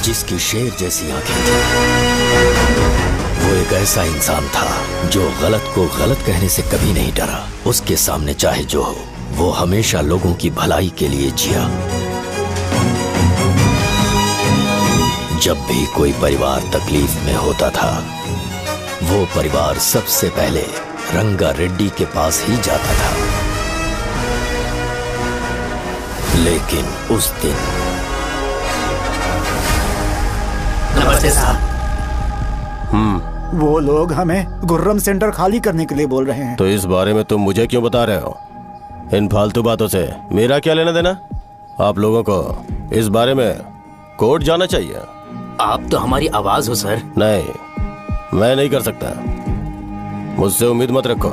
जिसकी शेर जैसी आंखें थी। वो एक ऐसा इंसान था जो गलत को गलत कहने से कभी नहीं डरा। उसके सामने चाहे जो हो, वो हमेशा लोगों की भलाई के लिए जिया। जब भी कोई परिवार तकलीफ में होता था, वो परिवार सबसे पहले रंगा रेड्डी के पास ही जाता था। लेकिन उस दिन नमस्ते साहब। वो लोग हमें गुर्रम सेंटर खाली करने के लिए बोल रहे हैं। तो इस बारे में तुम मुझे क्यों बता रहे हो? इन फालतू बातों से मेरा क्या लेना देना? आप लोगों को इस बारे में कोर्ट जाना चाहिए। आप तो हमारी आवाज हो सर। नहीं, मैं नहीं कर सकता। मुझसे उम्मीद मत रखो।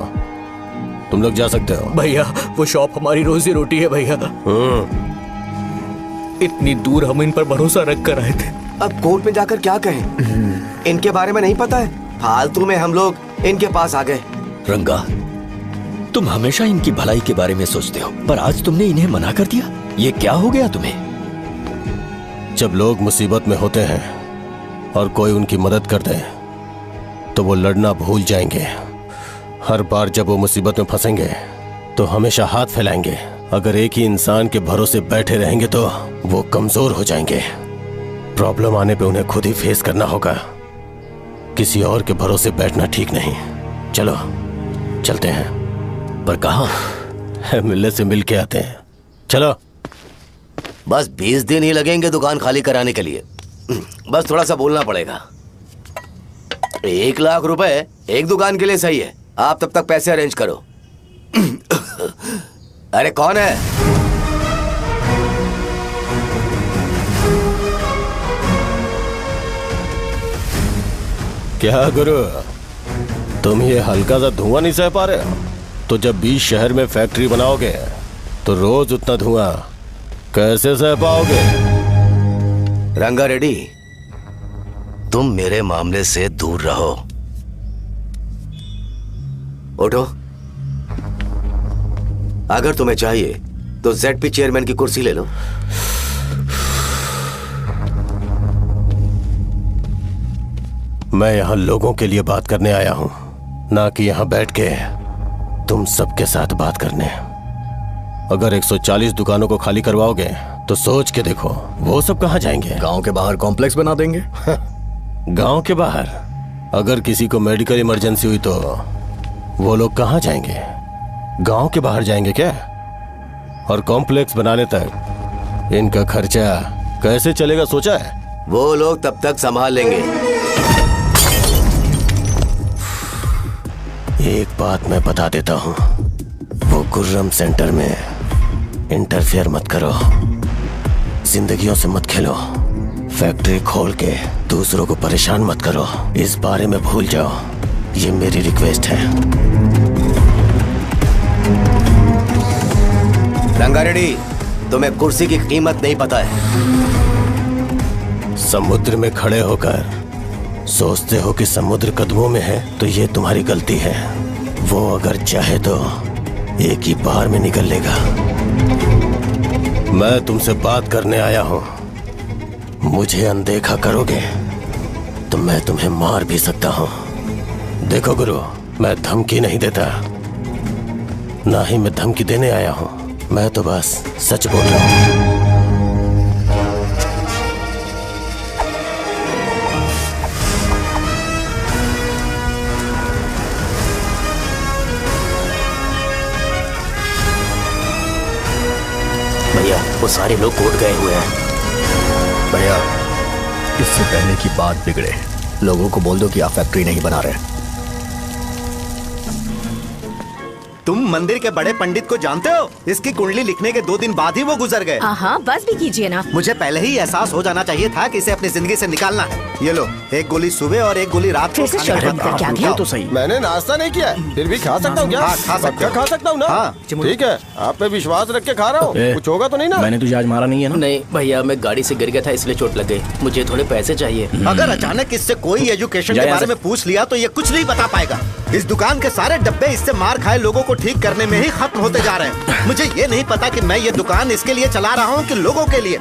तुम लोग जा सकते हो। भैया वो शॉप हमारी रोजी रोटी है भैया। इतनी दूर हम इन पर भरोसा रख कर आए थे। अब कोर्ट में जाकर क्या कहें? इनके बारे में नहीं पता है। फालतू में हम लोग इनके पास आ गए। रंगा, तुम हमेशा इनकी भलाई के बारे में सोचते हो, पर आज तुमने इन्हें मना कर दिया। ये क्या हो गया तुम्हें? जब लोग मुसीबत में होते हैं और कोई उनकी मदद कर दे तो वो लड़ना भूल जाएंगे। हर बार जब वो मुसीबत में फंसेंगे तो हमेशा हाथ फैलाएंगे। अगर एक ही इंसान के भरोसे बैठे रहेंगे तो वो कमजोर हो जाएंगे। प्रॉब्लम आने पे उन्हें खुद ही फेस करना होगा। किसी और के भरोसे बैठना ठीक नहीं। चलो चलते हैं। पर कहाँ? मिलने से मिल के आते हैं। चलो। बस 20 दिन ही लगेंगे दुकान खाली कराने के लिए। बस थोड़ा सा बोलना पड़ेगा। 1 लाख रुपए एक दुकान के लिए सही है। आप तब तक पैसे अरेंज करो। अरे कौन है? क्या गुरु, तुम ये हल्का सा धुआं नहीं सह पा रहे हो? तो जब 20 शहर में फैक्ट्री बनाओगे तो रोज उतना धुआं कैसे सह पाओगे? रंगा रेड्डी, तुम मेरे मामले से दूर रहो। उठो। अगर तुम्हें चाहिए तो ZP चेयरमैन की कुर्सी ले लो। मैं यहाँ लोगों के लिए बात करने आया हूँ, ना कि यहाँ बैठ के तुम सबके साथ बात करने। अगर 140 दुकानों को खाली करवाओगे तो सोच के देखो वो सब कहाँ जाएंगे? गांव के बाहर कॉम्प्लेक्स बना देंगे। गांव के बाहर? अगर किसी को मेडिकल इमरजेंसी हुई तो वो लोग कहाँ जाएंगे? गांव के बाहर जाएंगे क्या? और कॉम्प्लेक्स बनाने तक इनका खर्चा कैसे चलेगा सोचा है? वो लोग तब तक संभाल लेंगे। एक बात मैं बता देता हूँ, वो गुर्रम सेंटर में इंटरफेयर मत करो। जिंदगियों से मत खेलो। फैक्ट्री खोल के दूसरों को परेशान मत करो। इस बारे में भूल जाओ। ये मेरी रिक्वेस्ट है। रंगा रेड्डी, तुम्हें कुर्सी की कीमत नहीं पता है। समुद्र में खड़े होकर सोचते हो कि समुद्र कदमों में है तो ये तुम्हारी गलती है। वो अगर चाहे तो एक ही बार में निकल लेगा। मैं तुमसे बात करने आया हूं। मुझे अनदेखा करोगे तो मैं तुम्हें मार भी सकता हूं। देखो गुरु, मैं धमकी नहीं देता, ना ही मैं धमकी देने आया हूं। मैं तो बस सच बोल रहा हूं। भैया वो सारे लोग कोर्ट गए हुए हैं। भैया इससे पहले की बात बिगड़े, लोगों को बोल दो कि आप फैक्ट्री नहीं बना रहे। तुम मंदिर के बड़े पंडित को जानते हो? इसकी कुंडली लिखने के 2 दिन बाद ही वो गुजर गए। हाँ, बस भी कीजिए ना। मुझे पहले ही एहसास हो जाना चाहिए था कि इसे अपनी जिंदगी से निकालना है। ये लो, 1 गोली सुबह और 1 गोली रात को फिर से खाने शर्ट के बाद बंद करके आ गया। तो सही। मैंने नाश्ता नहीं किया है, फिर भी खा सकता हूँ क्या? हाँ, खा सकते पक्का हो। खा सकता हूँ ना? हाँ। ठीक है, आप पे विश्वास रख के खा रहा हूँ। कुछ होगा तो नहीं ना? मैंने तुझे आज मारा नहीं है ना? नहीं भैया, मैं गाड़ी से गिर गया था इसलिए चोट लग गई। मुझे थोड़े पैसे चाहिए। अगर अचानक इससे कोई एजुकेशन के बारे में पूछ लिया तो ये कुछ नहीं बता पाएगा। इस दुकान के सारे डब्बे इससे मार खाए लोगों को ठीक करने में ही खत्म होते जा रहे हैं। मुझे ये नहीं पता कि मैं ये दुकान इसके लिए चला रहा हूँ कि लोगों के लिए।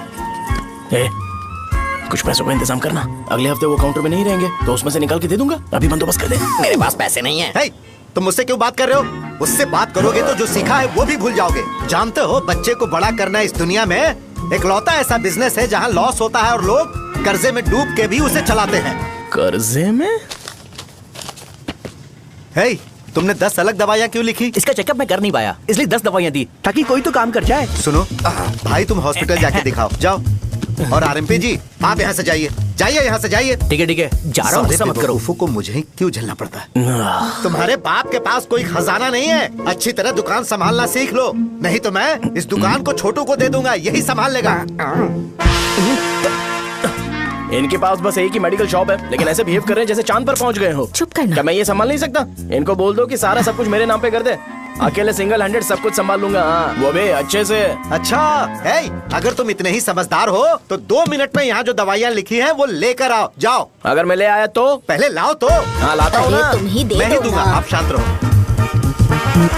कुछ पैसों का इंतजाम करना। अगले हफ्ते वो काउंटर में नहीं रहेंगे तो उसमें से निकाल के दे दूंगा। अभी बंदोबस्त कर दे। मेरे पास पैसे नहीं है। तुम मुझसे क्यों बात कर रहे हो? उससे बात करोगे तो जो सीखा है वो भी भूल जाओगे। जानते हो, बच्चे को बड़ा करना इस दुनिया में इकलौता ऐसा बिजनेस है जहाँ लॉस होता है और लोग कर्जे में डूब के भी उसे चलाते हैं। कर्जे में? तुमने 10 अलग दवाइयाँ क्यों लिखी? इसका चेकअप मैं कर नहीं पाया, इसलिए 10 दवाइयाँ दी ताकि कोई तो काम कर जाए। सुनो भाई, तुम हॉस्पिटल जाके दिखाओ, जाओ। और आरएमपी जी, आप यहाँ से जाइए, जाइए यहाँ से जाइए। ठीक है, जा रहा हूँ, गुस्सा मत करो। को मुझे क्यों झेलना पड़ता है? तुम्हारे बाप के पास कोई खजाना नहीं है। अच्छी तरह दुकान संभालना सीख लो, नहीं तो मैं इस दुकान को छोटू को दे दूंगा, यही संभाल लेगा। इनके पास बस एक ही मेडिकल शॉप है, लेकिन ऐसे बिहेव कर रहे हैं जैसे चांद पर पहुंच गए हो। चुप करना। क्या मैं ये संभाल नहीं सकता? इनको बोल दो कि सारा सब कुछ मेरे नाम पे कर दे। अकेले सिंगल हैंडेड सब कुछ संभाल लूंगा। हाँ, वो भी अच्छे से। अच्छा, अगर तुम इतने ही समझदार हो तो 2 मिनट में यहाँ जो दवाइयाँ लिखी हैं वो लेकर आओ, जाओ। अगर मैं ले आया तो? पहले लाओ तो। हाँ, लाता हूँ ना। तुम ही दे मैं ही दूंगा, आप शांत रहो।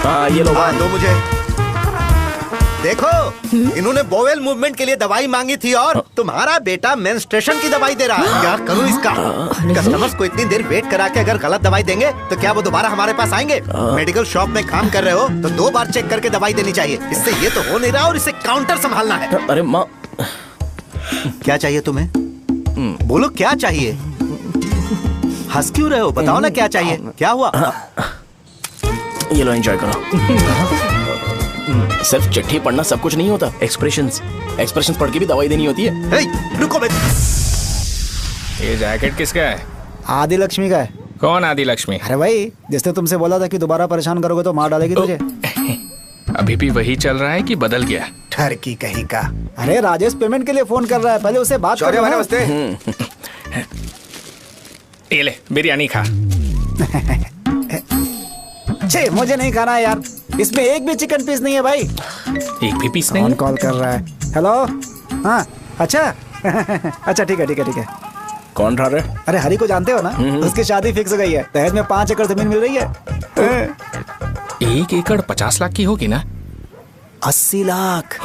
हाँ, ये लो। दो मुझे। देखो, इन्होंने बोवेल मूवमेंट के लिए दवाई मांगी थी और तुम्हारा बेटा मेंस्ट्रुएशन की दवाई दे रहा है। क्या करूं इसका? कस्टमर्स को इतनी देर वेट करा के अगर गलत दवाई देंगे तो क्या वो दोबारा हमारे पास आएंगे? मेडिकल शॉप में काम कर रहे हो तो 2 बार चेक करके दवाई देनी चाहिए। इससे ये तो हो नहीं रहा और इसे काउंटर संभालना है। अरे माँ, क्या चाहिए तुम्हें? बोलो क्या चाहिए? हंस क्यों रहे हो? बताओ ना क्या चाहिए? क्या हुआ? ये लो, एंजॉय करो। सिर्फ चिट्ठी पढ़ना सब कुछ नहीं होता। एक्सप्रेशंस पढ़ के भी दवाई देनी होती है। रुको बे। ये जैकेट किसका है? आदि लक्ष्मी का है। कौन आदि लक्ष्मी? अरे भाई, जिसने तुमसे बोला था कि दोबारा परेशान करोगे तो मार डालेगी तुझे। अभी भी वही चल रहा है कि बदल गया? ठरकी कहीं का। अरे राजेश पेमेंट के लिए फोन कर रहा है, पहले उसे बात करो। नमस्ते। ये ले, बिरयानी खा। छे, मुझे नहीं खाना है यार, इसमें एक भी चिकन पीस नहीं है भाई। एक भी पीस नहीं? कौन कॉल कर रहा है? हेलो। हाँ, अच्छा। अच्छा, ठीक है। कौन रहा है? अरे हरी को जानते हो ना, उसकी शादी फिक्स हो गई है। दहेज में 5 एकड़ जमीन मिल रही है। 1 एकड़ 50 लाख की होगी ना? 80 लाख।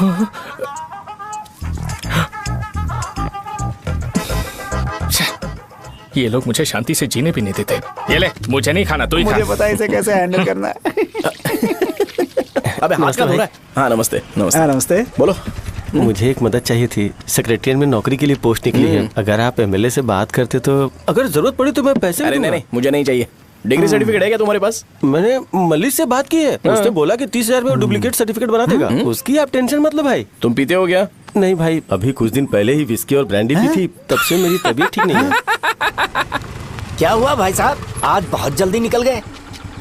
ये लोग मुझे शांति से जीने भी नहीं देते। ये ले, मुझे नहीं खाना, तू ही खा। मुझे पता है इसे कैसे हैंडल करना है। अबे हाथ का हो रहा है। हाँ, नमस्ते। नमस्ते। बोलो। मुझे एक मदद चाहिए थी। सेक्रेटरिएट में नौकरी के लिए पोस्ट निकली है। अगर आप एमएलए से बात करते तो अगर जरूरत पड़ी तो मैं पैसे अरे नहीं, मुझे नहीं चाहिए। डिग्री सर्टिफिकेट है क्या तुम्हारे पास? मैंने मलिक से बात की है, उसने बोला कि 30,000 में डुप्लीकेट सर्टिफिकेट बना देगा। उसकी आप टेंशन मत लो भाई। तुम पीते हो क्या? नहीं भाई, अभी कुछ दिन पहले ही विस्की और ब्रांडी पी थी, तब से मेरी तबीयत ठीक नहीं है। क्या हुआ भाई साहब, आज बहुत जल्दी निकल गए?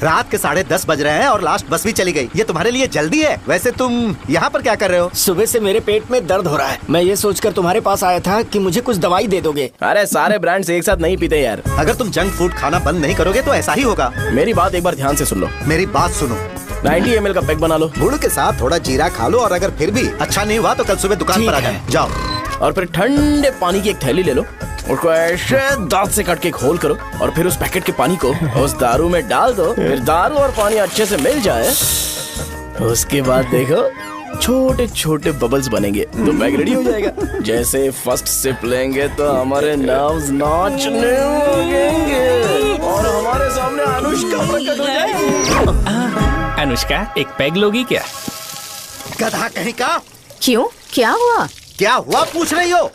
रात के 10:30 बज रहे हैं और लास्ट बस भी चली गई। ये तुम्हारे लिए जल्दी है। वैसे तुम यहाँ पर क्या कर रहे हो? सुबह से मेरे पेट में दर्द हो रहा है। मैं ये सोचकर तुम्हारे पास आया था कि मुझे कुछ दवाई दे दोगे। अरे सारे ब्रांड्स एक साथ नहीं पीते यार। अगर तुम जंक फूड खाना बंद नहीं करोगे तो ऐसा ही होगा। मेरी बात एक बार ध्यान से सुन लो। मेरी बात सुनो। 90 ml का पैक बना लो। गुड़ के साथ थोड़ा जीरा खा लो और अगर फिर भी अच्छा नहीं हुआ तो कल सुबह दुकान पर आ जाओ। और फिर ठंडे पानी की एक थैली ले लो, उसको ऐसे दांत से काट के घोल करो और फिर उस पैकेट के पानी को उस दारू में डाल दो। फिर दारू और पानी अच्छे से मिल जाए, उसके बाद देखो छोटे छोटे बबल्स बनेंगे तो बैग रेडी हो जाएगा। जैसे फर्स्ट सिप लेंगे तो हमारे नर्व्स नाचने लगेंगे और हमारे सामने अनुष्का प्रकट हो जाएगी। अनुष्का, एक पैग लोगी क्या? गधा कहीं का। क्यों, क्या हुआ? क्या हुआ पूछ रही हो?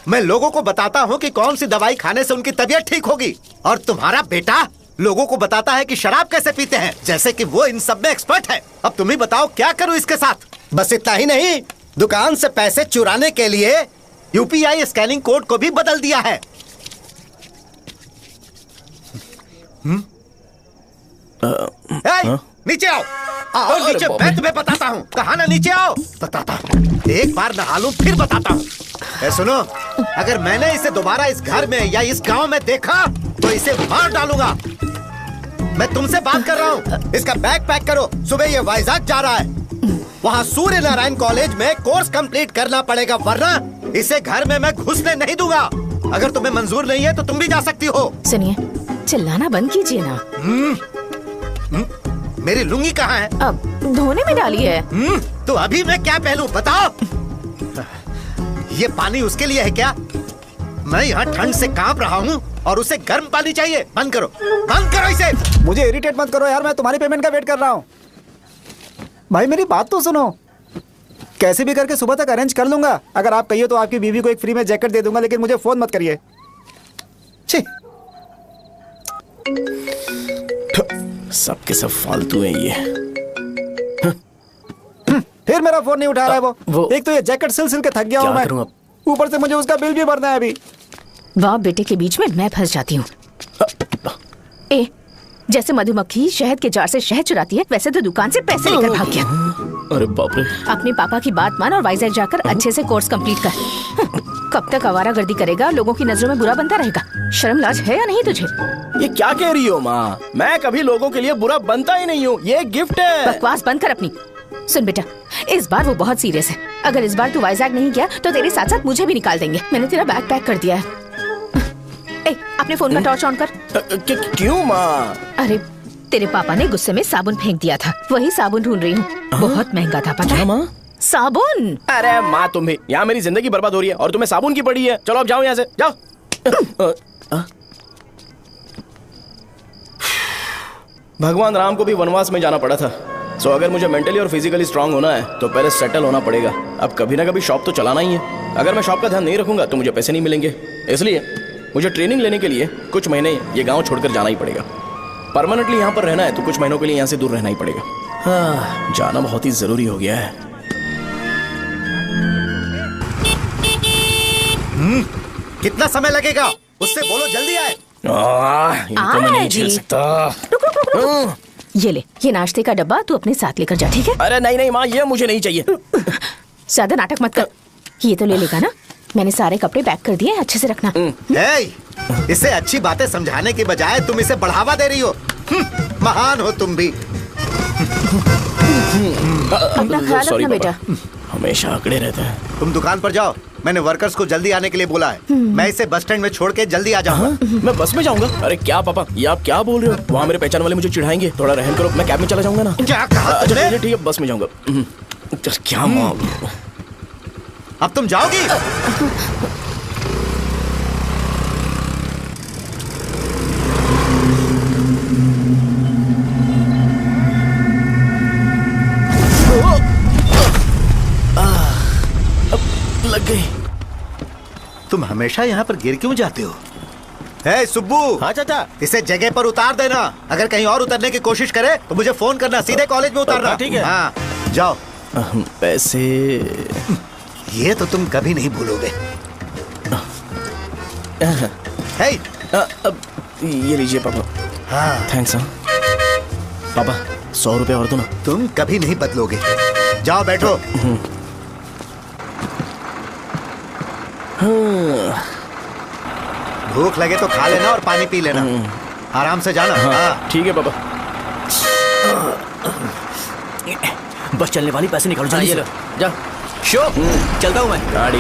मैं लोगों को बताता हूँ कि कौन सी दवाई खाने से उनकी तबीयत ठीक होगी, और तुम्हारा बेटा लोगों को बताता है कि शराब कैसे पीते हैं, जैसे कि वो इन सब में एक्सपर्ट है। अब तुम ही बताओ क्या करूँ इसके साथ? बस इतना ही नहीं, दुकान से पैसे चुराने के लिए यूपीआई स्कैनिंग कोड को भी बदल दिया है। नीचे आओ, आओ नीचे, मैं तुम्हें बताता हूँ। कहा ना नीचे आओ, बताता हूँ। एक बार नहा लूं फिर बताता हूँ। सुनो, अगर मैंने इसे दोबारा इस घर में या इस गांव में देखा तो इसे मार डालूंगा। मैं तुमसे बात कर रहा हूँ। इसका बैग पैक करो, सुबह ये वाइजाग जा रहा है। वहाँ सूर्य नारायण कॉलेज में कोर्स कंप्लीट करना पड़ेगा, वरना इसे घर में मैं घुसने नहीं दूंगा। अगर तुम्हें मंजूर नहीं है तो तुम भी जा सकती हो। सुनिए, चिल्लाना बंद कीजिए ना। मेरी लुंगी कहाँ है? अब धोने में डाली है। तो अभी मैं क्या पहनूं बताओ? ये पानी उसके लिए है क्या? मैं यहाँ ठंड से कांप रहा हूँ और उसे गर्म पानी चाहिए। बंद करो इसे। मुझे इरिटेट मत करो यार, मैं तुम्हारी पेमेंट का वेट कर रहा हूँ। भाई मेरी बात तो सुनो, कैसे भी करके सुबह तक अरेंज कर लूंगा। अगर आप कहिए तो आपकी बीवी को एक फ्री में जैकेट दे दूंगा, लेकिन मुझे फोन मत करिए। छी, सबके सब फालतू है ये। फिर मेरा फोन नहीं उठा रहा है वो। एक तो ये जैकेट सिल के थक गया हूँ मैं, करूं अब? ऊपर से मुझे उसका बिल भी भरना है अभी। वाह बेटे के बीच में मैं फंस जाती हूँ। ए, जैसे मधुमक्खी शहद के जार से शहद चुराती है, वैसे तो दुकान से पैसे लेकर भाग गया। अरे बाप रे। अपने पापा की बात मान और वाइजैक जाकर अच्छे से कोर्स कंप्लीट कर। कब तक आवारागर्दी करेगा, लोगों की नजरों में बुरा बनता रहेगा। शर्म लाज है या नहीं तुझे? ये क्या कह रही हो माँ? मैं कभी लोगों के लिए बुरा बनता ही नहीं हूँ, ये गिफ्ट है। बकवास बंद कर अपनी। सुन बेटा, इस बार वो बहुत सीरियस है। अगर इस बार तू वाइजैक नहीं गया तो तेरे साथ साथ मुझे भी निकाल देंगे। मैंने तेरा बैग पैक कर दिया है। ए, अपने फोन का टॉर्च ऑन कर। क्यों माँ? अरे तेरे पापा ने गुस्से में साबुन फेंक दिया था, वही साबुन ढूंढ रही हूँ। बहुत महंगा था, पता है माँ? साबुन। अरे माँ तुम भी, यहाँ मेरी जिंदगी बर्बाद हो रही है और तुम्हें साबुन की पड़ी है। चलो अब जाओ यहाँ से, जाओ। भगवान राम को भी वनवास में जाना पड़ा था। सो अगर मुझे मेंटली और फिजिकली स्ट्रांग होना है तो पहले सेटल होना पड़ेगा। अब कभी ना कभी शॉप तो चलाना ही है। अगर मैं शॉप का ध्यान नहीं रखूंगा तो मुझे पैसे नहीं मिलेंगे। इसलिए मुझे ट्रेनिंग लेने के लिए कुछ महीने ये गांव छोड़कर जाना ही पड़ेगा। परमानेंटली यहाँ पर रहना है तो कुछ महीनों के लिए यहाँ से दूर रहना ही पड़ेगा। हाँ, जाना बहुत ही जरूरी हो गया है। कितना समय लगेगा? उससे बोलो जल्दी आए। ये तो मैं नहीं झेल सकता। रुक। ये ले, ये नाश्ते का डब्बा तू अपने साथ लेकर जा, ठीक है? अरे नहीं नहीं माँ, ये मुझे नहीं चाहिए। ज्यादा नाटक मत कर। ये तो ले लेगा ना? मैंने सारे कपड़े पैक कर दिए, अच्छे से रखना। इसे अच्छी बातें समझाने के बजाय तुम इसे बढ़ावा दे रही हो। महान हो तुम भी। अपना ख्याल रखना बेटा। हमेशा अकड़े रहते हैं। तुम दुकान पर जाओ, मैंने वर्कर्स को जल्दी आने के लिए बोला है। मैं इसे बस स्टैंड में छोड़ के जल्दी आ जाऊंगा। मैं बस में जाऊंगा? अरे क्या पापा, ये आप क्या बोल रहे हो? वहाँ मेरे पहचान वाले मुझे चिढ़ाएंगे। थोड़ा रहम करो, मैं कैब में चला जाऊंगा ना। क्या कहा तुमने? ठीक है, बस में जाऊंगा। क्या माँ, अब तुम जाओगी? लग गई। तुम हमेशा यहाँ पर गिर क्यों जाते हो? हे सुब्बू। हाँ चाचा। इसे जगह पर उतार देना। अगर कहीं और उतरने की कोशिश करे तो मुझे फोन करना, सीधे कॉलेज में उतारना। ठीक है। हाँ, जाओ। पैसे ये तो तुम कभी नहीं भूलोगे। हे, ये लीजिए पापा। हाँ, थैंक्स। पापा 100 रुपए और दो ना। तुम कभी नहीं बदलोगे। जाओ बैठो। भूख लगे तो खा लेना और पानी पी लेना। आराम से जाना। हाँ। ठीक है पापा। बस चलने वाली, पैसे निकालो जल्दी से। जा शो, चलता हूँ मैं। गाड़ी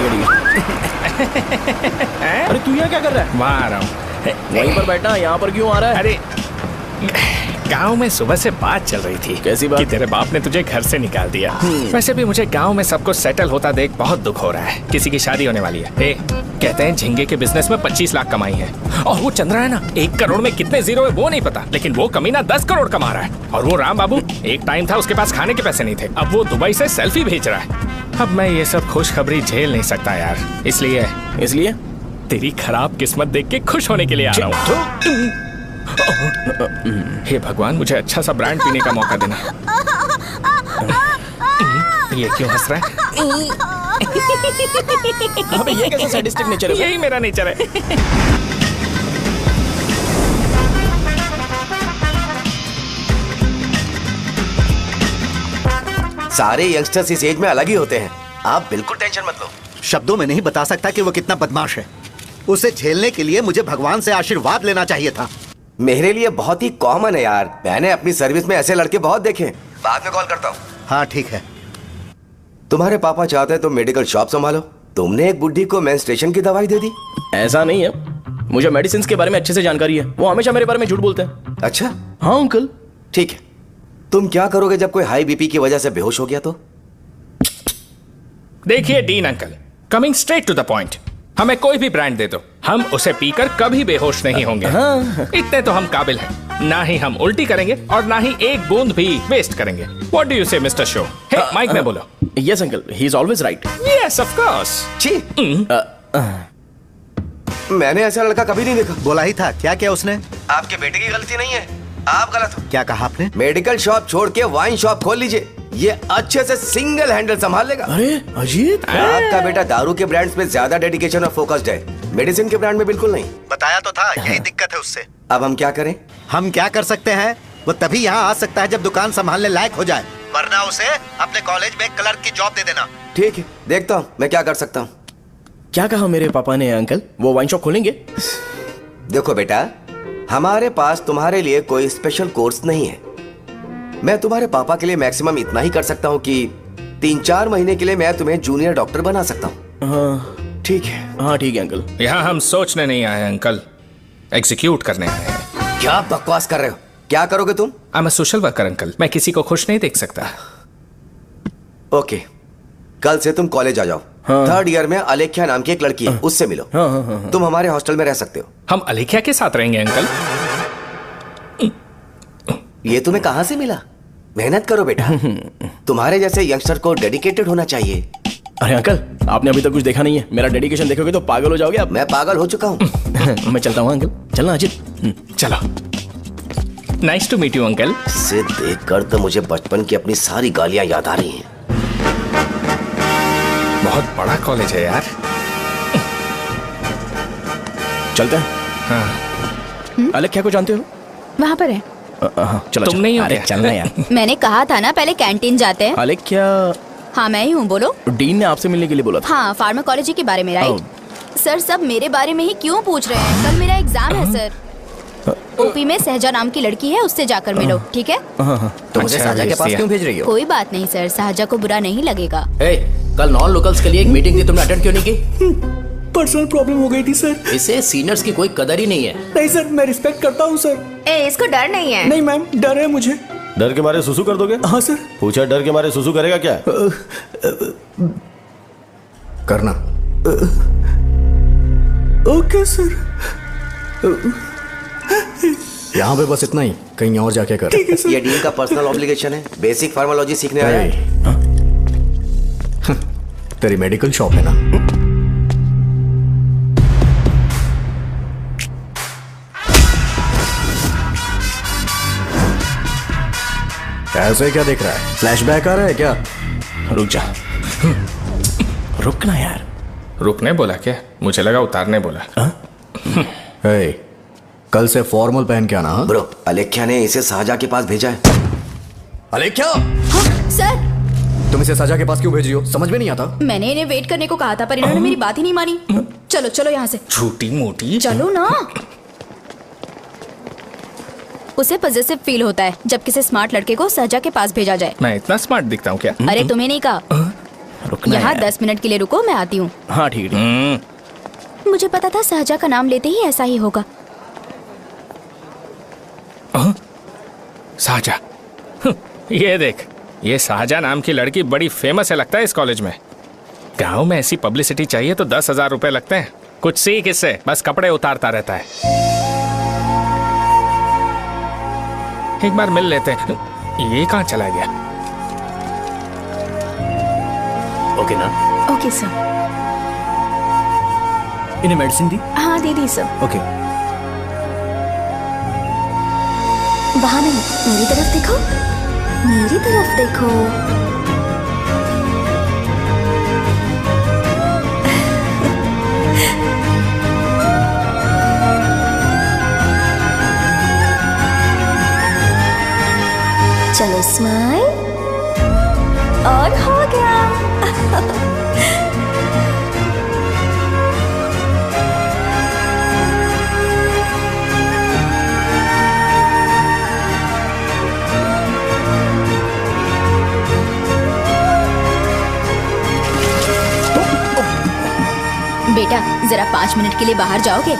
अरे तू यहाँ क्या कर रहा है? वहाँ आ रहा हूँ। वहीं पर बैठा, यहाँ पर क्यों आ रहा है? अरे गांव में सुबह से बात चल रही थी। कैसी बात? कि तेरे बाप ने तुझे घर से निकाल दिया। वैसे भी मुझे गांव में सब कुछ सेटल होता देख बहुत दुख हो रहा है। किसी की शादी होने वाली है। कहते हैं झींगे के बिजनेस में 25 लाख कमाई है। और वो चंद्रा है ना, 1 करोड़ में कितने जीरो है वो नहीं पता, लेकिन वो कमीना 10 करोड़ कमा रहा है। और वो राम बाबू, एक टाइम था उसके पास खाने के पैसे नहीं थे, अब वो दुबई से सेल्फी भेज रहा है। अब मैं ये सब खुशखबरी झेल नहीं सकता यार। इसलिए तेरी खराब किस्मत देख के खुश होने के लिए आ रहा हूँ। हे भगवान, मुझे अच्छा सा ब्रांड पीने का मौका देना। ये क्यों हंस रहा है? अबे ये कैसा सैडिस्टिक नेचर है? यही मेरा नेचर है। सारे यंगस्टर्स इस एज में अलग ही होते हैं। आप बिल्कुल टेंशन मत लो। शब्दों में नहीं बता सकता कि वो कितना बदमाश है। उसे झेलने के लिए मुझे भगवान से आशीर्वाद लेना चाहिए था। मेरे लिए बहुत ही कॉमन है यार। मैंने अपनी सर्विस में ऐसे लड़के बहुत देखे। बाद में कॉल करता हूँ। हाँ ठीक है। तुम्हारे पापा चाहते हैं तुम मेडिकल शॉप संभालो। तुमने एक बुढ़ी को मेंस्ट्रुएशन की दवाई दे दी। ऐसा नहीं है, मुझे मेडिसिन के बारे में अच्छे से जानकारी है। वो हमेशा मेरे बारे में झूठ बोलते हैं। अच्छा हाँ अंकल। ठीक है, तुम क्या करोगे जब कोई हाई बीपी की वजह से बेहोश हो गया तो? देखिए Dean uncle, coming straight to the point, हमें कोई भी ब्रांड दे दो, हम उसे पीकर कभी बेहोश नहीं होंगे। इतने तो हम काबिल हैं। ना ही हम उल्टी करेंगे और ना ही एक बूंद भी वेस्ट करेंगे। व्हाट डू यू से मिस्टर शो? हे माइक में बोलो। Yes uncle, he is always right. Yes of course. छी, मैंने ऐसा लड़का कभी नहीं देखा। बोला ही था। क्या किया उसने? आपके बेटे की गलती नहीं है, आप गलत हो। क्या कहा आपने? मेडिकल शॉप छोड़ के वाइन शॉप खोल लीजिए, ये अच्छे से सिंगल हैंडल संभाल लेगा। अरे अजीत, आपका बेटा दारू के ब्रांड्स में ज्यादा डेडिकेशन और फोकस्ड है, मेडिसिन के ब्रांड में बिल्कुल नहीं। बताया तो था, यही दिक्कत है उससे। अब हम क्या करें? हम क्या कर सकते हैं? वो तभी यहाँ आ सकता है जब दुकान संभालने लायक हो जाए, वरना उसे अपने कॉलेज में क्लर्क की जॉब दे देना। ठीक है, देखता हूँ मैं क्या कर सकता हूँ। क्या कहा मेरे पापा ने अंकल? वो वाइन शॉप खोलेंगे? देखो बेटा, हमारे पास तुम्हारे लिए कोई स्पेशल कोर्स नहीं है। मैं तुम्हारे पापा के लिए मैक्सिमम इतना ही कर सकता हूँ कि 3-4 महीने के लिए मैं तुम्हें जूनियर डॉक्टर बना सकता हूँ। हाँ ठीक है। हाँ ठीक है अंकल। यहाँ हम सोचने नहीं आए अंकल, एग्जीक्यूट करने आए हैं। क्या बकवास कर रहे हो? क्या करोगे तुम? I am a social worker uncle, मैं किसी को खुश नहीं देख सकता। ओके, कल से तुम कॉलेज आ जाओ। थर्ड ईयर में अलेख्या नाम की एक लड़की है, उससे मिलो। तुम हमारे हॉस्टल में रह सकते हो। हम अलेख्या के साथ रहेंगे अंकल? ये तुम्हें कहां से मिला? मेहनत करो बेटा, तुम्हारे जैसे यंगस्टर को डेडिकेटेड होना चाहिए। अरे अंकल, आपने अभी तक कुछ देखा नहीं है। मेरा डेडिकेशन देखोगे तो पागल हो जाओगे आप। मैं पागल हो चुका हूँ। मैं चलता हूँ अंकल। चलना अजीत। चलो। Nice to meet you uncle. इसे देखकर तो मुझे बचपन की अपनी सारी गालियां याद आ रही हैं। बहुत बड़ा कॉलेज है यार। चलते हैं। हाँ। अलेख्या को जानते हो? वहाँ पर है। चलो तुम नहीं हो अरे क्या? चलना यार। मैंने कहा था ना पहले कैंटीन जाते हैं। अलेख्या, हाँ मैं ही हूँ, बोलो। डीन ने आपसे मिलने के लिए बोला था। हाँ, फार्माकोलॉजी के बारे में, राइट? सर सब मेरे बारे में ही क्यों पूछ रहे हैं? कल मेरा एग्जाम है सर। ओपी में सहजा नाम की लड़की है, उससे जाकर मिलो, ठीक है? तो मुझे साजा के पास क्यों भेज रही हो? कोई बात नहीं सर, सहजा को बुरा नहीं लगेगा। कल नॉन लोकल्स के लिए एक मीटिंग थी, तुमने अटेंड क्यों नहीं की? पर्सनल प्रॉब्लम हो गई थी सर। इसे सीनियर्स की कोई कदर ही नहीं है। नहीं सर, मैं रिस्पेक्ट करता हूँ सर। इसको डर नहीं है? नहीं मैम, डर है मुझे। डर के मारे सुसु कर दोगे? हाँ सर। पूछा डर के मारे सुसु करेगा क्या? करना। Okay sir. यहाँ पे बस इतना ही, कहीं और जाके कर। ये डीन का पर्सनल ऑब्लिगेशन है, बेसिक फार्माकोलॉजी सीखने आया है। तेरी मेडिकल शॉप है ना? ऐसे क्या देख रहा है? फ्लैशबैक आ रहा है क्या? रुक जा। रुकना यार। रुकने बोला क्या? मुझे लगा उतारने बोला। कल से फॉर्मल पहन के आना। हाँ? ब्रो, अलेख्या ने इसे साजा के पास भेजा है। अलेख्या! हाँ, सर। तुम इसे साजा के पास क्यों भेज रही हो? समझ में नहीं आता। मैंने इन्हें वेट करने को कहा था, पर इन्होंने मेरी बात ही नहीं मानी। चलो चलो यहाँ से। छोटी मोटी। चलो ना। उसे पॉजिटिव फील होता है जब किसी स्मार्ट लड़के को सहजा के पास भेजा जाए। मैं इतना स्मार्ट दिखता हूँ क्या? अरे तुम्हें नहीं कहा। रुकना यहाँ यार। 10 मिनट के लिए रुको, मैं आती हूँ। हाँ ठीक है। मुझे पता था सहजा का नाम लेते ही ऐसा ही होगा। साजा। ये देख, ये साजा नाम की लड़की बड़ी फेमस है लगता है इस कॉलेज में। गांव में ऐसी पब्लिसिटी चाहिए तो 10,000 रुपए लगते हैं। कुछ सीख इससे, बस कपड़े उतारता रहता है। एक बार मिल लेते हैं। ये कहाँ चला गया? ओके ना? Okay sir. इन्हें मेडिसिन दी? हाँ दे दी सर। ओके। वहाँ नहीं, मेरी तरफ देखो, मेरी तरफ देखो। चलो स्माइल, और हो गया। बेटा जरा 5 मिनट के लिए बाहर जाओगे?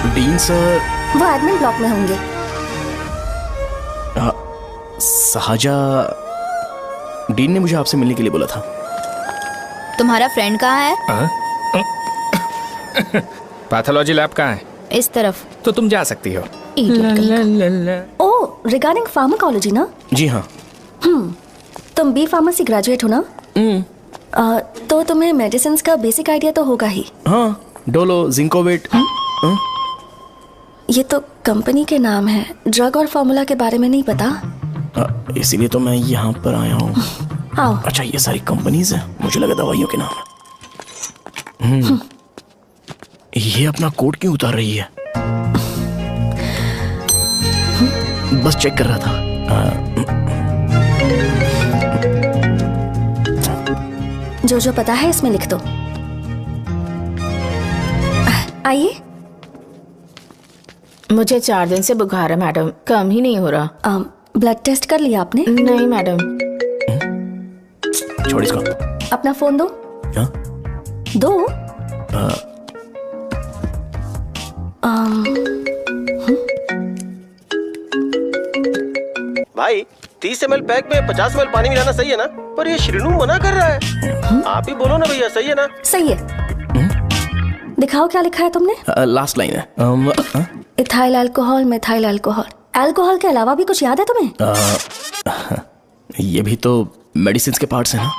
Dean sir. वो एडमिन ब्लॉक में होंगे। साजा, डीन ने मुझे आपसे मिलने के लिए बोला था। तुम्हारा फ्रेंड कहाँ है? पैथोलॉजी लैब कहाँ है? इस तरफ। तो तुम जा सकती हो। ओह, रिगार्डिंग फार्माकोलॉजी ना? जी हाँ। तुम बी फार्मेसी ग्रेजुएट हो ना? तो तुम्हें मेडिसिन का बेसिक आइडिया तो होगा ही। हाँ, डोलो, जिंकोवेट। ये तो कंपनी के नाम है, ड्रग और फार्मूला के बारे में नहीं पता। इसीलिए तो मैं यहाँ पर आया हूँ। आओ। अच्छा, ये सारी कंपनीज है, मुझे लगा दवाइयों के नाम है। ये अपना कोट क्यों उतार रही है? बस चेक कर रहा था। जो जो पता है इसमें लिख दो। आइए। मुझे 4 दिन से बुखार है मैडम, कम ही नहीं हो रहा। ब्लड टेस्ट कर लिया आपने? नहीं मैडम। छोड़ इसको। अपना फोन दो। हाँ? दो। भाई 30 ml पैक में 50 ml पानी मिलाना सही है ना? पर ये श्रीनू मना कर रहा है। आप ही बोलो ना भैया, सही है ना? सही है। दिखाओ क्या लिखा है तुमने? लास्ट लाइन है। Ethyl alcohol, methyl alcohol. Alcohol के अलावा भी कुछ याद है तुम्हें? ये भी तो मेडिसिन के पार्ट्स हैं ना।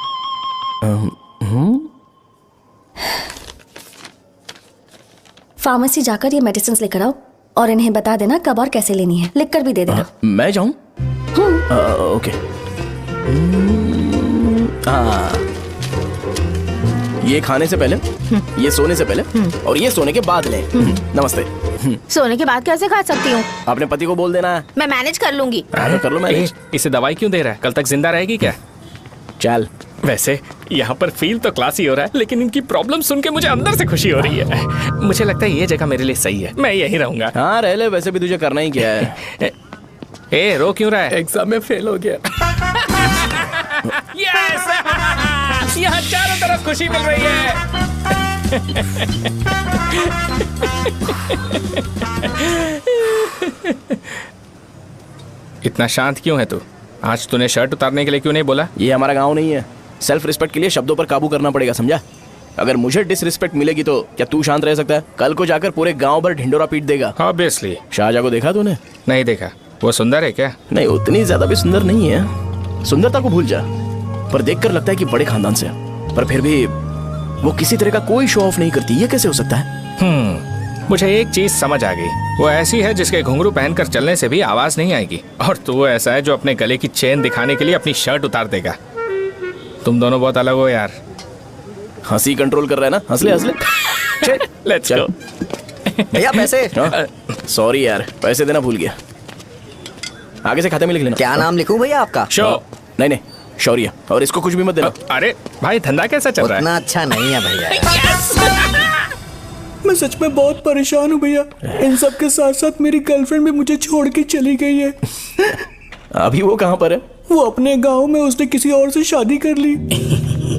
फार्मेसी जाकर ये मेडिसिन लेकर आओ और इन्हें बता देना कब और कैसे लेनी है। लिख कर भी दे देना। मैं जाऊं? ओके। ये खाने से पहले, ये सोने से पहले और ये सोने के बाद ले। नमस्ते। सोने के बाद कैसे खा सकती हूँ? अपने पति को बोल देना है। मैं मैनेज कर लूंगी। कर लो मैनेज। इसे दवाई क्यों दे रहा है? कल तक जिंदा रहेगी क्या? चल। वैसे यहाँ पर फील तो क्लासी हो रहा है, लेकिन इनकी प्रॉब्लम सुन के मुझे अंदर से खुशी हो रही है। मुझे लगता है ये जगह मेरे लिए सही है, मैं यहीं रहूंगा। हाँ रह ले, वैसे भी तुझे करना ही क्या है। ए, रो क्यों रहा है? एग्जाम में फेल हो गया। यस! यहाँ चारों तरफ खुशी मिल रही है। इतना शांत क्यों है तू? आज तूने शर्ट उतारने के लिए क्यों नहीं बोला? ये हमारा गांव नहीं है। सेल्फ रिस्पेक्ट के लिए शब्दों पर काबू करना पड़ेगा, समझा? अगर मुझे डिसरिस्पेक्ट मिलेगी तो क्या तू शांत रह सकता है? कल को जाकर पूरे गांव भर ढिंडोरा पीट देगा। ऑब्वियसली। शाहजहां को देखा तूने? नहीं देखा। वो सुंदर है क्या? नहीं, उतनी ज्यादा भी सुंदर नहीं है। सुंदरता को भूल जा, पर देखकर लगता है कि बड़े खानदान से है। पर फिर भी वो किसी तरह का कोई शो ऑफ नहीं करती। ये कैसे हो सकता है? मुझे एक चीज समझ आ गई। वो ऐसी है जिसके घुंघरू पहनकर चलने से भी आवाज नहीं आएगी, और तू ऐसा है जो अपने गले की चेन दिखाने के लिए अपनी शर्ट उतार देगा। तुम दोनों बहुत अलग हो यार। हंसी कंट्रोल कर रहा है ना? हंस ले, हंस ले। Let's go. भैया पैसे। सॉरी यार, पैसे देना भूल गया। आगे से खाते में लिख लेना। क्या नाम लिखूं भैया आपका? शो। नहीं, शौर्य। और इसको कुछ भी मत देना। अरे भाई, धंधा कैसा चल रहा है? उतना अच्छा नहीं है भैया। मैं सच में बहुत परेशान हूँ भैया। इन सब के साथ साथ मेरी गर्लफ्रेंड भी मुझे छोड़ के चली गई है। अभी वो कहाँ पर है? वो अपने गांव में, उसने किसी और से शादी कर ली।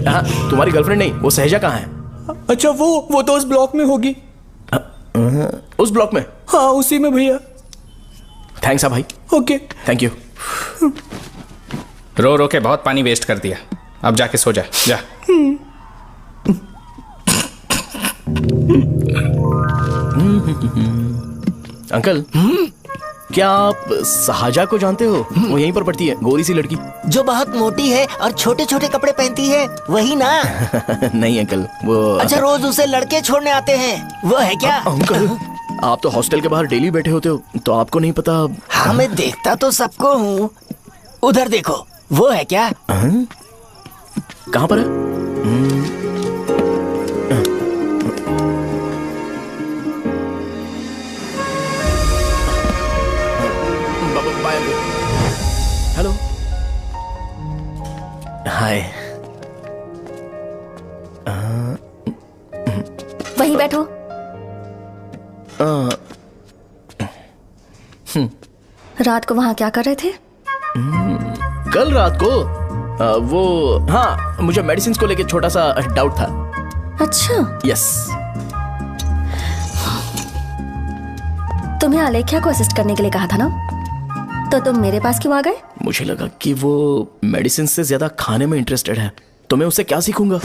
हाँ, तुम्हारी गर्लफ्रेंड नहीं, वो सहजा कहाँ है? अच्छा, वो तो उस ब्लॉक में होगी। उस ब्लॉक में? हाँ, उसी में भैया। थैंक्स भाई। Okay, thank you. रो रो के बहुत पानी वेस्ट कर दिया, अब जाके सो जा। जा। अंकल, क्या आप साजा को जानते हो? वो यहीं पर पढ़ती है, गोरी सी लड़की जो बहुत मोटी है और छोटे छोटे कपड़े पहनती है, वही ना? नहीं अंकल, वो अच्छा, रोज उसे लड़के छोड़ने आते हैं, वो है क्या? अंकल, आप तो हॉस्टल के बाहर डेली बैठे होते हो, तो आपको नहीं पता? हाँ, मैं देखता तो सबको हूँ। उधर देखो, वो है क्या? कहाँ पर है? हेलो, हाय। वहीं बैठो। रात को वहां क्या कर रहे थे? कल रात को वो, हाँ, मुझे मेडिसिन को लेके छोटा सा डाउट था। अच्छा। यस। तुम्हें अलेख्या को असिस्ट करने के लिए कहा था ना, तो तुम मेरे पास क्यों आ गए? मुझे लगा कि वो मेडिसिन से ज्यादा खाने में इंटरेस्टेड है, तो मैं उससे क्या सीखूंगा।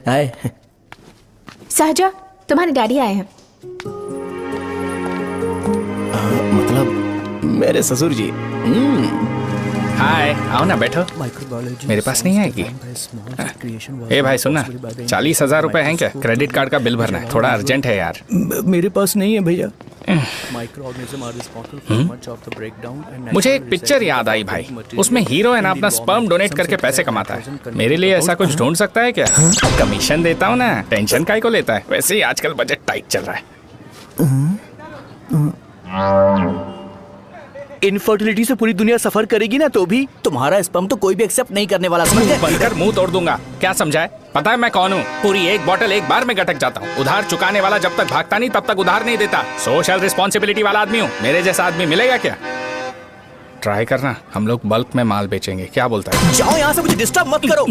हाय सहजा, तुम्हारे डैडी आए हैं। मतलब मेरे ससुर जी। हाय, आओ ना, बैठो। मेरे पास नहीं आएगी। ए भाई सुनना, 40,000 रुपए हैं क्या? क्रेडिट कार्ड का बिल भरना है, थोड़ा अर्जेंट है यार। मेरे पास नहीं है भैया। मुझे एक पिक्चर याद आई भाई, उसमें हीरो है ना अपना स्पर्म डोनेट करके पैसे कमाता है। मेरे लिए ऐसा कुछ ढूंढ सकता है क्या? कमीशन देता हूँ ना, टेंशन काहे को लेता है? वैसे ही आजकल बजट टाइट चल रहा है। इनफर्टिलिटी से पूरी दुनिया सफर करेगी ना, तो भी तुम्हारा स्पर्म तो कोई भी एक्सेप्ट नहीं करने वाला, समझ गए? बनकर मुंह तोड़ दूंगा। क्या समझा है? पता है मैं कौन हूँ? पूरी एक बोतल एक बार में गटक जाता हूँ। उधार चुकाने वाला जब तक भागता नहीं तब तक उधार नहीं देता। सोशल रिस्पॉन्सिबिलिटी वाला आदमी हूँ। मेरे जैसा आदमी मिलेगा क्या? ट्राई करना, हम लोग बल्क में माल बेचेंगे। क्या बोलता है? जाओ यहाँ से, मुझे डिस्टर्ब मत करो।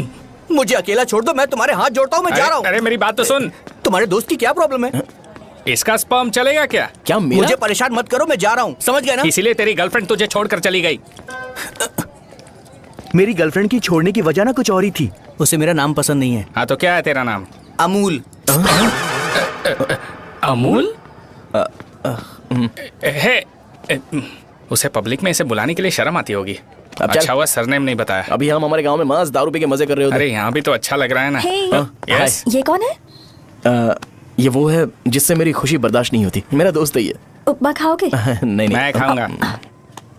मुझे अकेला छोड़ दो, मैं तुम्हारे हाथ जोड़ता हूँ, मैं जा रहा हूँ। अरे मेरी बात तो सुन। तुम्हारे दोस्त की क्या प्रॉब्लम है? इसका स्पर्म चलेगा क्या? क्या मेरा? मुझे परेशान मत करो, मैं जा रहा हूँ, समझ गए ना? इसीलिए तेरी गर्लफ्रेंड तुझे छोड़कर चली गई। मेरी गर्लफ्रेंड की छोड़ने की वजह ना कुछ और ही थी। उसे मेरा नाम पसंद नहीं है। हाँ तो क्या है तेरा नाम? अमूल। अमूल? उसे पब्लिक में इसे बुलाने के लिए शर्म आती होगी। अच्छा हुआ सरनेम नहीं बताया। अभी हम हमारे गांव में मस्त दारू पी के मजे कर रहे होते। अरे यहाँ भी तो अच्छा लग रहा है ना। यस। ये कौन है? ये वो है जिससे मेरी खुशी बर्दाश्त नहीं होती। मेरा दोस्त है ये। उपमा खाओगे? नहीं, मैं खाऊंगा।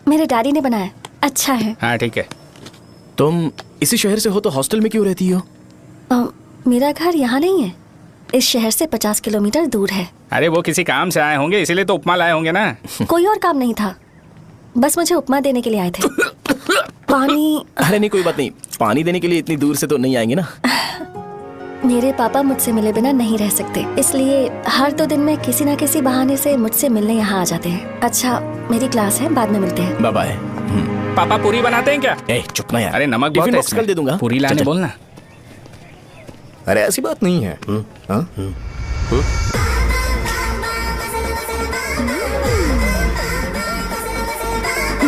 मेरे डैडी ने बनाया, अच्छा है। हाँ ठीक है। तुम इसी शहर से हो तो हॉस्टल में क्यों रहती हो? मेरा घर यहाँ नहीं है, इस शहर से 50 किलोमीटर दूर है। अरे वो किसी काम से आए होंगे, इसीलिए तो उपमा लाए होंगे ना। कोई और काम नहीं था, बस मुझे उपमा देने के लिए आए थे। पानी? अरे नहीं, कोई बात नहीं। पानी देने के लिए इतनी दूर से तो नहीं आएंगे ना। मेरे पापा मुझसे मिले बिना नहीं रह सकते, इसलिए हर 2 दिन में किसी न किसी बहाने से मुझसे मिलने यहाँ आ जाते हैं। अच्छा, मेरी क्लास है, बाद में मिलते हैं। Bye bye. पापा पूरी बनाते हैं क्या? चुप ना यार। अरे नमक बहुत है इसमें। कल दे दूंगा। पूरी लाने बोलना। अरे ऐसी बात नहीं है।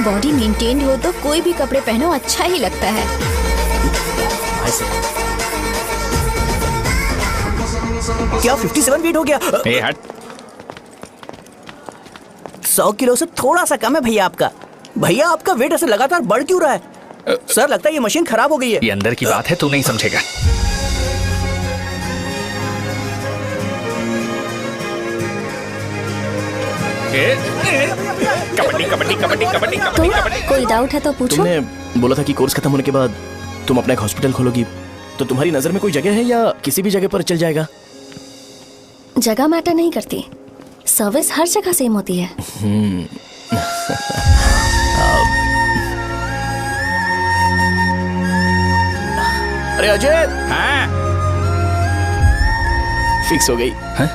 बॉडी मेंटेन्ड हो तो कोई भी कपड़े पहनो अच्छा ही लगता है। क्या 57 वेट हो गया? ए हट। 100 किलो से थोड़ा सा कम है भैया आपका। भैया आपका वेट ऐसे लगातार बढ़ क्यों रहा है? सर लगता है ये मशीन खराब हो गई है। ये अंदर की बात है, तू नहीं समझेगा। कबड्डी कबड्डी कबड्डी कबड्डी कबड्डी कबड्डी। कोई डाउट है तो पूछो। तुमने बोला था कि कोर्स खत्म होने के बाद तुम अपना एक हॉस्पिटल खोलोगी, तो तुम्हारी नजर में कोई जगह है या किसी भी जगह पर चल जाएगा? जगह मैटर नहीं करती, सर्विस हर जगह सेम होती है। अरे अजय। हाँ? फिक्स हो गई। हाँ?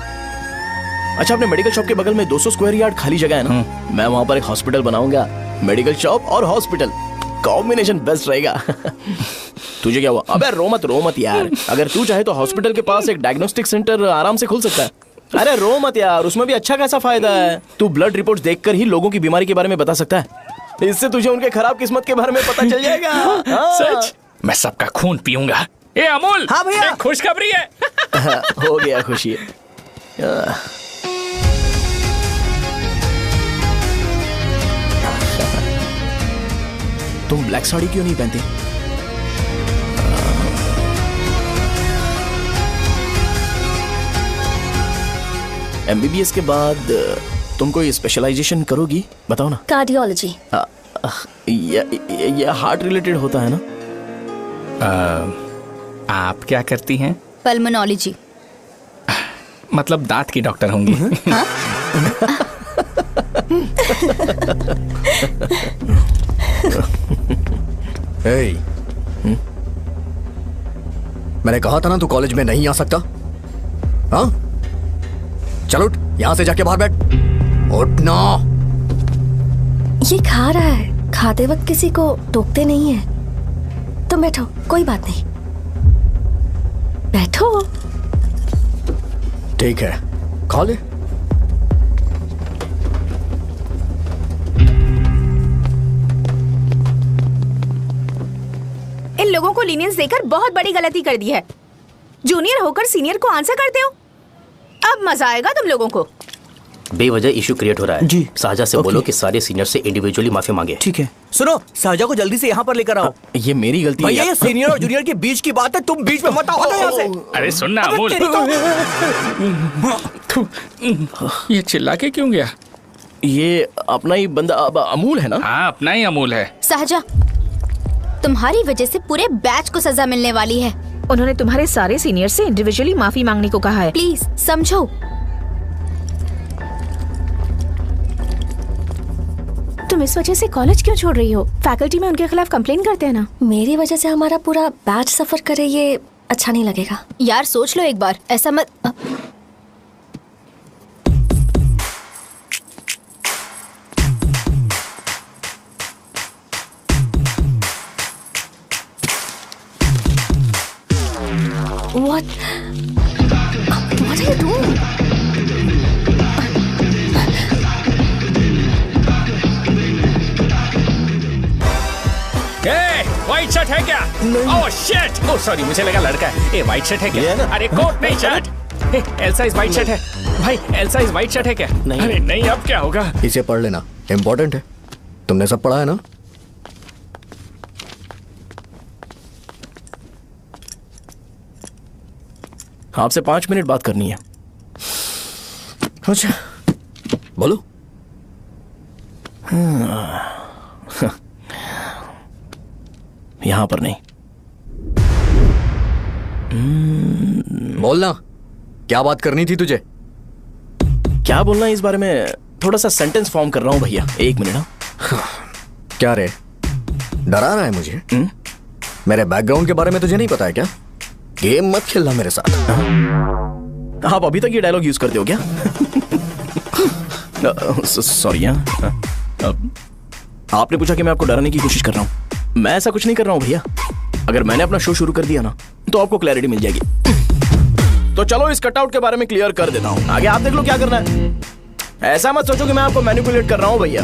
अच्छा, अपने मेडिकल शॉप के बगल में 200 स्क्वायर यार्ड खाली जगह है ना? मैं वहां पर एक हॉस्पिटल बनाऊंगा। मेडिकल शॉप और हॉस्पिटल, कॉम्बिनेशन बेस्ट रहेगा। तुझे क्या हुआ? अबे रो मत यार। अगर तू चाहे तो हॉस्पिटल के पास एक डायग्नोस्टिक सेंटर आराम से खुल सकता है। अरे रो मत यार, उसमें भी अच्छा खासा फायदा है। तू ब्लड रिपोर्ट्स देखकर ही लोगों की बीमारी के बारे में बता सकता है। इससे तुझे उनके खराब किस्मत के बारे में पता चल जाएगा। सच? मैं सबका खून पीऊंगा। ए अमूल। हाँ भैया। खुशखबरी है। हो गया खुशी। तुम ब्लैक साड़ी क्यों नहीं पहनती? एमबीबीएस के बाद तुम कोई स्पेशलाइजेशन करोगी? बताओ ना। कार्डियोलॉजी। ये हार्ट रिलेटेड होता है ना? आप क्या करती हैं? पल्मोनोलॉजी। मतलब दांत की डॉक्टर होंगी। मैंने कहा था ना तू कॉलेज में नहीं आ सकता। हाँ, चल उठ, यहां से जाके बाहर बैठ। उठ ना। ये खा रहा है, खाते वक्त किसी को टोकते नहीं है। तुम बैठो, कोई बात नहीं, बैठो। ठीक है, खा ले। इन लोगों को लीनियंस देकर बहुत बड़ी गलती कर दी है। जूनियर होकर सीनियर को आंसर करते हो। अब मजा आएगा तुम लोगों को। बेवजह इशू क्रिएट हो रहा है जी। साजा से बोलो कि सारे सीनियर से इंडिविजुअली माफी मांगे। ठीक है। सुनो, साजा को जल्दी से यहाँ पर लेकर आओ। ये मेरी गलती है। भैया ये सीनियर और जूनियर के बीच की बात है, तुम बीच में मत आओ यहाँ से। अरे सुनना अमूल, ये चिल्ला के क्यों गया? ये अपना ही बंदा अमूल है ना? हाँ, अपना ही अमूल है। साजा, तुम्हारी वजह से पूरे बैच को सजा मिलने वाली है। उन्होंने तुम्हारे सारे सीनियर से इंडिविजुअली माफी मांगने को कहा है। प्लीज समझो। तुम इस वजह से कॉलेज क्यों छोड़ रही हो? फैकल्टी में उनके खिलाफ कंप्लेन करते हैं ना। मेरी वजह से हमारा पूरा बैच सफर करे, ये अच्छा नहीं लगेगा। यार सोच लो एक बार, ऐसा मत। What are you doing? White shirt है क्या? Oh shit! ओह सॉरी, मुझे लगा लड़का है। ये व्हाइट शर्ट है क्या? अरे कोट नहीं, shirt. L size white shirt है भाई। एल साइज व्हाइट शर्ट है क्या? नहीं। अरे नहीं, अब क्या होगा? इसे पढ़ लेना, इम्पोर्टेंट है। तुमने सब पढ़ा है ना? आपसे 5 मिनट बात करनी है। अच्छा, बोलो। यहाँ पर नहीं। बोलना, क्या बात करनी थी तुझे? क्या बोलना है इस बारे में? थोड़ा सा सेंटेंस फॉर्म कर रहा हूँ भैया, 1 मिनट। क्या रे, डरा रहा है मुझे? मेरे बैकग्राउंड के बारे में तुझे नहीं पता है क्या? गेम मत खेलना मेरे साथ। आप अभी तक ये डायलॉग यूज करते हो क्या? सॉरी। आपने पूछा कि मैं आपको डराने की कोशिश कर रहा हूँ। मैं ऐसा कुछ नहीं कर रहा हूँ भैया। अगर मैंने अपना शो शुरू कर दिया ना, तो आपको क्लैरिटी मिल जाएगी। तो चलो इस कटआउट के बारे में क्लियर कर देता हूँ, आगे आप देख लो क्या करना है। ऐसा मत सोचो कि मैं आपको मैनिपुलेट कर रहा हूँ भैया।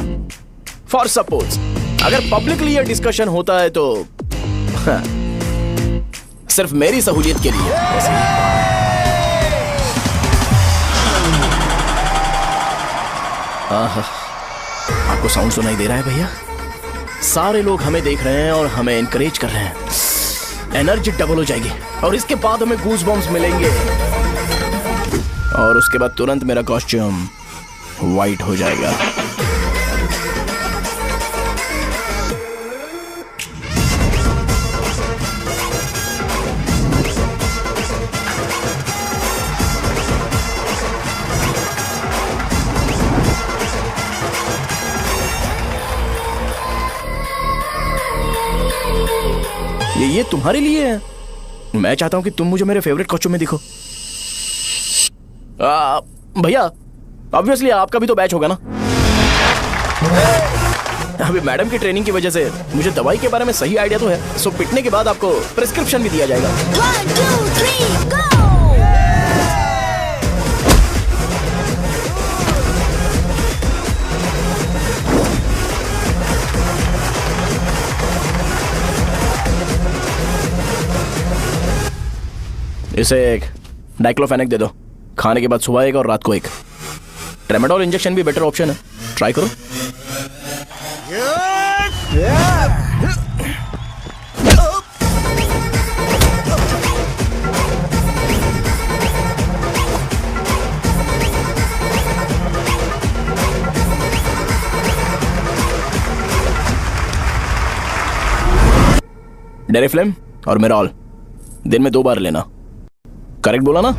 फॉर सपोज अगर पब्लिकली ये डिस्कशन होता है तो सिर्फ मेरी सहूलियत के लिए। आपको साउंड सुनाई दे रहा है भैया? सारे लोग हमें देख रहे हैं और हमें एनकरेज कर रहे हैं। एनर्जी डबल हो जाएगी और इसके बाद हमें गूज बम्स मिलेंगे और उसके बाद तुरंत मेरा कॉस्ट्यूम वाइट हो जाएगा। ये तुम्हारे लिए है। मैं चाहता हूं कि तुम मुझे मेरे फेवरेट कॉस्ट्यूम में दिखो। भैया ऑब्वियसली आपका भी तो बैच होगा ना। अभी मैडम की ट्रेनिंग की वजह से मुझे दवाई के बारे में सही आइडिया तो है। सो पिटने के बाद आपको प्रिस्क्रिप्शन भी दिया जाएगा। 1 2 3 गो। इसे एक डाइक्लोफेनेक दे दो। खाने के बाद सुबह एक और रात को एक। ट्रेमाडोल इंजेक्शन भी बेटर ऑप्शन है, ट्राई करो। डेरिफ्लेम और मेरॉल दिन में 2 बार लेना। करेक्ट बोला ना?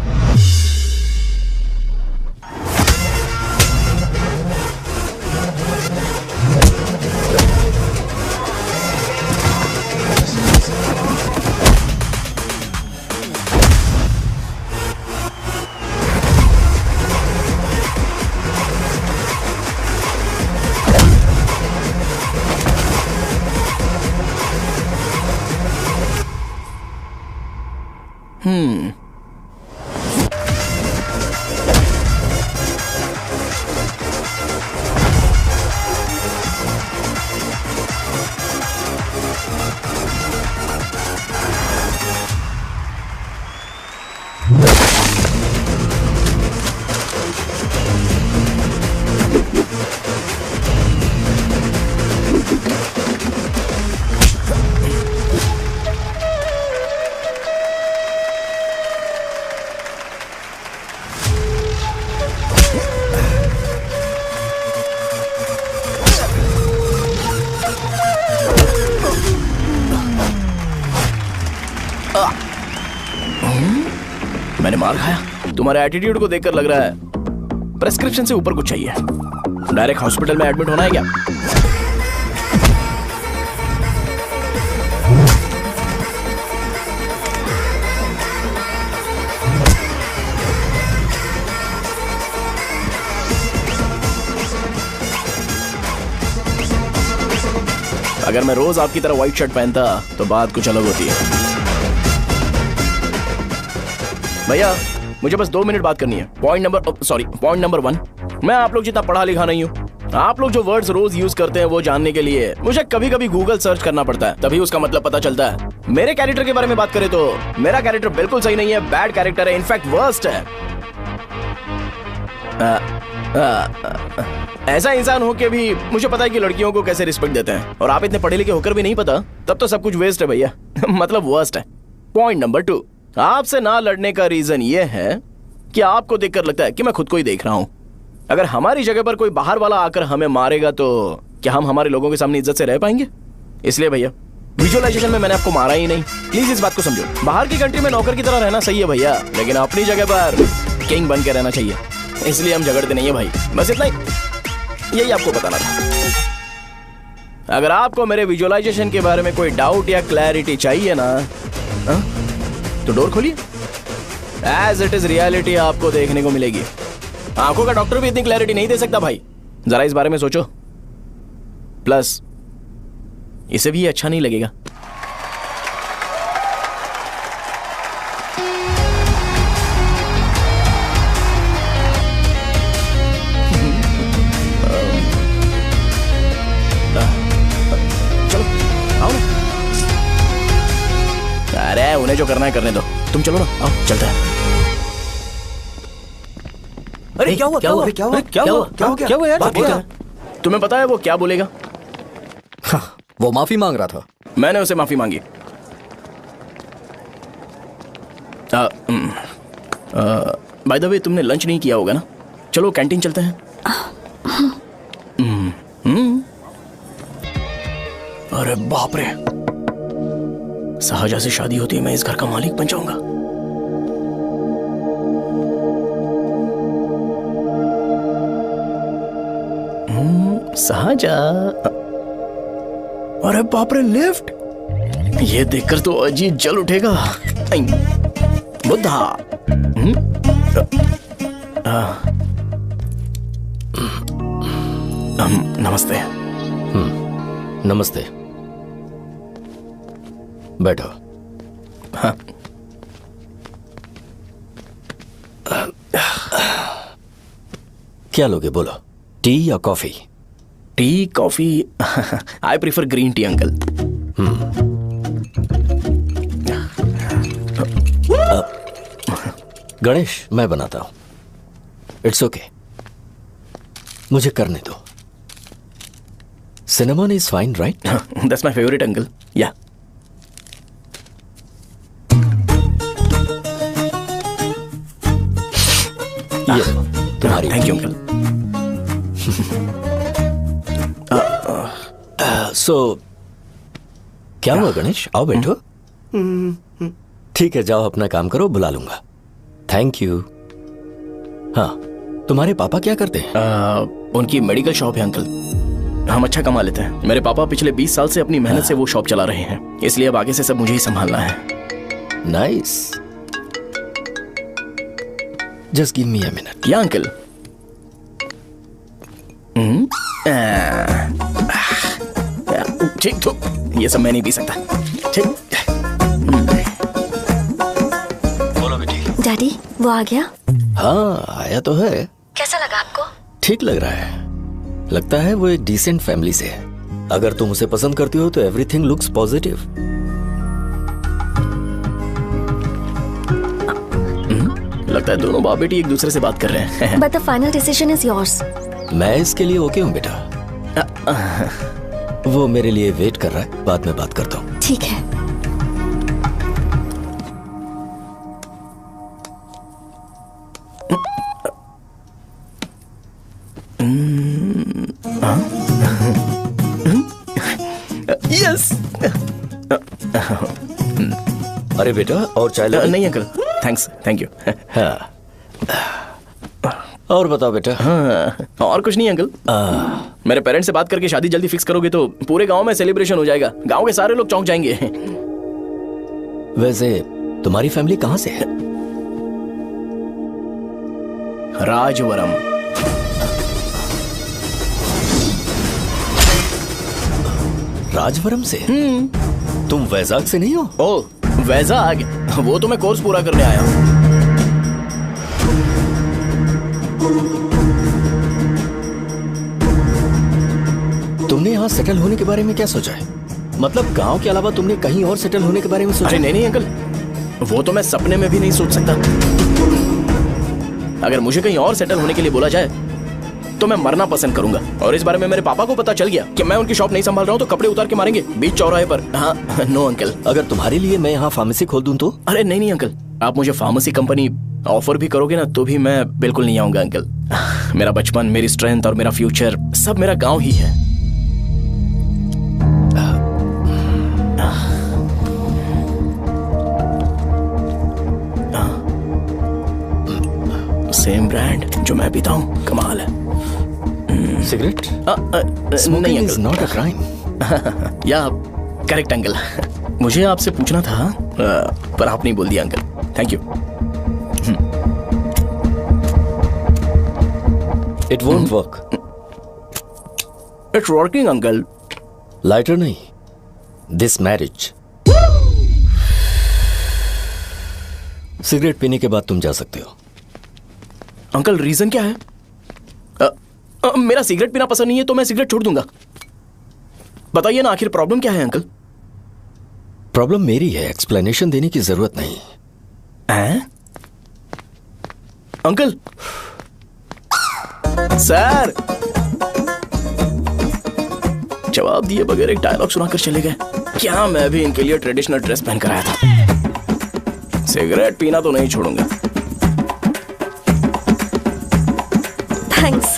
मैंने मार खाया? तुम्हारे एटीट्यूड को देखकर लग रहा है प्रेस्क्रिप्शन से ऊपर कुछ चाहिए। डायरेक्ट हॉस्पिटल में एडमिट होना है क्या? अगर मैं रोज आपकी तरह व्हाइट शर्ट पहनता तो बात कुछ अलग होती है। भैया मुझे बस 2 मिनट बात करनी है। पॉइंट नंबर 1, मैं आप लोग जितना पढ़ा लिखा नहीं हूँ। आप लोग जो वर्ड्स रोज यूज करते हैं वो जानने के लिए मुझे कभी कभी गूगल सर्च करना पड़ता है, तभी उसका मतलब पता चलता है। मेरे कैरेक्टर के बारे में बात करें तो मेरा कैरेक्टर बिल्कुल सही नहीं है, बैड कैरेक्टर है, इनफैक्ट वर्स्ट है। ऐसा इंसान हो के भी मुझे पता है कि लड़कियों को कैसे रिस्पेक्ट देते हैं, और आप इतने पढ़े लिखे होकर भी नहीं पता, तब तो सब कुछ वेस्ट है भैया। मतलब वर्स्ट है। पॉइंट नंबर 2, आपसे ना लड़ने का रीजन ये है कि आपको देखकर लगता है कि मैं खुद को ही देख रहा हूं। अगर हमारी जगह पर कोई बाहर वाला आकर हमें मारेगा तो क्या हम हमारे लोगों के सामने इज्जत से रह पाएंगे? इसलिए भैया विजुअलाइजेशन में मैंने आपको मारा ही नहीं, प्लीज इस बात को समझो। बाहर की कंट्री में नौकर की तरह रहना सही है भैया, लेकिन अपनी जगह पर किंग बन के रहना चाहिए। इसलिए हम झगड़ते नहीं है भाई, बस इतना ही, यही आपको बताना था। अगर आपको मेरे विजुअलाइजेशन के बारे में कोई डाउट या क्लैरिटी चाहिए ना, तो डोर खोलिए। एज इट इज रियलिटी आपको देखने को मिलेगी। आंखों का डॉक्टर भी इतनी क्लैरिटी नहीं दे सकता भाई, जरा इस बारे में सोचो। प्लस इसे भी अच्छा नहीं लगेगा। चलो आओ ना। अरे उन्हें जो करना है करने दो, तुम चलो ना, आओ चलते हैं। अरे क्या हुआ? यार? तुम्हें पता है वो क्या बोलेगा? वो माफी मांग रहा था। मैंने उसे माफी मांगी। बाय द वे तुमने लंच नहीं किया होगा ना? चलो कैंटीन चलते हैं। अरे बाप रे, शाहजहां से शादी होती है मैं इस घर का मालिक बन जाऊंगा। शाहजहां, अरे बाप रे लिफ्ट, ये देखकर तो अजीब जल उठेगा। बुद्धा, नमस्ते। नमस्ते, बैठो। हाँ। क्या लोगे बोलो, टी या coffee? Tea coffee, I prefer green tea uncle. Ganesh मैं बनाता हूं, इट्स ओके, मुझे करने दो। Cinnamon is fine right? That's my favourite uncle. या ये तुम्हारी। Thank you uncle. सो क्या हुआ गणेश, आओ बैठो। ठीक है जाओ अपना काम करो, बुला लूंगा। Thank you. हाँ तुम्हारे पापा क्या करते हैं? उनकी मेडिकल शॉप है अंकल, हम अच्छा कमा लेते हैं। मेरे पापा पिछले 20 साल से अपनी मेहनत से वो शॉप चला रहे हैं, इसलिए अब आगे से सब मुझे ही संभालना है। Nice, just give me a minute. या अंकल। ठीक तो ये सब मैं नहीं पी सकता। ठीक। बोलो बेटी। डैडी वो आ गया? हाँ आया तो है। कैसा लगा आपको? ठीक लग रहा है, लगता है वो एक डिसेंट फैमिली से है। अगर तुम उसे पसंद करती हो तो एवरीथिंग लुक्स पॉजिटिव। लगता है दोनों बाप बेटी एक दूसरे से बात कर रहे हैं। But the final decision is yours. मैं इसके लिए ओके हूँ बेटा। वो मेरे लिए वेट कर रहा है, बाद में बात करता हूँ। ठीक है। यस। अरे बेटा और चाय ला? नहीं अंकल। Thanks, thank you. हाँ। और बताओ बेटा। हाँ, और कुछ नहीं अंकल। मेरे पेरेंट्स से बात करके शादी जल्दी फिक्स करोगे तो पूरे गांव में सेलिब्रेशन हो जाएगा। गांव के सारे लोग चौंक जाएंगे। वैसे तुम्हारी फैमिली कहाँ से है? राजवरम। राजवरम से? तुम वैजाग से नहीं हो? ओ, वैजाग? वो तो मैं कोर्स पूरा करने आया हूँ। तुमने यहाँ सेटल होने के बारे में क्या सोचा है? मतलब गांव के अलावा तुमने कहीं और सेटल होने के बारे में सोचा? अरे नहीं अंकल, वो तो मैं सपने में भी नहीं सोच सकता। अगर मुझे कहीं और सेटल होने के लिए बोला जाए तो मैं मरना पसंद करूंगा। और इस बारे में मेरे पापा को पता चल गया कि मैं उनकी शॉप नहीं संभाल रहा हूँ तो कपड़े उतार के मारेंगे बीच चौराहे पर। हाँ, नो अंकल। अगर तुम्हारे लिए मैं यहाँ फार्मेसी खोल दूं तो? अरे नहीं अंकल, आप मुझे फार्मेसी कंपनी ऑफर भी करोगे ना तो भी मैं बिल्कुल नहीं आऊंगा अंकल। मेरा बचपन, मेरी स्ट्रेंथ और मेरा फ्यूचर सब मेरा गांव ही है। सेम ब्रांड जो मैं पीता हूँ, कमाल है। Cigarette? Smoking is not a crime. या करेक्ट अंकल। मुझे आपसे पूछना था पर आप नहीं बोल दिया uncle. Thank you. It won't work. It's working uncle. Lighter नहीं, दिस मैरिज। सिगरेट पीने के बाद तुम जा सकते हो। अंकल रीजन क्या है? मेरा सिगरेट पीना पसंद नहीं है तो मैं सिगरेट छोड़ दूंगा। बताइए ना आखिर प्रॉब्लम क्या है अंकल? प्रॉब्लम मेरी है, एक्सप्लेनेशन देने की जरूरत नहीं है। अंकल सर जवाब दिए बगैर एक डायलॉग सुनाकर चले गए। क्या मैं भी इनके लिए ट्रेडिशनल ड्रेस पहन कर आया था। सिगरेट पीना तो नहीं छोड़ूंगा। थैंक्स।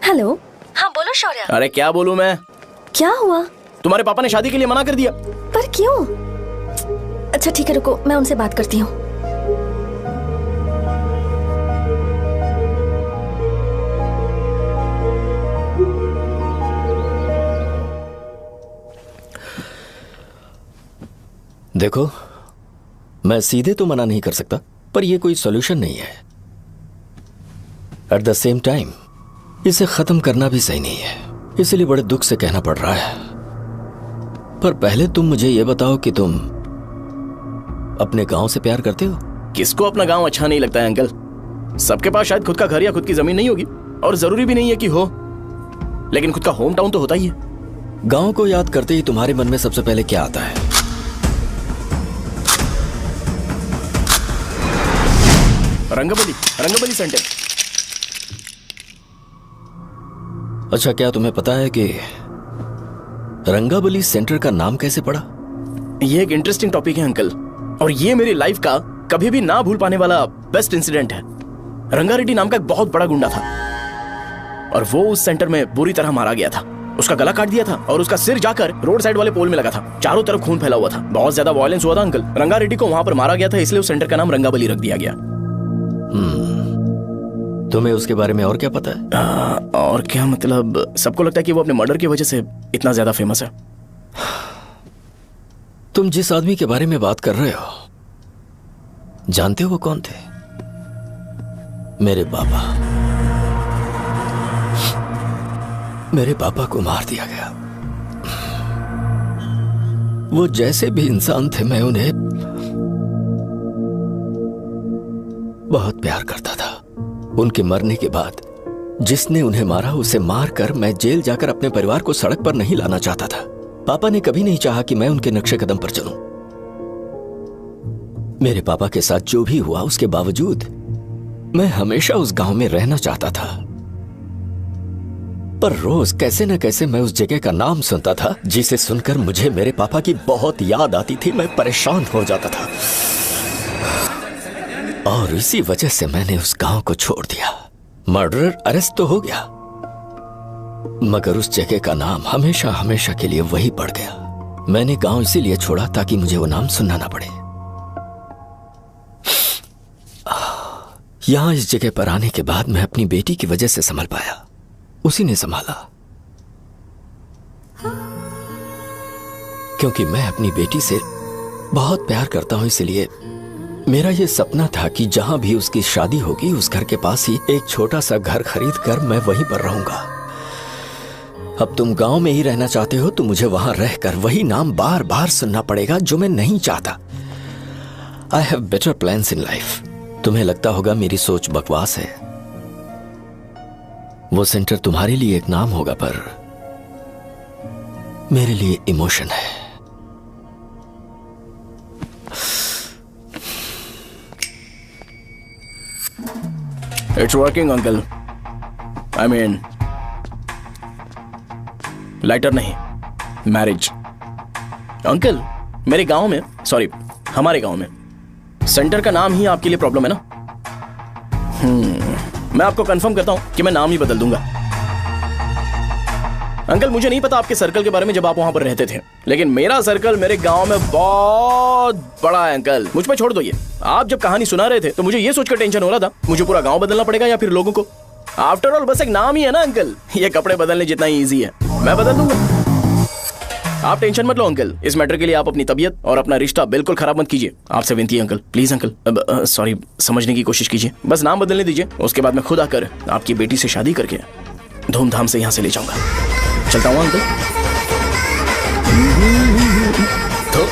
हेलो। हाँ बोलो शौर्य। अरे क्या बोलूं मैं? क्या हुआ? तुम्हारे पापा ने शादी के लिए मना कर दिया। पर क्यों? अच्छा ठीक है, रुको मैं उनसे बात करती हूँ। देखो, मैं सीधे तो मना नहीं कर सकता पर यह कोई सॉल्यूशन नहीं है। एट द सेम टाइम इसे खत्म करना भी सही नहीं है, इसलिए बड़े दुख से कहना पड़ रहा है। पर पहले तुम मुझे यह बताओ कि तुम अपने गांव से प्यार करते हो? किसको अपना गांव अच्छा नहीं लगता है अंकल? सबके पास शायद खुद का घर या खुद की जमीन नहीं होगी और जरूरी भी नहीं है कि हो, लेकिन खुद का होम टाउन तो होता ही है। गांव को याद करते ही तुम्हारे मन में सबसे पहले क्या आता है? रंगबली सेंटर। अच्छा, क्या तुम्हें पता है कि रंगाबली सेंटर का नाम कैसे पड़ा? ये एक इंटरेस्टिंग टॉपिक है अंकल, और ये मेरी लाइफ का कभी भी ना भूल पाने वाला बेस्ट इंसिडेंट है। रंगारेड्डी नाम का एक बहुत बड़ा गुंडा था और वो उस सेंटर में बुरी तरह मारा गया था। उसका गला काट दिया था और उसका सिर जाकर रोड साइड वाले पोल में लगा था। चारों तरफ खून फैला हुआ था, बहुत ज्यादा वायलेंस हुआ था अंकल। रंगारेड्डी को वहां पर मारा गया था, इसलिए उस सेंटर का नाम रंगाबली रख दिया गया। तुम्हें उसके बारे में और क्या पता है? और क्या मतलब, सबको लगता है कि वो अपने मर्डर की वजह से इतना ज्यादा फेमस है। तुम जिस आदमी के बारे में बात कर रहे हो, जानते हो वो कौन थे? मेरे पापा। मेरे पापा को मार दिया गया। वो जैसे भी इंसान थे, मैं उन्हें बहुत प्यार करता था। उनके मरने के बाद जिसने उन्हें मारा उसे मारकर मैं जेल जाकर अपने परिवार को सड़क पर नहीं लाना चाहता था। पापा ने कभी नहीं चाहा कि मैं उनके नक्शे कदम पर चलूं। मेरे पापा के साथ जो भी हुआ उसके बावजूद मैं हमेशा उस गांव में रहना चाहता था। पर रोज कैसे न कैसे मैं उस जगह का नाम सुनता था, जिसे सुनकर मुझे मेरे पापा की बहुत याद आती थी। मैं परेशान हो जाता था और इसी वजह से मैंने उस गांव को छोड़ दिया। मर्डरर अरेस्ट तो हो गया, मगर उस जगह का नाम हमेशा हमेशा के लिए वही पड़ गया। मैंने गांव इसीलिए छोड़ा ताकि मुझे वो नाम सुनना ना पड़े। यहां इस जगह पर आने के बाद मैं अपनी बेटी की वजह से संभल पाया, उसी ने संभाला। क्योंकि मैं अपनी बेटी से बहुत प्यार करता हूं, इसलिए मेरा यह सपना था कि जहां भी उसकी शादी होगी उस घर के पास ही एक छोटा सा घर खरीद कर मैं वहीं पर रहूंगा। अब तुम गांव में ही रहना चाहते हो तो मुझे वहां रहकर वही नाम बार बार सुनना पड़ेगा जो मैं नहीं चाहता। I have better plans in life. तुम्हें लगता होगा मेरी सोच बकवास है। वो सेंटर तुम्हारे लिए एक नाम होगा, पर मेरे लिए इमोशन है। It's working uncle. I mean lighter नहीं, मैरिज। अंकल मेरे गांव में, सॉरी हमारे गांव में सेंटर का नाम ही आपके लिए प्रॉब्लम है ना? मैं आपको कंफर्म करता हूं कि मैं नाम ही बदल दूंगा। अंकल मुझे नहीं पता आपके सर्कल के बारे में जब आप वहां पर रहते थे, लेकिन मेरा सर्कल मेरे गांव में बहुत बड़ा है अंकल। मुझ पे छोड़ दो ये। आप जब कहानी सुना रहे थे तो मुझे ये सोचकर टेंशन हो रहा था मुझे पूरा गांव बदलना पड़ेगा या फिर लोगों को। आफ्टर ऑल बस एक नाम ही है ना अंकल, ये कपड़े बदलने जितना ही ईजी है, मैं बदल दूंगा। आप टेंशन मत लो अंकल, इस मैटर के लिए आप अपनी तबीयत और अपना रिश्ता बिल्कुल खराब मत कीजिए। आपसे विनती है अंकल, प्लीज अंकल, सॉरी, समझने की कोशिश कीजिए। बस नाम बदलने दीजिए, उसके बाद मैं खुद आकर आपकी बेटी से शादी करके धूमधाम से यहाँ से ले जाऊंगा। चलता हूँ अंकल। तो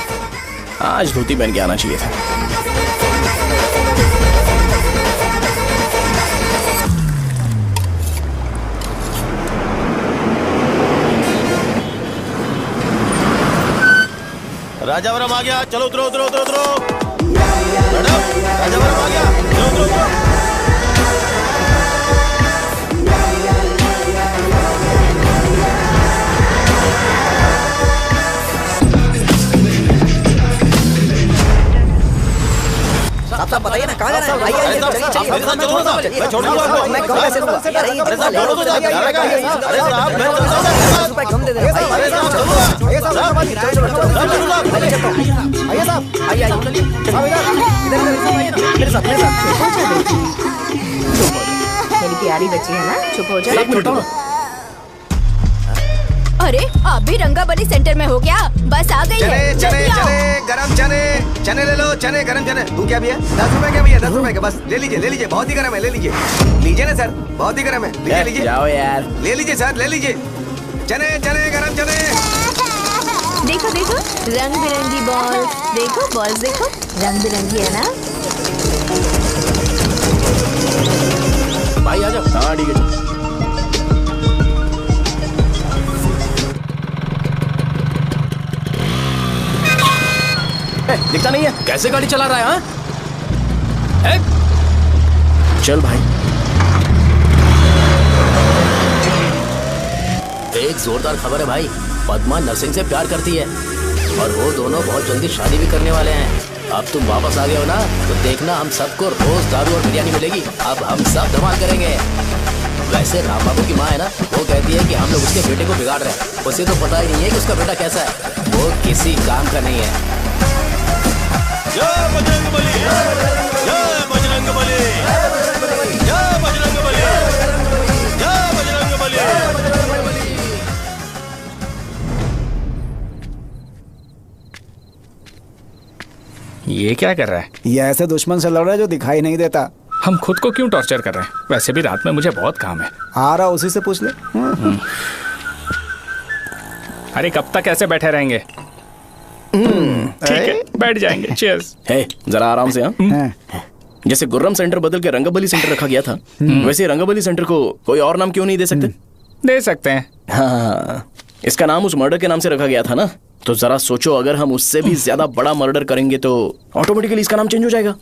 आज धोती पहन के आना चाहिए था। राजावरम आ गया, चलो उतरो उतरो उतरो उतरो। मैडम राजावरम आ गया, चलो उतरो उतरो। साहब बताइए ना कहाँ जाना है? आइए मैं छोड़ दूंगा आपको। मैं कहाँ से दूंगा? अरे साहब छोड़ो तो जाके अरे साहब मैं चलता हूँ। 10 रुपए कम दे दे। अरे साहब आइए साहब आइए मेरे साथ मेरी प्यारी बच्ची है ना, चुप हो जा। अरे आप भी रंगाबली सेंटर में हो क्या? बस आ गई है। चने गरम चने ले लो, चने गरम चने। तू क्या भैया? 10 रुपए क्या भैया? 10 रुपए का बस ले लीजिए, बहुत ही गरम है, ले लीजिए ना सर, बहुत ही गरम है, लीजिए जाओ यार, ले लीजिए सर, ले लीजिए। चने गरम चने। देखो देखो रंग बिरंगी बॉल्स, देखो बॉल्स देखो रंग बिरंगी है ना। भाई आ जाओ। हाँ ठीक है। दिखता नहीं है, कैसे गाड़ी चला रहा है? हाँ चल भाई। एक जोरदार खबर है भाई, पद्मा नरसिंह से प्यार करती है और वो दोनों बहुत जल्दी शादी भी करने वाले हैं। अब तुम वापस आ गए हो ना, तो देखना हम सबको रोज दारू और बिरयानी मिलेगी। अब हम सब धमाल करेंगे। वैसे राम बाबू की माँ है ना, वो कहती है कि हम लोग उसके बेटे को बिगाड़ रहे हैं। उसे तो पता ही नहीं है कि उसका बेटा कैसा है, वो किसी काम का नहीं है। जय बजरंगबली, जय बजरंगबली, जय बजरंगबली, जय बजरंगबली। ये क्या कर रहा है? ये ऐसे दुश्मन से लड़ रहा है जो दिखाई नहीं देता। हम खुद को क्यों टॉर्चर कर रहे हैं? वैसे भी रात में मुझे बहुत काम है। आ रहा उसी से पूछ ले। अरे कब तक ऐसे बैठे रहेंगे? ठीक है, बैठ जाएंगे। चीयर्स। हे जरा आराम से। हाँ जैसे गुर्रम सेंटर बदल के रंगाबली सेंटर रखा गया था, वैसे रंगाबली सेंटर को कोई और नाम क्यों नहीं दे सकते? दे सकते हैं। हाँ, इसका नाम उस मर्डर के नाम से रखा गया था ना, तो जरा सोचो अगर हम उससे भी ज्यादा बड़ा मर्डर करेंगे तो ऑटोमेटिकली इसका नाम चेंज हो जाएगा।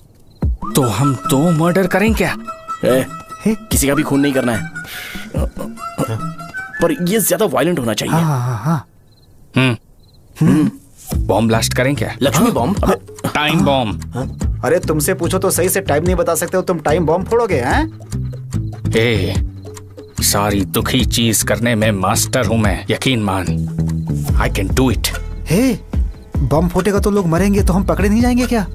तो हम 2 मर्डर करें क्या? किसी का भी खून नहीं करना है, पर ये ज्यादा वायलेंट होना चाहिए। बॉम्ब ब्लास्ट करें क्या? लक्ष्मी बॉम्ब? Time bomb. अरे तुमसे पूछो तो सही से टाइम नहीं बता सकते हो, तुम टाइम बॉम्ब फोड़ोगे? हैं? ए, सारी दुखी चीज करने में मास्टर हूं मैं, यकीन मान। I can do it. Hey, bomb फूटेगा तो लोग मरेंगे, तो हम पकड़े नहीं जाएंगे क्या?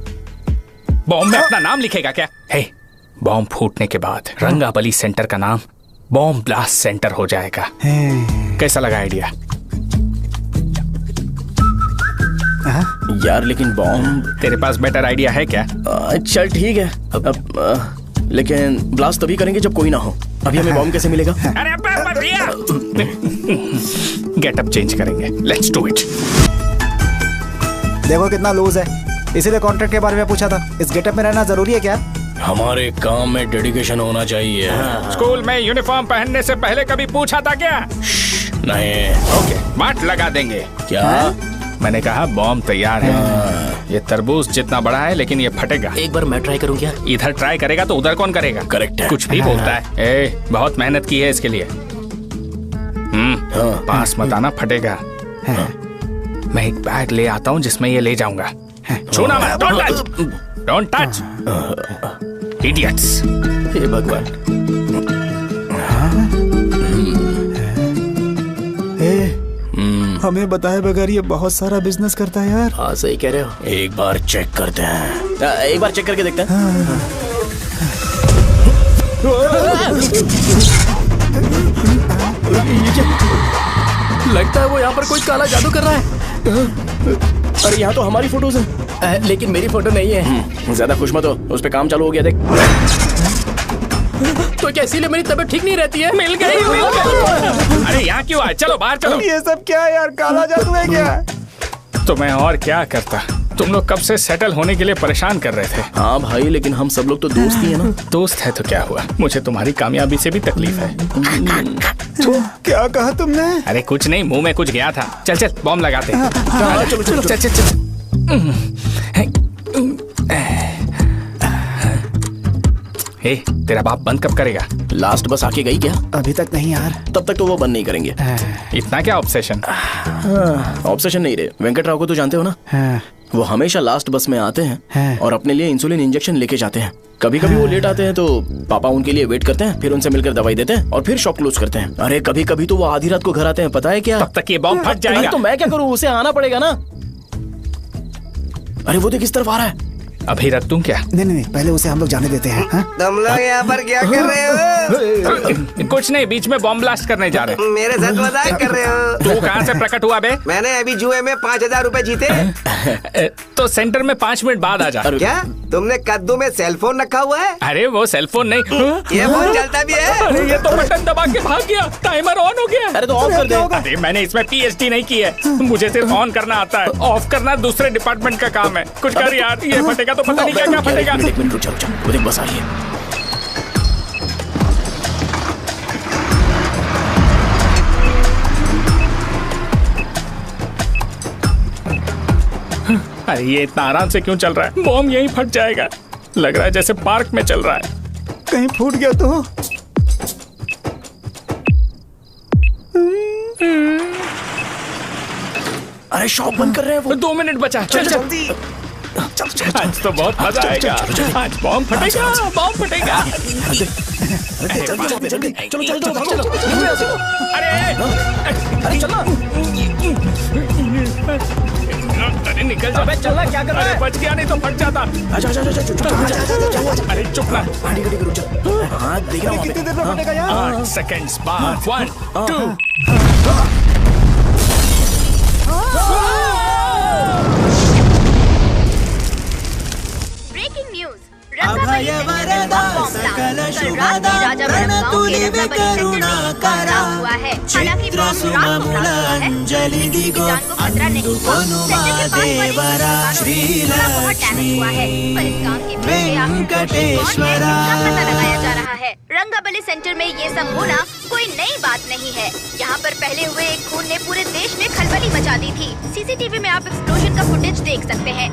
बॉम्ब में अपना नाम लिखेगा क्या? हे, बॉम्ब फूटने के बाद रंगाबली सेंटर का नाम बॉम्ब ब्लास्ट सेंटर हो जाएगा। कैसा लगा आइडिया? यार लेकिन बॉम्ब, तेरे पास बेटर आइडिया है क्या? चल ठीक है, अब लेकिन ब्लास्ट तभी करेंगे जब कोई ना हो। अभी हमें बॉम्ब कैसे मिलेगा? अरे भैया, गेटअप चेंज करेंगे। Let's do it. देखो कितना लूज है, इसीलिए कॉन्ट्रैक्ट के बारे में पूछा था। इस गेटअप में रहना जरूरी है क्या? हमारे काम में डेडिकेशन होना चाहिए। स्कूल में यूनिफॉर्म पहनने से पहले कभी पूछा था क्या? नहीं। ओके, बांट लगा देंगे। क्या? मैंने कहा बॉम्ब तैयार है। ये तरबूज जितना बड़ा है लेकिन ये फटेगा। एक बार मैं ट्राई करूं क्या? इधर ट्राई करेगा तो उधर कौन करेगा? करेक्ट है। कुछ भी बोलता है। बहुत मेहनत की है इसके लिए। पास मत आना, फटेगा। मैं एक बैग ले आता हूँ जिसमें ये ले जाऊंगा। छूना मत, don't touch, don't touch, idiots. हे भगवान। हमें बताए बगैर ये बहुत सारा बिजनेस करता है यार। हाँ सही कह रहे हो। एक बार चेक करते हैं। एक बार चेक करके देखते हैं। लगता है वो यहाँ पर कोई काला जादू कर रहा है। अरे यहाँ तो हमारी फोटोज हैं, लेकिन मेरी फोटो नहीं है। ज्यादा खुश मत हो, उस पे काम चालू हो गया देख। तो क्या इसीलिए मेरी तबीयत ठीक नहीं रहती है? मिल गई, मिल गई। अरे यहाँ क्यों आए? चलो बाहर चलो। ये सब क्या है यार? काला जादू है क्या? तो मैं और क्या करता? तुम लोग कब से सेटल होने के लिए परेशान कर रहे थे। हाँ भाई, लेकिन हम सब लोग तो दोस्त ही है ना। दोस्त है तो क्या हुआ? मुझे तुम्हारी कामयाबी से भी तकलीफ है। तो क्या कहा तुमने? अरे कुछ नहीं, मुंह में कुछ गया था। चल चल बॉम्ब लगाते हैं। चलो चलो चल चल चल। ए, तेरा बाप बंद कब करेगा? लास्ट बस आके गई क्या? अभी तक नहीं यार। तब तक तो वो बंद नहीं करेंगे। इतना क्या ऑब्सेशन? ऑब्सेशन नहीं रे, वेंकट राव को तो जानते हो ना? वो हमेशा लास्ट बस में आते हैं और अपने लिए इंसुलिन इंजेक्शन लेके जाते हैं। कभी कभी वो लेट आते हैं तो पापा उनके लिए वेट करते हैं, फिर उनसे मिलकर दवाई देते हैं और फिर शॉप क्लोज करते हैं। अरे कभी कभी तो वो आधी रात को घर आते हैं, पता है क्या? तब तक ये बॉम्ब फट जाएगा। तो मैं क्या करूँ? उसे आना पड़ेगा ना। अरे वो देख किस तरफ आ रहा है। अभी रख दूं क्या? नहीं, पहले उसे हम लोग जाने देते हैं। तुम लोग यहाँ पर क्या कर रहे हो? कुछ नहीं, बीच में बॉम्ब ब्लास्ट करने जा रहे। मेरे साथ मजाक कर रहे हो? तू कहाँ से प्रकट हुआ बे? मैंने अभी जुए में 5,000 रुपए जीते। तो सेंटर में 5 मिनट बाद आ जा। क्या तुमने कद्दू में सेलफोन रखा हुआ है? अरे वो सेलफोन नहीं, ये फोन चलता भी है। अरे ये तो बटन दबा के भाग गया, टाइमर ऑन हो गया। अरे तो ऑफ कर दे। अरे मैंने इसमें PhD नहीं की है, मुझे सिर्फ ऑन करना आता है। ऑफ करना दूसरे डिपार्टमेंट का काम है। कुछ कर यार, ये फटेगा तो पता नहीं क्या क्या फटेगा। एक मिनट रुक जा, वो देख बस आ रही है। अरे ये इतना आराम से क्यों चल रहा है? बॉम्ब यहीं फट जाएगा। लग रहा है जैसे पार्क में चल रहा है। कहीं फूट गया तो? अरे शॉप बंद कर रहे हैं वो। 2 मिनट बचा। चल जल्दी। आज तो बहुत मजा आएगा। आज बॉम्ब फटेगा, बॉम्ब फटेगा। चलो। अरे चलो। अरे निकल जा। चलना क्या कर रहा है? बच गया, नहीं तो फट जाता। अरे चुप ना। हाँ देख रहा हूँ। कितनी देर में फटेगा यार? 8 सेकंड्स बाद। 1 2। Breaking news. रंगाबली सेंटर में बॉम्ब ब्लास्ट। कल रात में राजा गांव के रंगाबली सेंटर में पथराव हुआ है। हालांकि बॉम्ब रात को ब्लास्ट हुआ है, किसी की जान को खतरा नहीं हुआ। सेंटर के पास वाली थोड़ा बहुत डैमेज हुआ है, पर इस काम के पीछे आखिर कौन है, इसका पता लगाया जा रहा है। रंगाबली सेंटर में ये सब होना कोई नई बात नहीं है। यहाँ पर पहले हुए एक खून ने पूरे देश में खलबली मचा दी थी। CCTV में आप एक्सप्लोजन का फुटेज देख सकते हैं।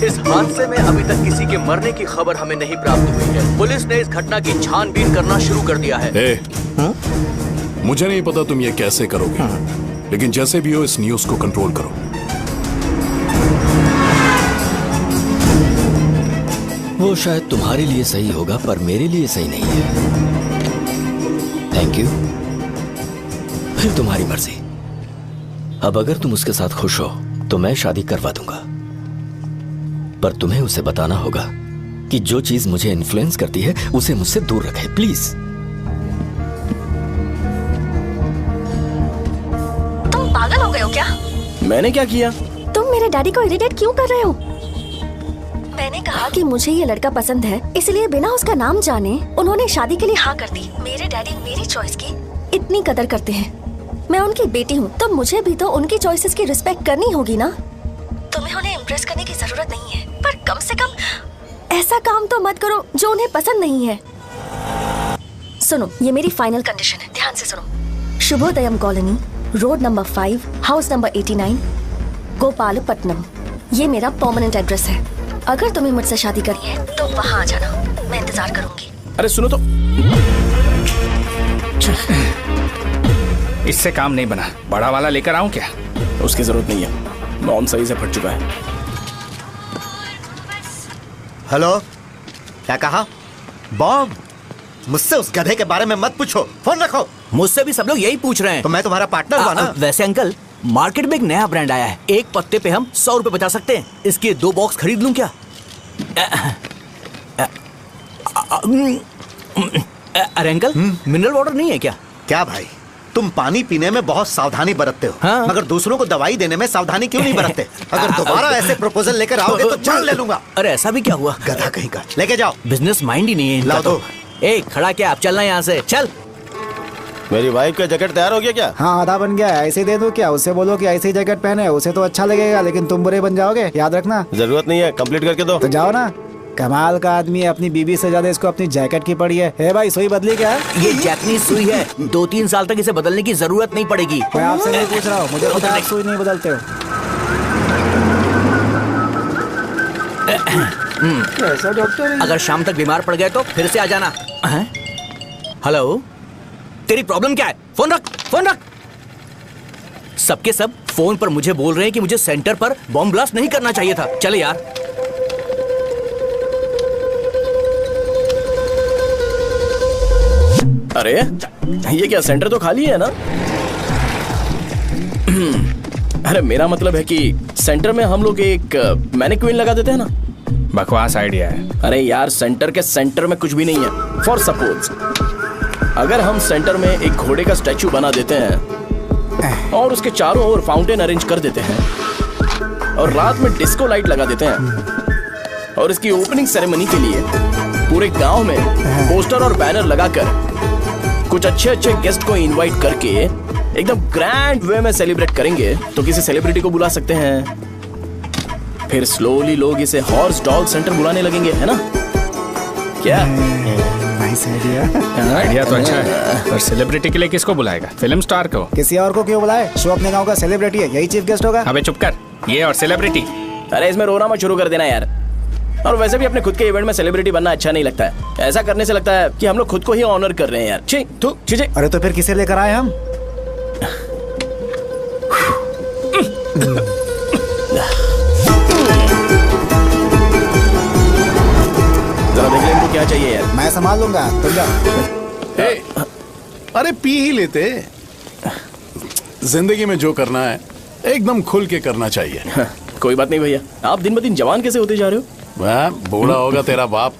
इस हादसे में अभी तक किसी के मरने की खबर हमें नहीं प्राप्त हुई है। पुलिस ने इस घटना की छानबीन करना शुरू कर दिया है। मुझे नहीं पता तुम ये कैसे करोगे, लेकिन जैसे भी हो इस न्यूज को कंट्रोल करो। वो शायद तुम्हारे लिए सही होगा पर मेरे लिए सही नहीं है। Thank you. फिर तुम्हारी मर्जी। अब अगर तुम उसके साथ खुश हो तो मैं शादी करवा दूंगा, पर तुम्हें उसे बताना होगा कि जो चीज मुझे इन्फ्लुएंस करती है उसे मुझसे दूर रखे, प्लीज। तुम पागल हो गए हो क्या? मैंने क्या किया? तुम मेरे डैडी को इरिटेट क्यों कर रहे हो? मैंने कहा कि मुझे ये लड़का पसंद है, इसलिए बिना उसका नाम जाने उन्होंने शादी के लिए हाँ कर दी। मेरे डैडी मेरी चॉइस की इतनी कदर करते हैं। मैं उनकी बेटी हूँ, तो मुझे भी तो उनकी चॉइसेस की रिस्पेक्ट करनी होगी ना। तुम्हें उन्हें इम्प्रेस करने की जरूरत नहीं है, पर कम से कम ऐसा काम तो मत करो जो उन्हें पसंद नहीं है। सुनो, ये मेरी फाइनल कंडीशन है, ध्यान से सुनो। Shubhodayam colony, road number 5, house number 89, Gopalapatnam. ये मेरा परमानेंट एड्रेस है। अगर तुम्हें मुझसे शादी करनी है तो वहाँ आ जाना, मैं इंतजार करूंगी। अरे सुनो तो, इससे काम नहीं बना, बड़ा वाला लेकर आऊं क्या? उसकी जरूरत नहीं है, नॉन सही से फट चुका है। हेलो, क्या कहा? बॉम्ब? मुझसे उस गधे के बारे में मत पूछो, फोन रखो। मुझसे भी सब लोग यही पूछ रहे हैं। तो मैं तुम्हारा पार्टनर हुआ ना। वैसे अंकल, मार्केट में एक नया ब्रांड आया है, एक पत्ते पे हम 100 रुपए बचा सकते हैं। इसके 2 बॉक्स खरीद लूं क्या? अरे अंकल, मिनरल वाटर नहीं है क्या? क्या भाई, तुम पानी पीने में बहुत सावधानी बरतते हो, हाँ? मगर दूसरों को दवाई देने में सावधानी क्यों नहीं बरतते? अगर दोबारा ऐसे प्रपोजल लेकर आओगे तो जान ले लूंगा। अरे ऐसा भी क्या हुआ? गधा कहीं का, लेके जाओ। बिजनेस माइंड ही नहीं है इनका। लाओ दो। ए, खड़ा क्या, आप चलना यहाँ से, चल। मेरी वाइफ का जैकेट तैयार हो गया क्या? हाँ, आधा बन गया है। ऐसे ही दे दो क्या? उससे बोलो कि ऐसे ही जैकेट पहने, उसे तो अच्छा लगेगा, लेकिन तुम बुरे बन जाओगे, याद रखना। जरूरत नहीं है, कंप्लीट करके दो। तो जाओ ना। कमाल का आदमी है, अपनी बीबी से ज्यादा इसको अपनी जैकेट की पड़ी है। हे भाई, सुई बदली क्या? ये जैपनीज सुई है, 2-3 साल तक इसे बदलने की जरूरत नहीं पड़ेगी। मैं आपसे नहीं पूछ रहा हूँ, मुझे पता है आप सुई नहीं बदलते हो। कैसा डॉक्टर? अगर शाम तक बीमार पड़ गए तो फिर से आ जाना। हेलो, तेरी प्रॉब्लम क्या है? फोन रख, फोन रख। सबके सब फोन पर मुझे बोल रहे हैं कि मुझे सेंटर पर बॉम्ब ब्लास्ट नहीं करना चाहिए था। चले यार। अरे ये क्या, सेंटर तो खाली है ना? अरे मेरा मतलब है कि सेंटर में हम लोग एक मैनिक्विन लगा देते हैं ना। बकवास आइडिया है। अरे यार, सेंटर के सेंटर में कुछ भी नहीं है। फॉर सपोज अगर हम सेंटर में एक घोड़े का स्टैचू बना देते हैं और उसके चारों ओर फाउंटेन अरेंज कर देते हैं और रात में डिस्को लाइट लगा देते हैं और इसकी ओपनिंग सेरेमनी के लिए पूरे गांव में पोस्टर और बैनर लगाकर कुछ अच्छे अच्छे गेस्ट को इनवाइट करके एकदम ग्रैंड वे में सेलिब्रेट करेंगे, तो किसी सेलिब्रिटी को बुला सकते हैं। फिर स्लोली लोग इसे हॉर्स डॉग सेंटर बुलाने लगेंगे, है ना? क्या? Nice idea. आइडिया तो अच्छा है, पर सेलिब्रिटी के लिए किसको बुलाएगा? फिल्म स्टार को। किसी और को क्यों बुलाए? शो अपने गांव का सेलिब्रिटी है, यही चीफ गेस्ट होगा। अबे चुप कर, ये और सेलिब्रिटी। अरे इसमें रोना मत शुरू कर देना यार। और वैसे भी अपने खुद के इवेंट में सेलिब्रिटी बनना अच्छा नहीं लगता है। ऐसा करने से लगता है कि हम लोग खुद को ही ऑनर कर रहे हैं यार। छी, तू, छी। अरे तो फिर किसे लेकर आए हम? जरा देख ले इनको क्या चाहिए यार। मैं संभाल लूंगा, तुम जाओ। अरे पी ही लेते। जिंदगी में जो करना है एकदम खुल के करना चाहिए। कोई बात नहीं भैया, आप दिन ब दिन जवान कैसे होते जा रहे हो? वह बूढ़ा होगा तेरा बाप।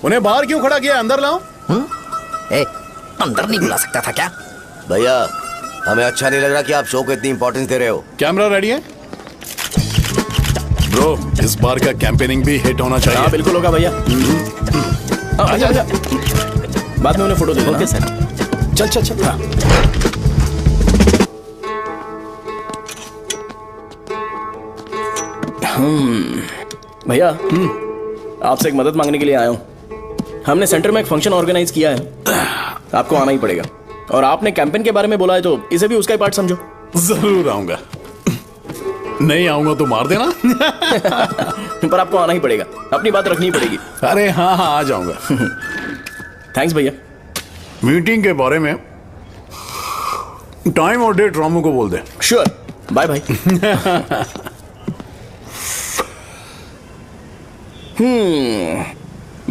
उन्हें बाहर क्यों खड़ा किया? अंदर लाओ। अंदर नहीं बुला सकता था क्या? भैया, हमें अच्छा नहीं लग रहा कि आप शो को इतनी इंपॉर्टेंस दे रहे हो। कैमरा रेडी है? ब्रो, इस बार का कैंपेनिंग भी हिट होना चाहिए। हाँ बिल्कुल होगा भैया। आजा आजा, बाद में उन्हें फोटो दे देना। Okay sir. चल चल चल। हाँ। भैया, आपसे एक मदद मांगने के लिए आया हूँ। हमने सेंटर में एक फंक्शन ऑर्गेनाइज किया है, आपको आना ही पड़ेगा। और आपने कैंपेन के बारे में बोला है तो इसे भी उसका ही पार्ट समझो। जरूर आऊंगा। नहीं आऊंगा तो मार देना। पर आपको आना ही पड़ेगा, अपनी बात रखनी पड़ेगी। अरे हाँ हाँ, आ जाऊंगा। थैंक्स भैया। मीटिंग के बारे में टाइम और डेट रामू को बोल दे। Sure, bye bye.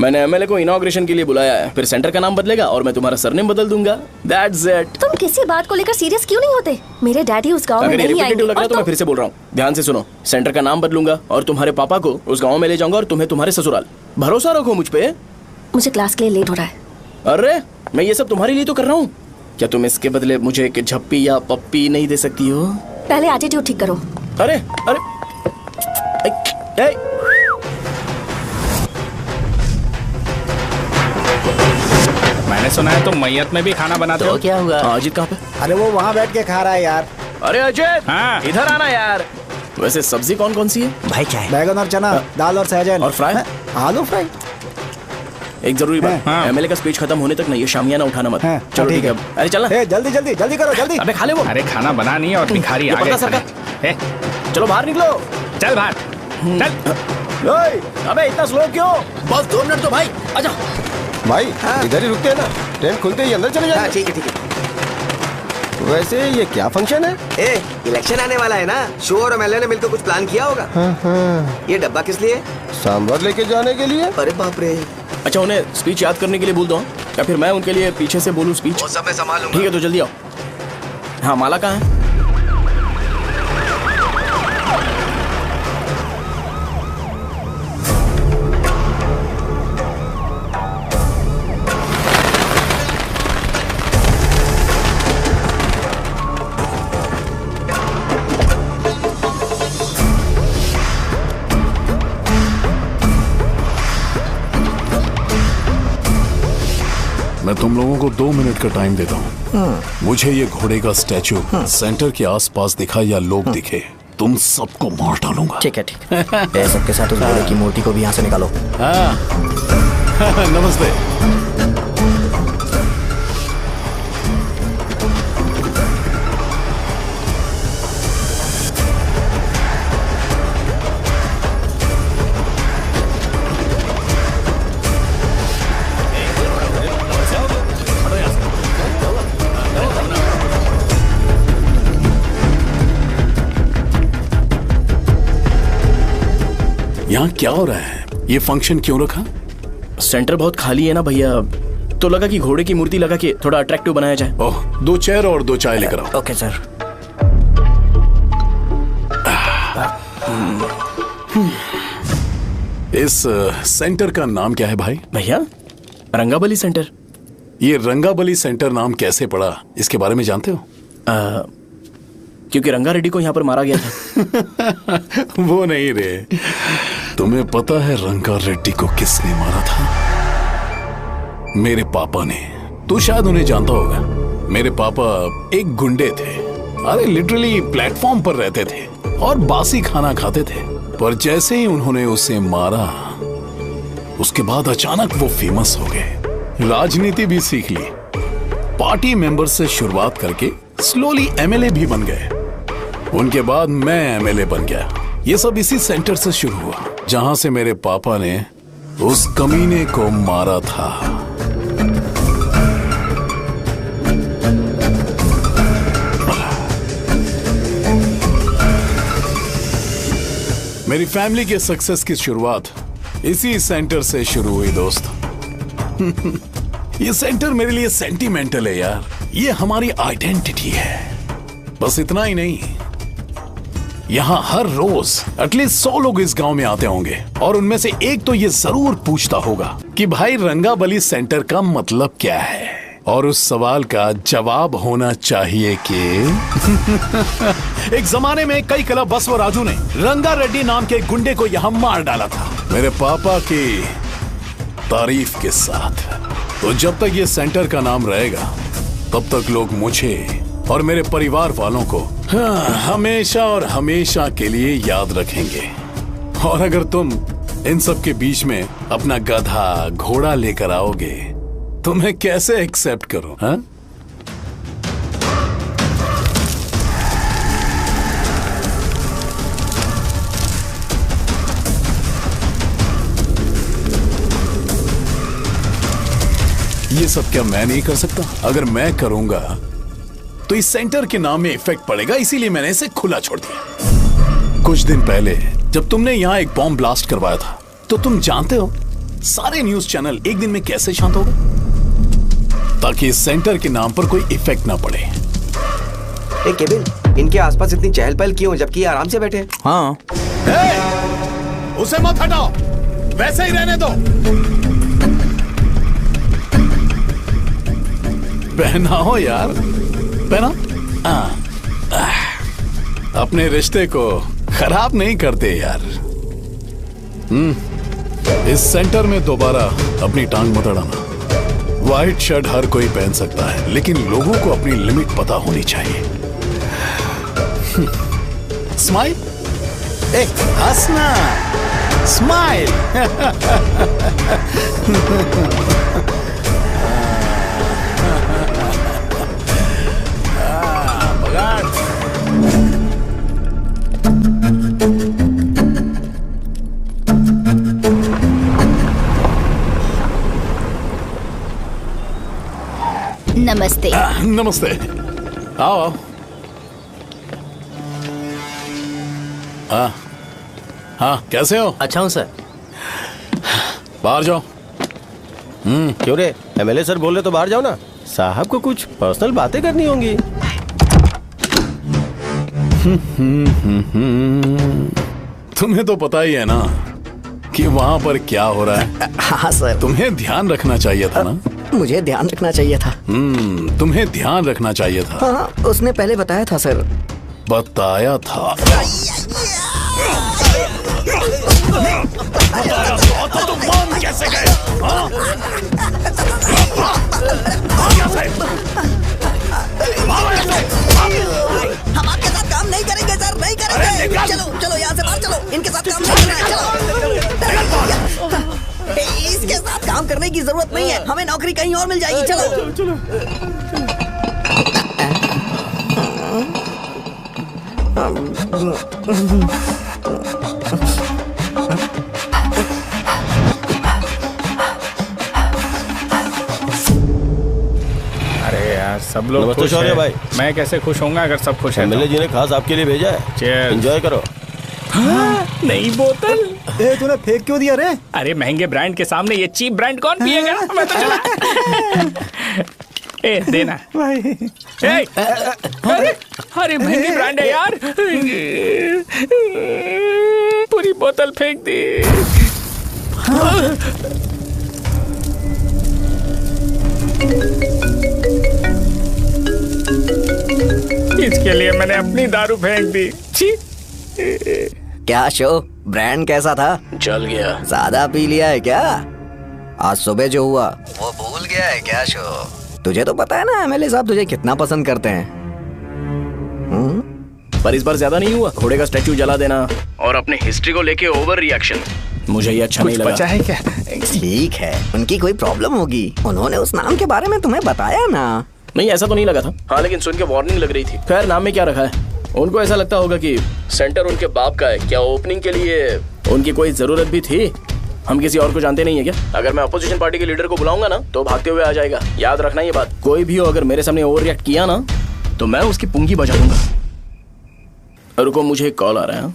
मैंने एमएलए को इनॉग्रेशन के लिए बुलाया है, फिर सेंटर का नाम बदलेगा और मैं तुम्हारा सरनेम बदल दूंगा। That's it। तुम किसी बात को लेकर सीरियस क्यों नहीं होते? मेरे डैडी उस गांव में अगर ये नहीं रिपीटेटिव आएंगे लग रहा है तो मैं फिर से बोल रहा हूँ, ध्यान से सुनो। सेंटर का नाम बदलूंगा और तुम्हारे पापा को उस गाँव में ले जाऊंगा और तुम्हें तुम्हारे ससुराल। भरोसा रखो मुझ पे। मुझे क्लास के लिए लेट हो रहा है। अरे मैं ये सब तुम्हारे लिए तो कर रहा हूँ, क्या तुम इसके बदले मुझे एक झप्पी या पप्पी नहीं दे सकती हो? पहले एटीट्यूड ठीक करो। अरे अरे मैंने सुना है तुम मैयत में भी खाना बनाते हो। क्या हुआ? अजीत कहाँ पे? अरे वो वहाँ बैठ के खा रहा है यार। अरे अजय इधर आना यार। वैसे सब्जी कौन कौन सी है भाई? क्या है? बैगन और चना, दाल और सहजन और फ्राई, आलू फ्राई। एक जरूरी बात, एमएलए का स्पीच खत्म होने तक ना ये शामियाना उठाना मत। चलो ठीक है। अरे चलना। जल्दी जल्दी जल्दी करो जल्दी। अबे खा ले वो। अरे खाना बना नहीं और भिखारी आ गए। चलो बाहर निकलो। चल बाहर चल। अबे इतना स्लो क्यों? बस 2 मिनट तो भाई। आजा भाई इधर ही रुकते हैं ना, ट्रेन खुलते ही अंदर चले जाएंगे। ठीक है ठीक है। वैसे ये क्या फंक्शन है? इलेक्शन आने वाला है ना, शो और एमएलए ने मिलकर कुछ प्लान किया होगा। ये डब्बा किस लिए? सांभर लेके जाने के लिए। अरे बाप रे। अच्छा उन्हें स्पीच याद करने के लिए बोल दो या फिर मैं उनके लिए पीछे से बोलूं स्पीच? वो सब मैं संभाल लूंगा। ठीक है तो जल्दी आओ। हाँ माला कहाँ है? मैं तुम लोगों को 2 मिनट का टाइम देता हूँ। मुझे ये घोड़े का स्टैचू सेंटर के आसपास दिखा या लोग दिखे, तुम सबको मार डालूंगा। ठीक है ठीक है। सबके साथ उस घोड़े की मूर्ति को भी यहाँ से निकालो। नमस्ते। यहाँ क्या हो रहा है? ये फंक्शन क्यों रखा? सेंटर बहुत खाली है ना भैया, तो लगा कि घोड़े की मूर्ति लगा के थोड़ा अट्रैक्टिव बनाया जाए। ओह 2 चेयर और 2 चाय लेकर आओ। Okay sir. इस सेंटर का नाम क्या है भाई? भैया रंगाबली सेंटर। ये रंगाबली सेंटर नाम कैसे पड़ा, इसके बारे में जानते हो? क्योंकि रंगा रेड्डी को यहाँ पर मारा गया था। वो नहीं रे, तुम्हें पता है रंगा रेड्डी को किसने मारा था? मेरे पापा ने। तू शायद उन्हें जानता होगा। मेरे पापा एक गुंडे थे। अरे लिटरली प्लेटफॉर्म पर रहते थे और बासी खाना खाते थे, पर जैसे ही उन्होंने उसे मारा उसके बाद अचानक वो फेमस हो गए, राजनीति भी सीख ली, पार्टी मेंबर से शुरुआत करके स्लोली एमएलए भी बन गए। उनके बाद मैं एमएलए बन गया। ये सब इसी सेंटर से शुरू हुआ जहां से मेरे पापा ने उस कमीने को मारा था। मेरी फैमिली के सक्सेस की शुरुआत इसी सेंटर से शुरू हुई दोस्त। ये सेंटर मेरे लिए सेंटिमेंटल है यार, ये हमारी आइडेंटिटी है। बस इतना ही नहीं, यहाँ हर रोज एटलीस्ट 100 लोग इस गांव में आते होंगे और उनमें से एक तो ये जरूर पूछता होगा कि भाई रंगाबली सेंटर का मतलब क्या है, और उस सवाल का जवाब होना चाहिए कि एक जमाने में कई क्लब बसव राजू ने रंगा रेड्डी नाम के गुंडे को यहाँ मार डाला था, मेरे पापा की तारीफ के साथ। तो जब तक ये सेंटर का नाम रहेगा तब तक लोग मुझे और मेरे परिवार वालों को हमेशा और हमेशा के लिए याद रखेंगे। और अगर तुम इन सब के बीच में अपना गधा घोड़ा लेकर आओगे तो मैं कैसे एक्सेप्ट करूं? हाँ? ये सब क्या मैं नहीं कर सकता? अगर मैं करूंगा तो इस सेंटर के नाम में इफेक्ट पड़ेगा, इसीलिए मैंने इसे खुला छोड़ दिया। कुछ दिन पहले जब तुमने यहाँ एक बॉम्ब ब्लास्ट करवाया था तो तुम जानते हो सारे न्यूज चैनल एक दिन में कैसे शांत हो गए? ताकि इस सेंटर के नाम पर कोई इफेक्ट ना पड़े। ए केविन, इनके आसपास इतनी चहल पहल क्यों जबकि आराम से बैठे हैं? हाँ। उसे मत हटाओ, वैसे ही रहने दो। पहनाओ यार, पहना। अपने रिश्ते को खराब नहीं करते यार। इस सेंटर में दोबारा अपनी टांग मत अड़ाना। व्हाइट शर्ट हर कोई पहन सकता है, लेकिन लोगों को अपनी लिमिट पता होनी चाहिए। स्माइल, हंसना, स्माइल। नमस्ते। नमस्ते, आओ आओ। हाँ, कैसे हो? अच्छा हूँ सर। बाहर जाओ। क्यों रे, एमएलए सर बोल रहे तो बाहर जाओ ना। साहब को कुछ पर्सनल बातें करनी होंगी। तुम्हें तो पता ही है ना कि वहाँ पर क्या हो रहा है। हाँ सर। तुम्हें ध्यान रखना चाहिए था ना। मुझे ध्यान रखना चाहिए था। तुम्हें ध्यान रखना चाहिए था। हाँ, उसने पहले बताया था सर। बताया था। तो मान कैसे गए? हम आपके साथ काम नहीं करेंगे सर, नहीं करेंगे। चलो चलो यहाँ से बाहर चलो, इनके साथ काम नहीं करना है। चलो, इसके साथ काम करने की जरूरत नहीं है, हमें नौकरी कहीं और मिल जाएगी। चलो चलो। अरे यार, सब लोग नमस्ते खुश शौर्य हैं। भाई। मैं कैसे खुश होऊंगा अगर सब खुश हैं? एमएलए जी ने खास आपके लिए भेजा है। Cheers। एंजॉय करो। नई बोतल। तूने फेंक क्यों दिया रे? अरे महंगे ब्रांड के सामने ये चीप ब्रांड कौन पिएगा? मैं तो चला। ए देना भाई। ए, अरे महंगी ब्रांड है यार। पूरी बोतल फेंक दी। इसके लिए मैंने अपनी दारू फेंक दी। छी। क्या शो, ब्रांड कैसा था? चल गया। ज्यादा पी लिया है क्या? आज सुबह जो हुआ वो भूल गया है क्या शो? तुझे तो पता है ना एमएलए साहब तुझे कितना पसंद करते हैं। पर इस बार ज्यादा नहीं हुआ। घोड़े का स्टैचू जला देना और अपने हिस्ट्री को लेके ओवर रिएक्शन, मुझे ये अच्छा नहीं लगा। बचा है क्या? ठीक है, उनकी कोई प्रॉब्लम होगी। उन्होंने उस नाम के बारे में तुम्हें बताया ना? नहीं, ऐसा तो नहीं लगा था। हाँ, लेकिन सुन के वार्निंग लग रही थी। खैर, नाम में क्या रखा है? उनको ऐसा लगता होगा कि सेंटर उनके बाप का है। क्या ओपनिंग के लिए उनकी कोई जरूरत भी थी? हम किसी और को जानते नहीं है क्या? अगर मैं अपोजिशन पार्टी के लीडर को बुलाऊंगा ना तो भागते हुए आ जाएगा। याद रखना ये बात। कोई भी हो अगर मेरे सामने ओवर रिएक्ट किया ना तो मैं उसकी पुंगी बजा दूंगा। रुको, मुझे एक कॉल आ रहा है।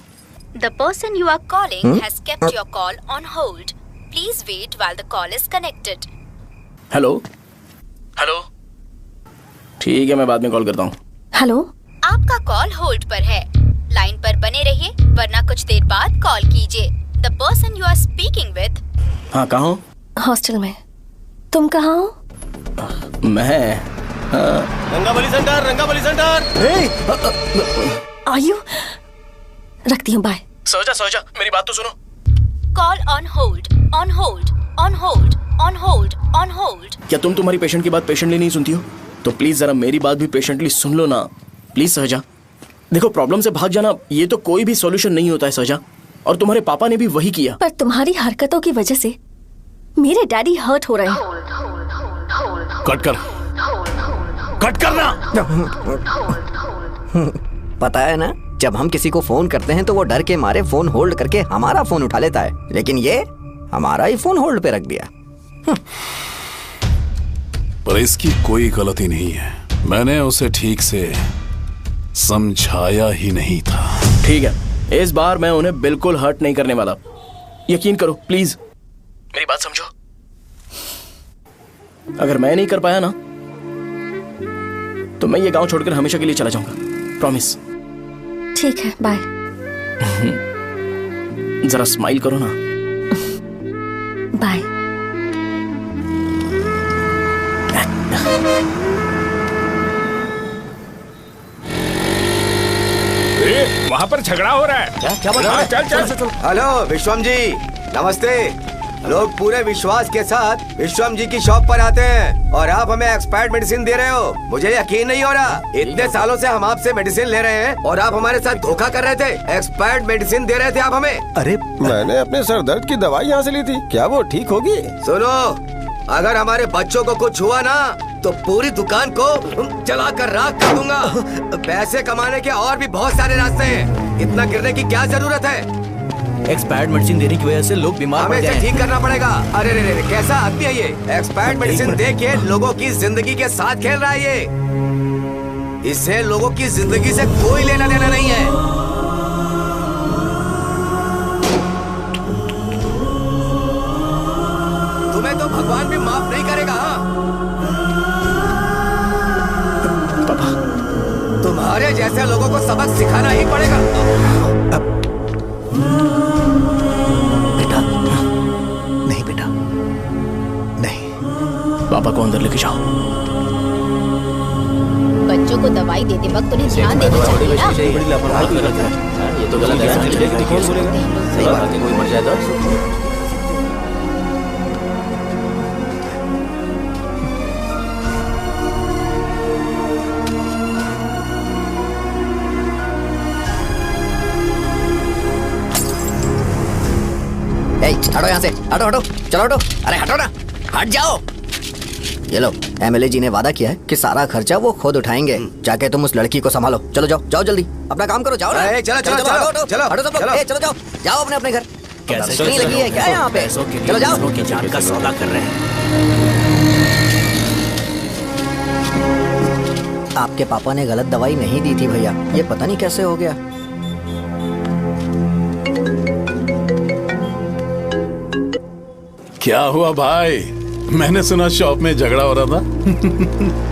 The person you are calling has kept your call on hold. Please wait while the call is connected. Hello hello, ठीक है, मैं बाद में कॉल करता हूँ। हेलो, आपका कॉल होल्ड पर है। लाइन पर बने रहिए वरना कुछ देर बाद कॉल कीजिए। The person you are speaking with। हाँ, कहाँ हो? हॉस्टल में। तुम कहाँ हो? मैं रंगाबली सेंटर, रंगाबली सेंटर। आयु, रखती हूँ, बाय। सोचा मेरी बात तो सुनो। Call on hold, on hold, on hold, on hold, on hold। क्या तुम तुम्हारी पेशेंट की बात पेशेंटली नहीं सुनती हो? तो प्लीज जरा मेरी बात भी पेशेंटली सुन लो ना। प्लीज सहजा, देखो, प्रॉब्लम से भाग जाना ये तो कोई भी सॉल्यूशन नहीं होता है सहजा, और तुम्हारे पापा ने भी वही किया। पर तुम्हारी हरकतों की वजह से मेरे डैडी हर्ट हो रहे हैं। कट करना। पता है ना, जब हम किसी को फोन करते हैं तो वो डर के मारे फोन होल्ड करके हमारा फोन उठा लेता है, लेकिन ये हमारा ही फोन होल्ड पे रख दिया। पर इसकी कोई गलती नहीं है। मैंने उसे ठीक से समझाया ही नहीं था। ठीक है, इस बार मैं उन्हें बिल्कुल हर्ट नहीं करने वाला। यकीन करो प्लीज। मेरी बात समझो। अगर मैं नहीं कर पाया ना तो मैं ये गांव छोड़कर हमेशा के लिए चला जाऊंगा। प्रॉमिस। ठीक है, बाय। जरा स्माइल करो ना। बाय। वहाँ पर झगड़ा हो रहा है। क्या बात है? चल। हेलो विश्वम जी, नमस्ते। लोग पूरे विश्वास के साथ विश्वम जी की शॉप पर आते हैं और आप हमें एक्सपायर्ड मेडिसिन दे रहे हो। मुझे यकीन नहीं हो रहा। इतने सालों से हम आपसे मेडिसिन ले रहे हैं और आप हमारे साथ धोखा कर रहे थे। एक्सपायर्ड मेडिसिन दे रहे थे आप हमें। अरे मैंने अपने सर दर्द की दवाई यहाँ से ली थी, क्या वो ठीक होगी? सुनो, अगर हमारे बच्चों को कुछ हुआ ना तो पूरी दुकान को जलाकर राख कर दूंगा। पैसे कमाने के और भी बहुत सारे रास्ते हैं, इतना गिरने की क्या जरूरत है? एक्सपायर्ड मेडिसिन देने की वजह से लोग बीमार पड़ गए हैं। ठीक करना पड़ेगा। अरे रे कैसा आदमी है ये? एक्सपायर्ड मेडिसिन दे के लोगों की जिंदगी के साथ खेल रहा है ये। इससे लोगों की जिंदगी से कोई लेना देना नहीं है। तुम्हें तो भगवान भी माफ नहीं करेगा। पापा, तुम्हारे जैसे लोगों को सबक सिखाना ही पड़ेगा। पापा को अंदर लेके जाओ। बच्चों को दवाई देते वक्त उन्हें ध्यान देना चाहिए ना। ये तो गलत है। सही बात है, कोई मर जाए तो। हटो यहाँ से, हटो। चलो हटो। अरे हटो ना, हट जाओ। ये लो, एमएलए जी ने वादा किया है कि सारा खर्चा वो खुद उठाएंगे। जाके तुम उस लड़की को संभालो। चलो जाओ जल्दी, अपना काम करो। जाओ ना। चलो हटो सब लोग। जाओ अपने घर। कैसे लगी है क्या यहाँ पे? चलो जाओ। जान का सौदा कर रहे हैं। आपके पापा ने गलत दवाई नहीं दी थी भैया, ये पता नहीं कैसे हो गया। क्या हुआ भाई? मैंने सुना शॉप में झगड़ा हो रहा था।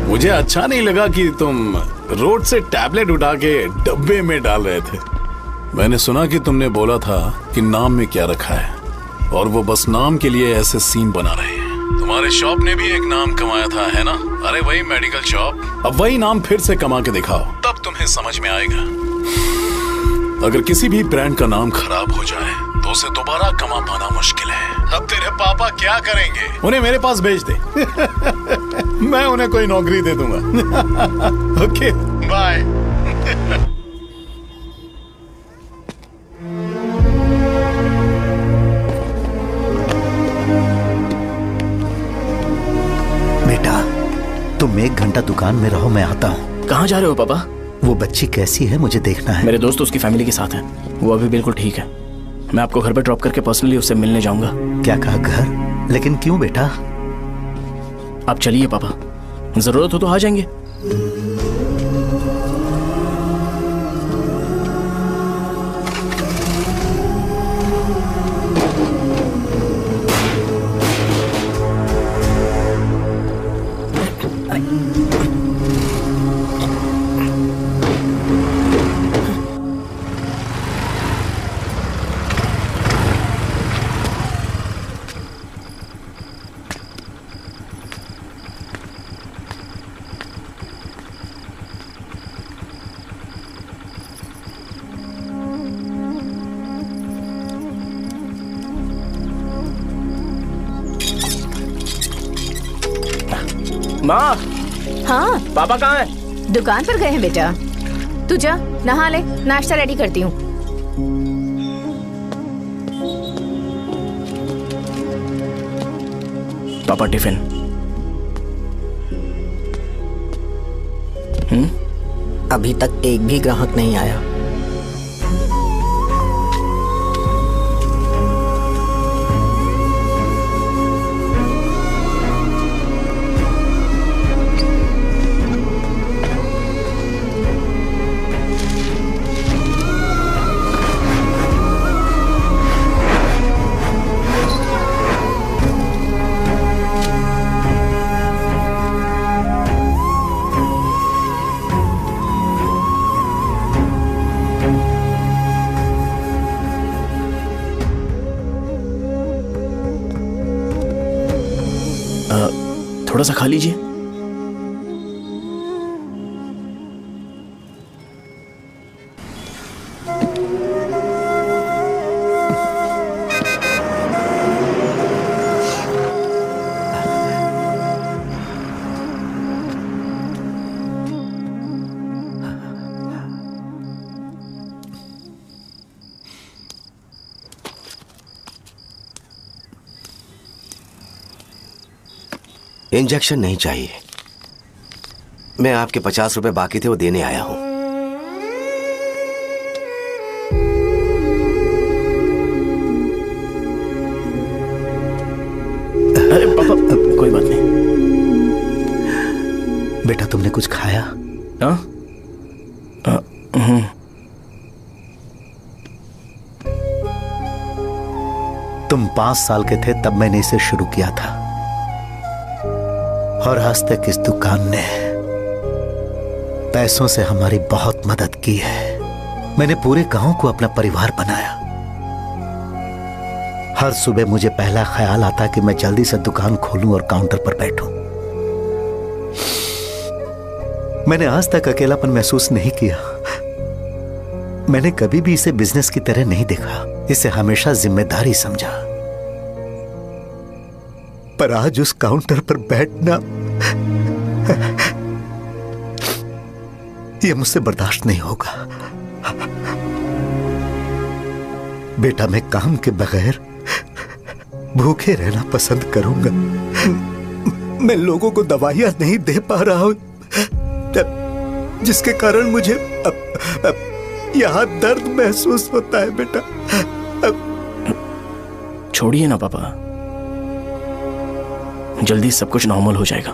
मुझे अच्छा नहीं लगा कि तुम रोड से टैबलेट उठा के डब्बे में डाल रहे थे। मैंने सुना कि तुमने बोला था कि नाम में क्या रखा है और वो बस नाम के लिए ऐसे सीन बना रहे हैं। तुम्हारे शॉप ने भी एक नाम कमाया था, है ना? अरे वही मेडिकल शॉप। अब वही नाम फिर से कमा के दिखाओ, तब तुम्हें समझ में आएगा। अगर किसी भी ब्रांड का नाम खराब हो जाए तो उसे दोबारा कमा पाना मुश्किल है। अब तेरे पापा क्या करेंगे? उन्हें मेरे पास भेज दे। मैं उन्हें कोई नौकरी दे दूंगा। Okay bye. बेटा, तुम 1 घंटा दुकान में रहो, मैं आता हूँ। कहाँ जा रहे हो पापा? वो बच्ची कैसी है मुझे देखना है। मेरे दोस्त उसकी फैमिली के साथ हैं, वो अभी बिल्कुल ठीक है। मैं आपको घर पे ड्रॉप करके पर्सनली उससे मिलने जाऊंगा। क्या कहा घर? लेकिन क्यों बेटा? आप चलिए पापा, जरूरत हो तो आ जाएंगे। माँ। हाँ पापा कहाँ हैं? दुकान पर गए हैं बेटा। तू जा नहा ले, नाश्ता रेडी करती हूँ। पापा टिफिन। अभी तक एक भी ग्राहक नहीं आया। थोड़ा सा खा लीजिए। इंजेक्शन नहीं चाहिए। मैं आपके 50 रुपए बाकी थे, वो देने आया हूं। अरे पापा, कोई बात नहीं। बेटा तुमने कुछ खाया? हाँ? तुम 5 साल के थे तब मैंने इसे शुरू किया था, और आज तक इस दुकान ने पैसों से हमारी बहुत मदद की है। मैंने पूरे गांव को अपना परिवार बनाया। हर सुबह मुझे पहला ख्याल आता कि मैं जल्दी से दुकान खोलूं और काउंटर पर बैठूं। मैंने आज तक अकेलापन महसूस नहीं किया। मैंने कभी भी इसे बिजनेस की तरह नहीं देखा, इसे हमेशा जिम्मेदारी समझा। पर आज उस काउंटर पर बैठना यह मुझसे बर्दाश्त नहीं होगा। बेटा मैं काम के बगैर भूखे रहना पसंद करूंगा। मैं लोगों को दवाइयां नहीं दे पा रहा हूं, जिसके कारण मुझे यहां दर्द महसूस होता है। बेटा छोड़िए ना पापा, जल्दी सब कुछ नॉर्मल हो जाएगा।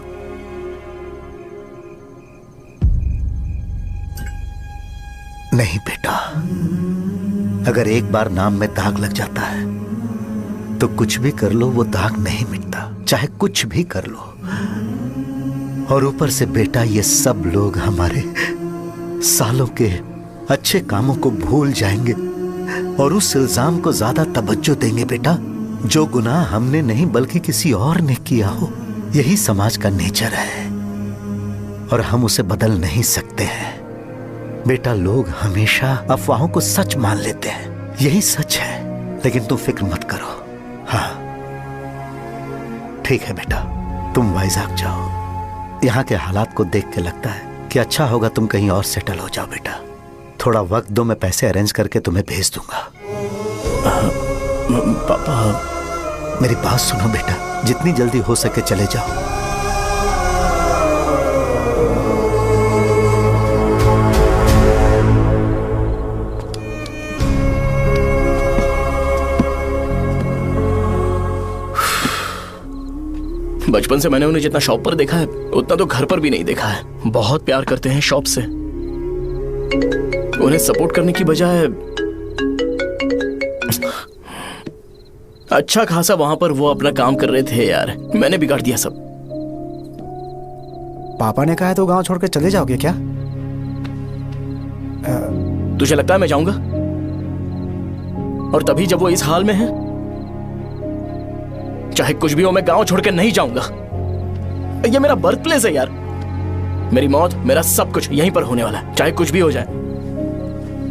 नहीं बेटा, अगर एक बार नाम में दाग लग जाता है तो कुछ भी कर लो वो दाग नहीं मिटता, चाहे कुछ भी कर लो। और ऊपर से बेटा ये सब लोग हमारे सालों के अच्छे कामों को भूल जाएंगे और उस इल्जाम को ज्यादा तवज्जो देंगे बेटा जो गुनाह हमने नहीं बल्कि किसी और ने किया हो। यही समाज का नेचर है और हम उसे बदल नहीं सकते हैं। बेटा लोग हमेशा अफवाहों को सच मान लेते हैं, यही सच है। लेकिन तुम फिक्र मत करो। हाँ ठीक है बेटा, तुम वाइजाग जाओ। यहाँ के हालात को देख के लगता है कि अच्छा होगा तुम कहीं और सेटल हो जाओ। बेटा थोड़ा वक्त दो, मैं पैसे अरेंज करके तुम्हें भेज दूंगा। पापा मेरी बात सुनो बेटा, जितनी जल्दी हो सके चले जाओ। बचपन से मैंने उन्हें जितना शॉप पर देखा है उतना तो घर पर भी नहीं देखा है। बहुत प्यार करते हैं शॉप से। उन्हें सपोर्ट करने की बजाय अच्छा खासा वहां पर वो अपना काम कर रहे थे। यार मैंने बिगाड़ दिया सब। पापा ने कहा है तो गांव छोड़कर चले जाओगे क्या? तुझे लगता है मैं जाऊंगा? और तभी जब वो इस हाल में है, चाहे कुछ भी हो मैं गांव छोड़कर नहीं जाऊंगा। ये मेरा बर्थ प्लेस है यार। मेरी मौत, मेरा सब कुछ यहीं पर होने वाला है। चाहे कुछ भी हो जाए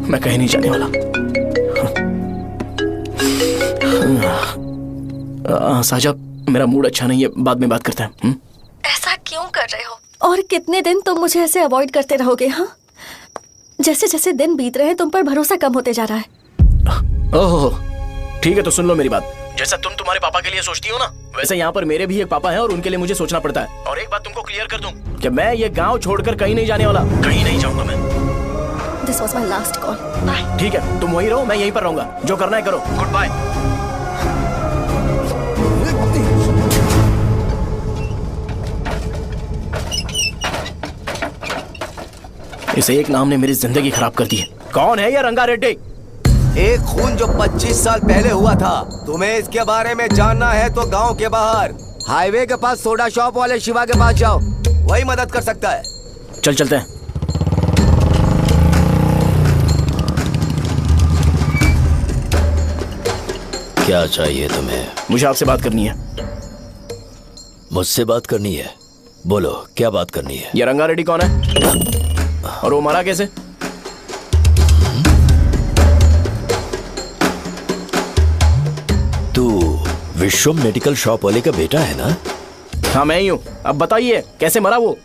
मैं कहीं नहीं जाने वाला। साजा, मेरा मूड अच्छा नहीं है, बाद में बात करते हैं। ऐसा क्यों कर रहे हो? और कितने दिन तुम मुझे ऐसे अवॉइड करते रहोगे? हाँ, जैसे जैसे दिन बीत रहे हैं तुम पर भरोसा कम होते जा रहा है। ओहो ठीक है, तो सुन लो मेरी बात। जैसा तुम तुम्हारे पापा के लिए सोचती हो ना, वैसे यहाँ पर मेरे भी एक पापा हैं और उनके लिए मुझे सोचना पड़ता है। और एक बात तुमको क्लियर कर दूं कि मैं ये गांव छोड़कर कहीं नहीं जाने वाला, कहीं नहीं जाऊंगा मैं। This was my last call. Bye. ठीक है, तुम वहीं रहो, मैं यहीं पर रहूंगा। जो करना है करो। Good bye. इस एक नाम ने मेरी जिंदगी खराब कर दी है। कौन है ये रंगा रेड्डी? एक खून जो 25 साल पहले हुआ था। तुम्हें इसके बारे में जानना है तो गांव के बाहर हाईवे के पास सोडा शॉप वाले शिवा के पास जाओ, वही मदद कर सकता है। चल चलते हैं। क्या चाहिए तुम्हें? मुझे आपसे बात करनी है। मुझसे बात करनी है? बोलो क्या बात करनी है? ये रंगा रेड्डी कौन है और वो मरा कैसे? तू विश्वम मेडिकल शॉप वाले का बेटा है ना? हाँ मैं ही हूँ। अब बताइए कैसे मरा वो?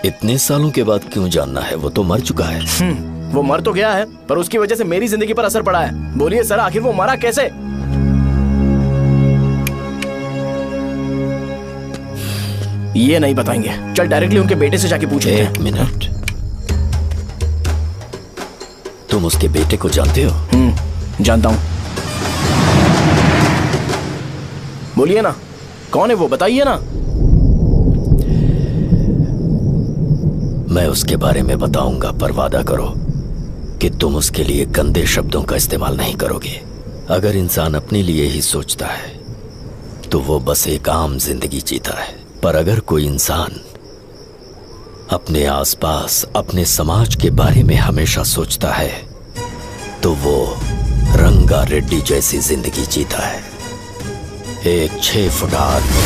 इतने सालों के बाद क्यों जानना है? वो तो मर चुका है। वो मर तो गया है पर उसकी वजह से मेरी जिंदगी पर असर पड़ा है। बोलिए सर आखिर वो मरा कैसे? ये नहीं बताएंगे। चल डायरेक्टली उनके बेटे से जाके पूछे। एक मिनट, तुम उसके बेटे को जानते हो? जानता हूं। बोलिए ना कौन है वो, बताइए ना। मैं उसके बारे में बताऊंगा पर वादा करो कि तुम उसके लिए गंदे शब्दों का इस्तेमाल नहीं करोगे। अगर इंसान अपने लिए ही सोचता है तो वो बस एक आम जिंदगी जीता है, पर अगर कोई इंसान अपने आसपास अपने समाज के बारे में हमेशा सोचता है तो वो रंगा रेड्डी जैसी जिंदगी जीता है। एक 6 फुट आदमी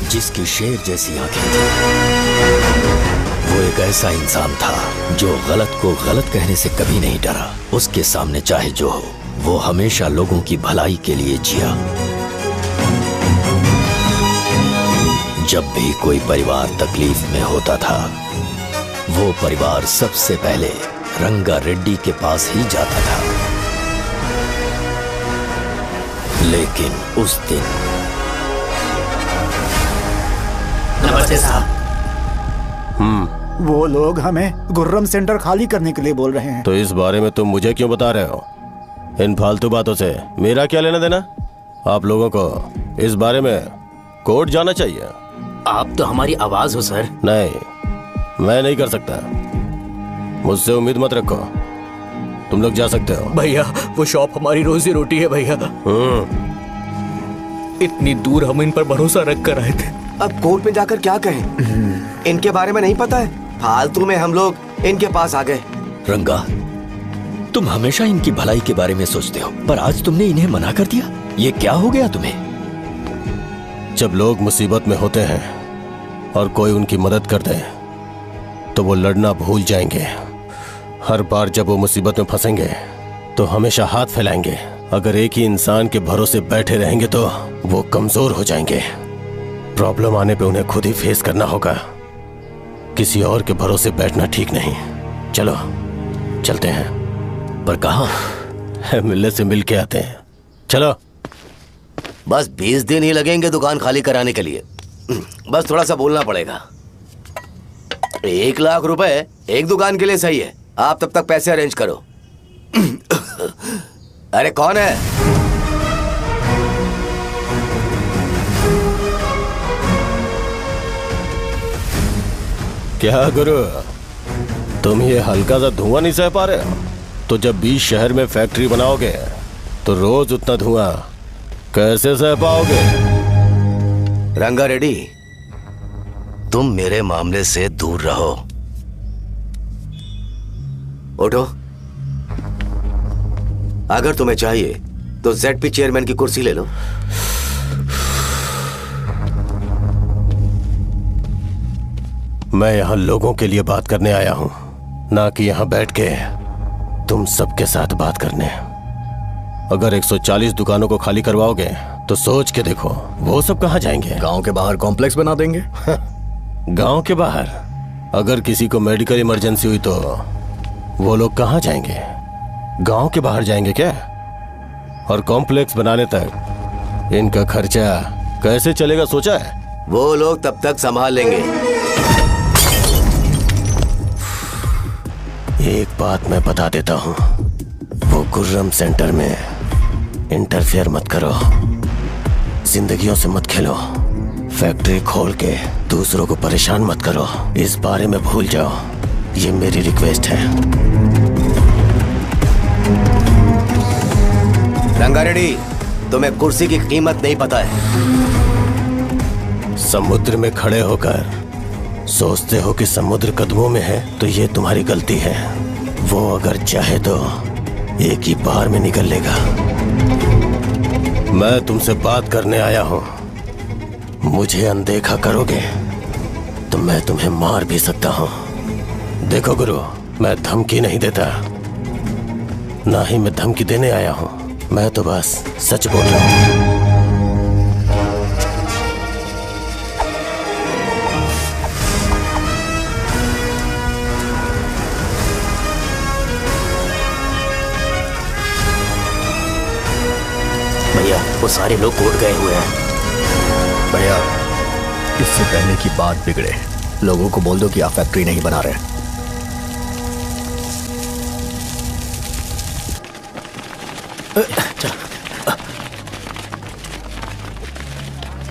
जिसकी शेर जैसी आंखें थी। वो एक ऐसा इंसान था जो गलत को गलत कहने से कभी नहीं डरा। उसके सामने चाहे जो हो, वो हमेशा लोगों की भलाई के लिए जिया। जब भी कोई परिवार तकलीफ में होता था, वो परिवार सबसे पहले रंगा रेड्डी के पास ही जाता था। लेकिन उस दिन नमस्ते साहब। वो लोग हमें गुर्रम सेंटर खाली करने के लिए बोल रहे हैं। तो इस बारे में तुम मुझे क्यों बता रहे हो? इन फालतू बातों से मेरा क्या लेना देना? आप लोगों को इस बारे में कोर्ट जाना चाहिए। आप तो हमारी आवाज हो सर। नहीं, मैं नहीं कर सकता। मुझसे उम्मीद मत रखो। तुम लोग जा सकते हो। भैया वो शॉप हमारी रोजी रोटी है भैया। इतनी दूर हम इन पर भरोसा रख कर आए थे। अब कोर्ट में जाकर क्या कहें? इनके बारे में नहीं पता है। फालतू में हम लोग इनके पास आ गए। रंगा, तुम हमेशा इनकी भलाई के बारे में सोचते हो, पर आज तुमने इन्हें मना कर दिया। ये क्या हो गया तुम्हें? जब लोग मुसीबत में होते हैं और कोई उनकी मदद कर दे तो वो लड़ना भूल जाएंगे। हर बार जब वो मुसीबत में फंसेंगे तो हमेशा हाथ फैलाएंगे। अगर एक ही इंसान के भरोसे बैठे रहेंगे तो वो कमजोर हो जाएंगे। प्रॉब्लम आने पे उन्हें खुद ही फेस करना होगा। किसी और के भरोसे बैठना ठीक नहीं। चलो चलते हैं। पर कहाँ? मिलने से मिल के आते हैं। चलो। बस 20 दिन ही लगेंगे दुकान खाली कराने के लिए। बस थोड़ा सा बोलना पड़ेगा। 1 लाख रुपए एक दुकान के लिए सही है। आप तब तक पैसे अरेंज करो। अरे कौन है? क्या गुरु, तुम ये हल्का सा धुआं नहीं सह पा रहे हो? तो जब 20 शहर में फैक्ट्री बनाओगे तो रोज उतना धुआं कैसे सह पाओगे? रंगा रेड्डी, तुम मेरे मामले से दूर रहो। उठो। अगर तुम्हें चाहिए तो ZP चेयरमैन की कुर्सी ले लो। मैं यहाँ लोगों के लिए बात करने आया हूँ, ना कि यहाँ बैठ के तुम सबके साथ बात करने। अगर 140 दुकानों को खाली करवाओगे तो सोच के देखो वो सब कहाँ जाएंगे? गांव के बाहर कॉम्प्लेक्स बना देंगे। गांव के बाहर? अगर किसी को मेडिकल इमरजेंसी हुई तो वो लोग कहाँ जाएंगे? गांव के बाहर जाएंगे क्या? और कॉम्प्लेक्स बनाने तक इनका खर्चा कैसे चलेगा सोचा है? वो लोग तब तक संभाल लेंगे। एक बात मैं बता देता हूँ, वो गुर्रम सेंटर में इंटरफेयर मत करो। जिंदगियों से मत खेलो। फैक्ट्री खोल के दूसरों को परेशान मत करो। इस बारे में भूल जाओ। ये मेरी रिक्वेस्ट है। रंगा रेड्डी, तुम्हें कुर्सी की कीमत नहीं पता है। समुद्र में खड़े होकर सोचते हो कि समुद्र कदमों में है तो ये तुम्हारी गलती है। वो अगर चाहे तो एक ही बार में निकल लेगा। मैं तुमसे बात करने आया हूं। मुझे अनदेखा करोगे तो मैं तुम्हें मार भी सकता हूं। देखो गुरु, मैं धमकी नहीं देता, ना ही मैं धमकी देने आया हूं। मैं तो बस सच बोल रहा हूं। भैया वो सारे लोग कोर्ट गए हुए हैं। भैया इससे पहले की बात बिगड़े, लोगों को बोल दो कि आप फैक्ट्री नहीं बना रहे।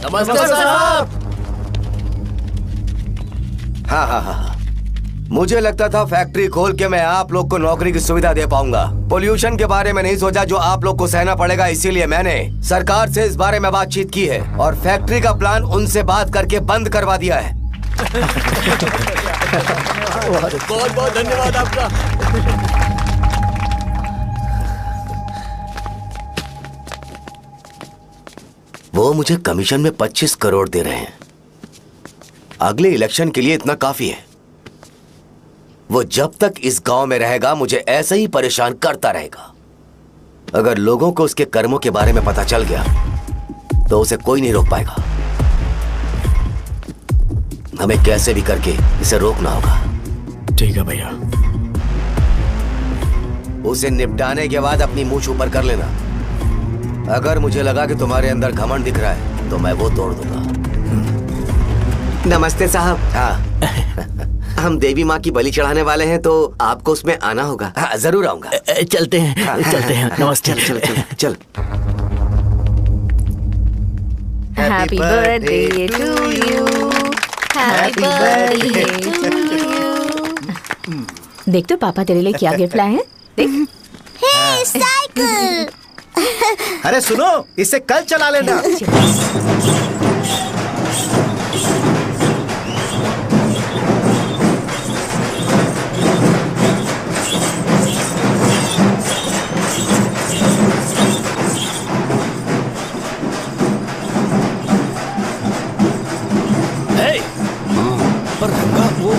नमस्ते साहब। हाँ हाँ हाँ, मुझे लगता था फैक्ट्री खोल के मैं आप लोग को नौकरी की सुविधा दे पाऊंगा। पोल्यूशन के बारे में नहीं सोचा जो आप लोग को सहना पड़ेगा, इसीलिए मैंने सरकार से इस बारे में बातचीत की है और फैक्ट्री का प्लान उनसे बात करके बंद करवा दिया है। बहुत बहुत धन्यवाद आपका। वो मुझे कमीशन में 25 करोड़ दे रहे हैं। अगले इलेक्शन के लिए इतना काफी है। वो जब तक इस गांव में रहेगा मुझे ऐसे ही परेशान करता रहेगा। अगर लोगों को उसके कर्मों के बारे में पता चल गया तो उसे कोई नहीं रोक पाएगा। हमें कैसे भी करके इसे रोकना होगा। ठीक है भैया। उसे निपटाने के बाद अपनी मूंछ ऊपर कर लेना। अगर मुझे लगा कि तुम्हारे अंदर घमंड दिख रहा है तो मैं वो तोड़ दूंगा। नमस्ते साहब। हाँ हम देवी माँ की बलि चढ़ाने वाले हैं तो आपको उसमें आना होगा। हाँ, जरूर आऊंगा। चलते हैं चलते हैं। नमस्ते। चल चल चल। Happy birthday to you, happy birthday to you. देख तो पापा तेरे लिए क्या गिफ्ट लाए हैं। देख। हे साइकिल। अरे सुनो, इसे कल चला लेना। पर रंगा वो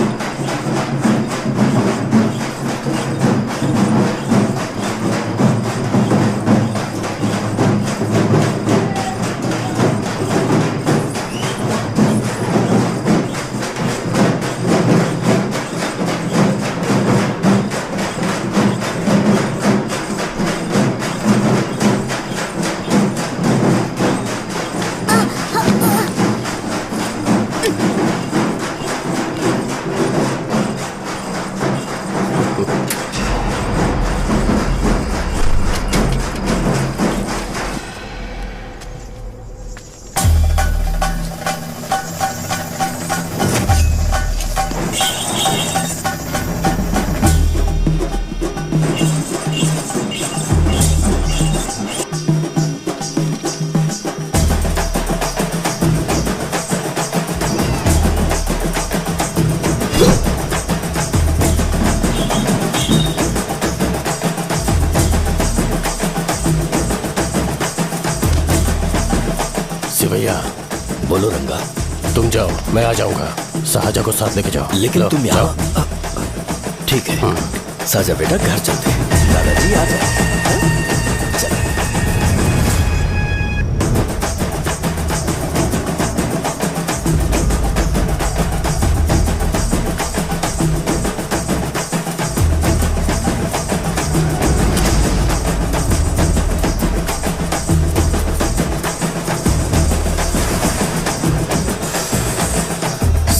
भैया। बोलो रंगा। तुम जाओ, मैं आ जाऊंगा। साजा को साथ लेके जाओ। लेकिन तुम यहाँ। ठीक है साजा बेटा, घर चलते हैं। दादाजी आ जाओ।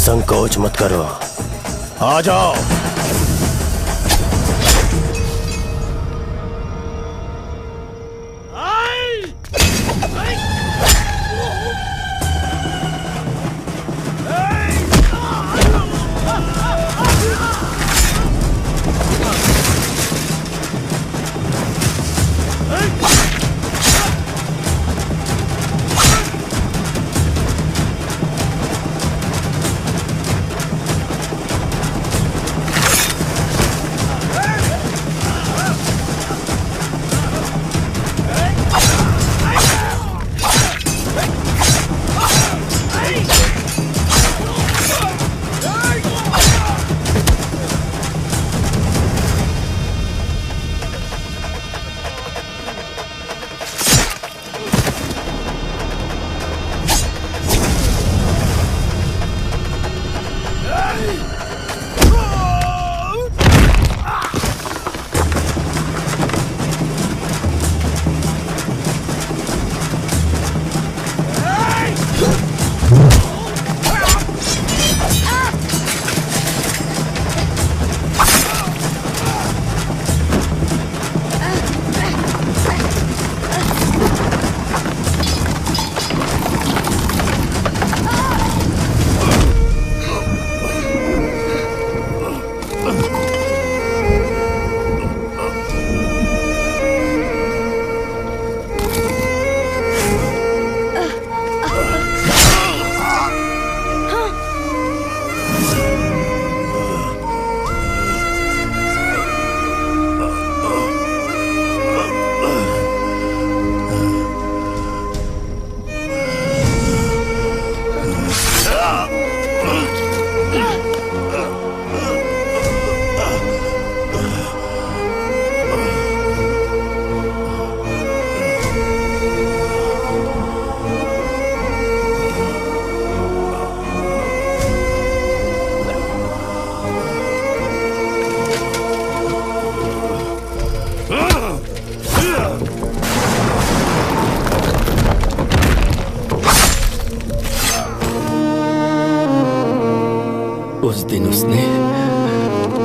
संकोच मत करो, आ जाओ।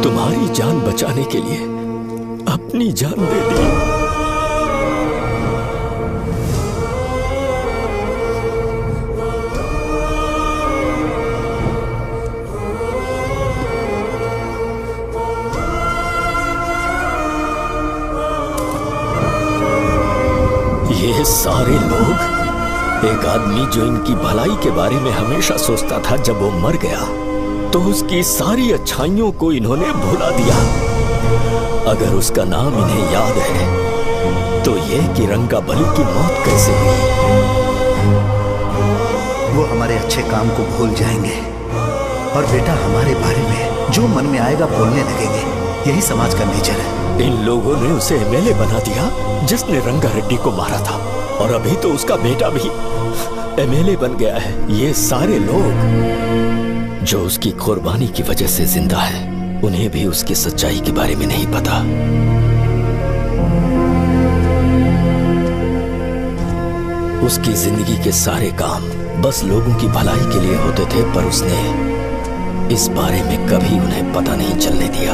तुम्हारी जान बचाने के लिए अपनी जान दे दी। ये सारे लोग, एक आदमी जो इनकी भलाई के बारे में हमेशा सोचता था, जब वो मर गया तो उसकी सारी अच्छाइयों को इन्होंने भुला दिया। अगर उसका नाम इन्हें याद है तो ये कि रंगाबली की मौत कैसे हुई। वो हमारे अच्छे काम को भूल जाएंगे और बेटा हमारे बारे में जो मन में आएगा बोलने लगेंगे। यही समाज का नेचर है। इन लोगों ने उसे एमएलए बना दिया जिसने रंगा रेड्डी को मारा था, और अभी तो उसका बेटा भी एमएलए बन गया है। ये सारे लोग जो उसकी कुर्बानी की वजह से जिंदा है, उन्हें भी उसकी सच्चाई के बारे में नहीं पता। उसकी जिंदगी के सारे काम बस लोगों की भलाई के लिए होते थे, पर उसने इस बारे में कभी उन्हें पता नहीं चलने दिया।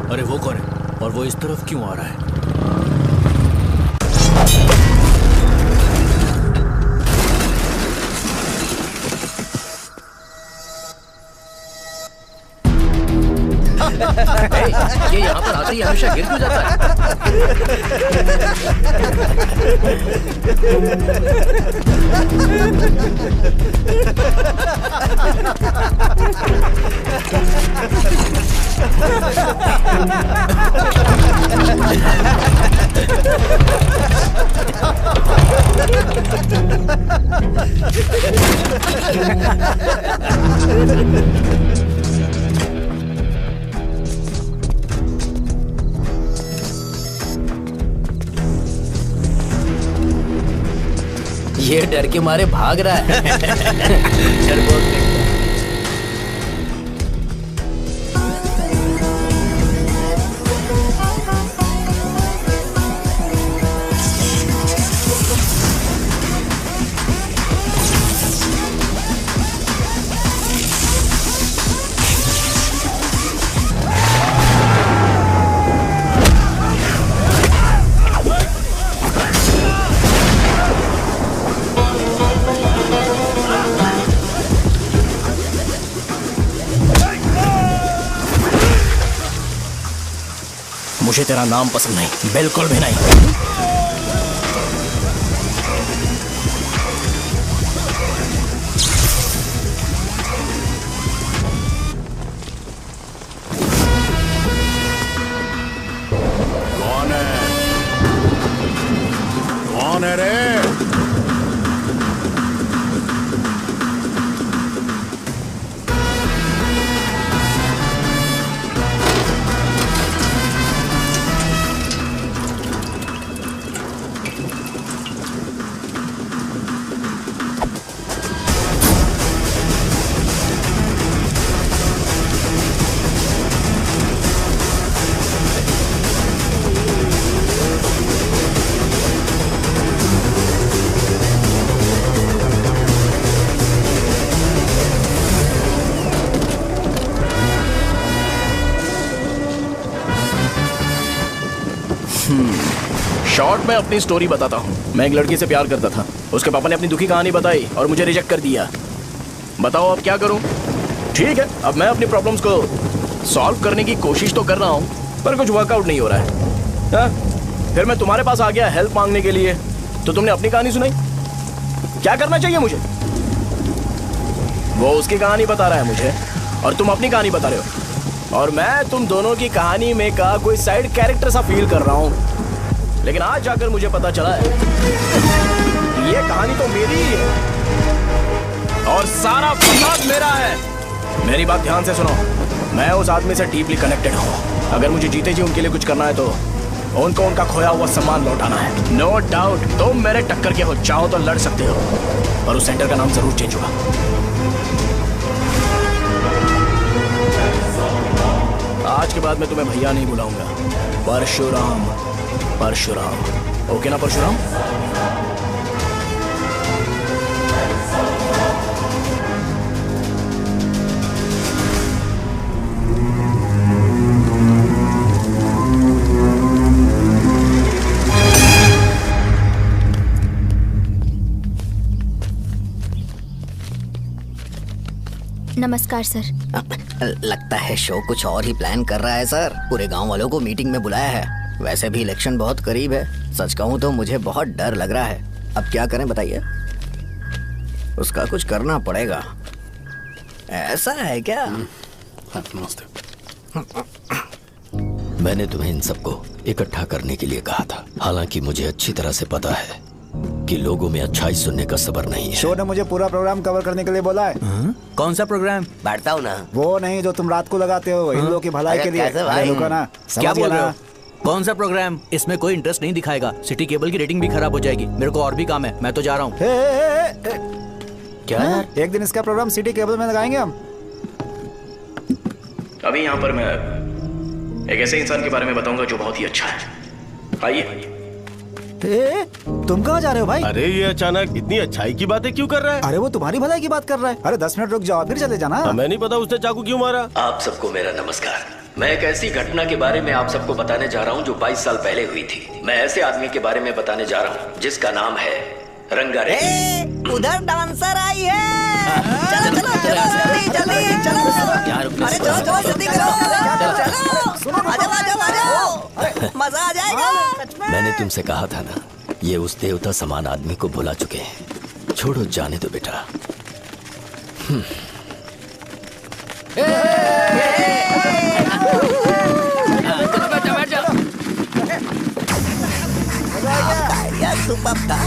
अरे वो कौन है और वो इस तरफ क्यों आ रहा है? ये यहाँ पर आते ही हमेशा गिर क्यों जाता ये डर के मारे भाग रहा है। डरपोक नहीं। मुझे तेरा नाम पसंद नहीं, बिल्कुल भी नहीं। कौन है रे? शॉर्ट में अपनी स्टोरी बताता हूँ। मैं एक लड़की से प्यार करता था। उसके पापा ने अपनी दुखी कहानी बताई और मुझे रिजेक्ट कर दिया। बताओ अब क्या करूँ? ठीक है, अब मैं अपनी प्रॉब्लम्स को सॉल्व करने की कोशिश तो कर रहा हूँ, पर कुछ वर्कआउट नहीं हो रहा है। फिर मैं तुम्हारे पास आ गया हेल्प मांगने के लिए, तो तुमने अपनी कहानी सुनाई। क्या करना चाहिए मुझे? वो उसकी कहानी बता रहा है मुझे और तुम अपनी कहानी बता रहे हो, और मैं तुम दोनों की कहानी में का कोई साइड कैरेक्टर सा फील कर रहा हूँ। लेकिन आज जाकर मुझे पता चला है ये कहानी तो मेरी ही है और सारा फसाद मेरा है। मेरी बात ध्यान से सुनो, मैं उस आदमी से डीपली कनेक्टेड हूँ। अगर मुझे जीते जी उनके लिए कुछ करना है तो उनको उनका खोया हुआ सम्मान लौटाना है। नो डाउट तुम मेरे टक्कर के हो, चाहो तो लड़ सकते हो, पर उस सेंटर का नाम जरूर चेंज होगा। आज के बाद मैं तुम्हें भैया नहीं बुलाऊंगा, परशुराम। परशुराम, ओके ना परशुराम? नमस्कार सर। लगता है शो कुछ और ही प्लान कर रहा है सर। पूरे गांव वालों को मीटिंग में बुलाया है। वैसे भी इलेक्शन बहुत करीब है। सच कहूँ तो मुझे बहुत डर लग रहा है। अब क्या करें बताइए? उसका कुछ करना पड़ेगा। ऐसा है क्या? मैंने तुम्हें इन सबको इकट्ठा करने के लिए कहा था। हालांकि मुझे अच्छी तरह से पता है कि लोगों में अच्छाई सुनने का सब्र नहीं है। शो ने मुझे पूरा प्रोग्राम कवर करने के लिए बोला है। कौन सा प्रोग्राम? बैठता हूँ ना। वो नहीं जो तुम रात को लगाते हो इन लोगों की भलाई के लिए। रुको ना, क्या समझ बोल गया रहे हो? ना? कौन सा प्रोग्राम? इसमें कोई इंटरेस्ट नहीं दिखाएगा। सिटी केबल की रेटिंग भी खराब हो जाएगी। मेरे को और भी काम है, मैं तो जा रहा हूँ। क्या यार? एक दिन इसका प्रोग्राम सिटी केबल में लगाएंगे हम। अभी यहाँ पर मैं एक ऐसे इंसान के बारे में बताऊंगा जो बहुत ही अच्छा है। आइए। तुम कहाँ जा रहे हो भाई? अरे ये अचानक इतनी अच्छाई की बातें क्यों कर रहा है? अरे वो तुम्हारी भलाई की बात कर रहा है। अरे 10 मिनट रुक जाओ फिर चले जाना। हमें नहीं पता उसने चाकू क्यों मारा। आप सबको मेरा नमस्कार। मैं एक ऐसी घटना के बारे में आप सबको बताने जा रहा हूँ जो 22 साल पहले हुई थी। मैं ऐसे आदमी के बारे में बताने जा रहा हूँ जिसका नाम है रंगारेड्डी। उधर डांसर आई है। चलो चलो चलो जल्दी जल्दी चलो। अरे चलो चलो जल्दी करो। चलो आ जाओ आ जाओ आ जाओ, मजा आ जाएगा। मैंने तुमसे कहा था ना, ये उस देवता समान आदमी को भुला चुके हैं। छोड़ो, जाने दो बेटा। सुपर था।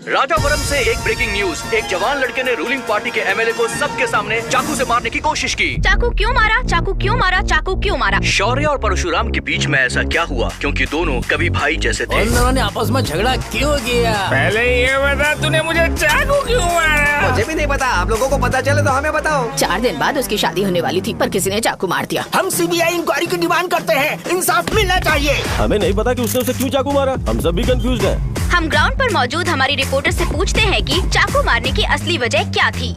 राजापुरम से एक ब्रेकिंग न्यूज। एक जवान लड़के ने रूलिंग पार्टी के एमएलए को सबके सामने चाकू से मारने की कोशिश की। चाकू क्यों मारा? चाकू क्यों मारा? चाकू क्यों मारा? शौर्य और परशुराम के बीच में ऐसा क्या हुआ? क्योंकि दोनों कभी भाई जैसे थे। उन दोनों ने आपस में झगड़ा क्यों किया? पहले ये बता, तूने मुझे चाकू क्यों मारा? मुझे भी नहीं पता। आप लोगों को पता चले तो हमें बताओ। 4 दिन बाद उसकी शादी होने वाली थी पर किसी ने चाकू मार दिया। हम सीबीआई इंक्वायरी की डिमांड करते हैं। इंसाफ मिलना चाहिए। हमें नहीं पता कि उसने उसे क्यों चाकू मारा। हम सब भी कंफ्यूज हैं। हम ग्राउंड पर मौजूद हमारी रिपोर्टर से पूछते हैं कि चाकू मारने की असली वजह क्या थी।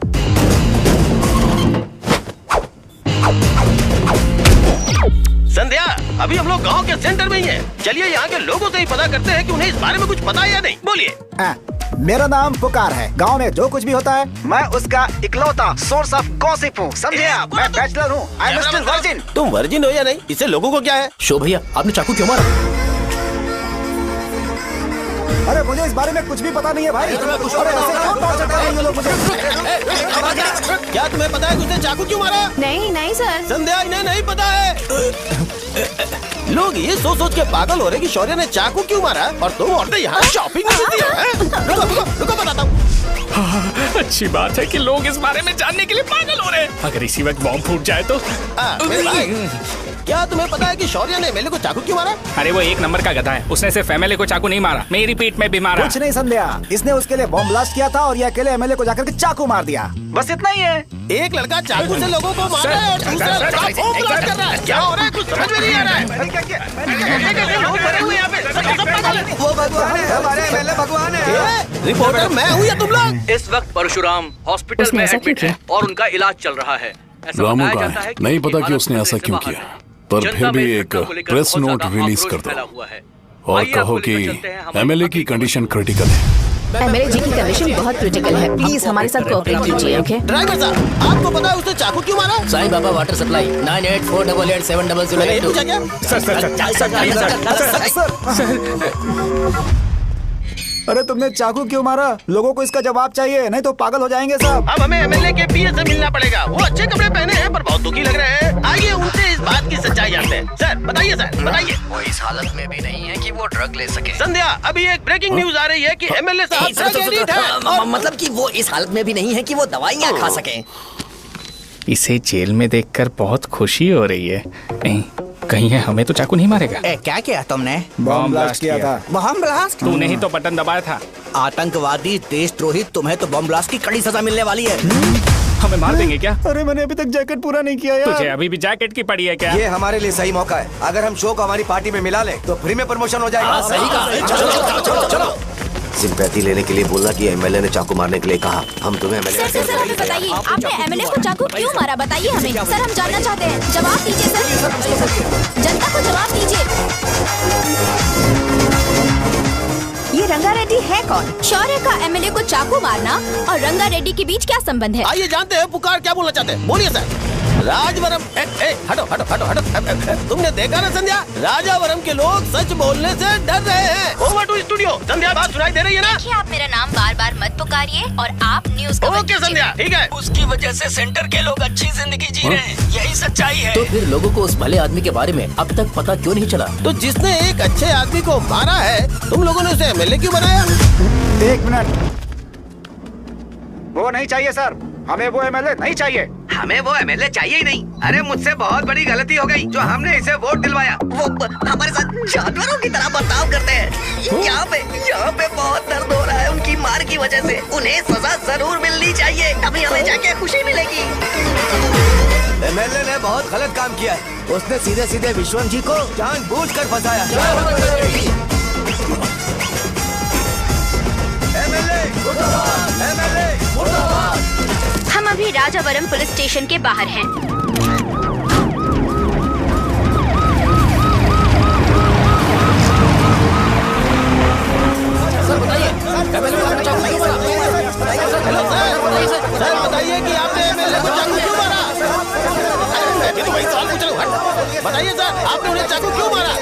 संध्या, अभी हम लोग गांव के सेंटर में ही हैं। चलिए यहाँ के लोगों से ही पता करते हैं कि उन्हें इस बारे में कुछ पता है या नहीं। बोलिए। मेरा नाम पुकार है। गांव में जो कुछ भी होता है मैं उसका इकलौता सोर्स ऑफ गॉसिप हूँ, समझे आप? मैं बैचलर हूँ। I am still virgin. तुम वर्जिन हो या नहीं, इससे लोगों को क्या है? शो भैया, आपने चाकू क्यों मारा? अरे मुझे इस बारे में कुछ भी पता नहीं है भाई। अरे ऐसे क्यों टॉर्चर कर रहे हैं ये लोग मुझे? क्या तुम्हें पता है कि उसने चाकू क्यों मारा? नहीं नहीं सर। संध्या, इन्हें नहीं पता है। लोग ये सोच सोच के पागल हो रहे कि शौर्य ने चाकू क्यों मारा और तुम औरतें यहाँ शॉपिंग में बिजी हो। रुको बताता हूँ। अच्छी बात है कि लोग इस बारे में जानने के लिए पागल हो रहे हैं। अगर इसी वक्त बॉम्ब फूट जाए तो। मेरे भाई, क्या तुम्हें पता है कि शौर्य ने एमएलए को चाकू क्यों मारा? अरे वो 1 नंबर का गधा है। उसने सिर्फ एमएलए को चाकू नहीं मारा, मेरी पीठ में भी मारा। कुछ नहीं संध्या, इसने उसके लिए बॉम्ब ब्लास्ट किया था और ये अकेले एमएलए को जाकर के चाकू मार दिया। बस इतना ही है। एक लड़का चाकू से लोगों को मार रहा है और दूसरा लड़का बॉम्ब ब्लास्ट कर रहा है। क्या हो रहा है? कुछ समझ में नहीं आ रहा है। लोग भरे हुए यहाँ पे। वो भगवान है, हमारे एमएलए भगवान है। रिपोर्टर मैं हूँ या तुम लोग? इस वक्त परशुराम हॉस्पिटल में एडमिट है और उनका इलाज चल रहा है। ऐसा रामू बताया का जाता है है, कि नहीं पता कि हालत उसने ऐसा खतरे से क्यों बाहर किया। है। पर फिर भी एक प्रेस नोट रिलीज कर दो और कहो कि एमएलए की कंडीशन क्रिटिकल है। एमएलए जी की कंडीशन बहुत क्रिटिकल है, प्लीज हमारे साथ कोऑपरेट कीजिए। ओके ड्राइवर साहब, आपको पता है उसने चाकू क्यों मारा? Sai Baba water supply 9848870082। Sir अरे तुमने चाकू क्यों मारा? लोगों को इसका जवाब चाहिए, नहीं तो पागल हो जाएंगे साहब। अब हमें एमएलए के पीए से मिलना पड़ेगा। वो अच्छे कपड़े पहने हैं पर बहुत दुखी लग रहे हैं। आइए उनसे इस बात की सच्चाई जानते हैं। सर बताइए, सर बताइए। वो इस हालत में भी नहीं है कि वो ड्रग ले सके। संध्या, अभी एक ब्रेकिंग न्यूज आ रही है कि एमएलए साहब ड्रग एडिक्ट हैं और मतलब कि वो इस हालत में भी नहीं है कि वो दवाइयाँ खा सके। इसे जेल में देखकर बहुत खुशी हो रही है। कहीं है हमें तो चाकू नहीं मारेगा। क्या किया तुमने? बम ब्लास्ट किया था। Bomb blast? तूने ही तो बटन दबाया था। आतंकवादी, देशद्रोही, तुम्हें तो बम ब्लास्ट की कड़ी सजा मिलने वाली है। हमें मार देंगे क्या? अरे मैंने अभी तक जैकेट पूरा नहीं किया यार। तुझे अभी भी जैकेट की पड़ी है क्या? ये हमारे लिए सही मौका है। अगर हम शो को हमारी पार्टी में मिला ले तो फ्री में प्रमोशन हो जाएगा। सही कहा। चलो। सिंपैथी लेने के लिए बोलना कि एमएलए ने चाकू मारने के लिए कहा। हम तुम्हें एमएलए सर हमें बताइए, आपने एमएलए को चाकू क्यों मारा? बताइए हमें। सर हम जानना चाहते हैं, जवाब दीजिए सर। जनता को जवाब दीजिए। ये रंगा रेड्डी है कौन? शौर्य का एमएलए को चाकू मारना और रंगा रेड्डी के बीच क्या संबंध है? आइए जानते हैं पुकार क्या बोलना चाहते हैं। बोलिए सर। राजवरम हटो। तुमने देखा ना संध्या, राजावरम के लोग सच बोलने से डर रहे हैं। Over to studio. संध्या, बात सुनाई दे रही है ना? देखिए, आप मेरा नाम बार बार मत पुकारिए और आप न्यूज का ओके संध्या, ठीक है। उसकी वजह से सेंटर के लोग अच्छी जिंदगी जी रहे हैं, यही सच्चाई है। तो फिर लोगों को उस भले आदमी के बारे में अब तक पता क्यों नहीं चला? तो जिसने एक अच्छे आदमी को मारा है, तुम लोगों ने उसे एमएलए क्यों बनाया? 1 मिनट। वो नहीं चाहिए सर, हमें वो एमएलए नहीं चाहिए। हमें वो एमएलए चाहिए ही नहीं। अरे मुझसे बहुत बड़ी गलती हो गई जो हमने इसे वोट दिलवाया। वो हमारे साथ जानवरों की तरह बर्ताव करते हैं। यहाँ पे बहुत दर्द हो रहा है उनकी मार की वजह से। उन्हें सजा जरूर मिलनी चाहिए, तभी हमें जाके खुशी मिलेगी। एमएलए ने बहुत गलत काम किया है। उसने सीधे विश्वनाथ जी को जानबूझकर फंसाया। हम अभी राजावरम पुलिस स्टेशन के बाहर हैं। सर बताइए कि आपने एमएलए को चाकू क्यों मारा? मैं तो वही सवाल पूछ रहा हूँ। बताइए सर, आपने उन्हें चाकू क्यों मारा?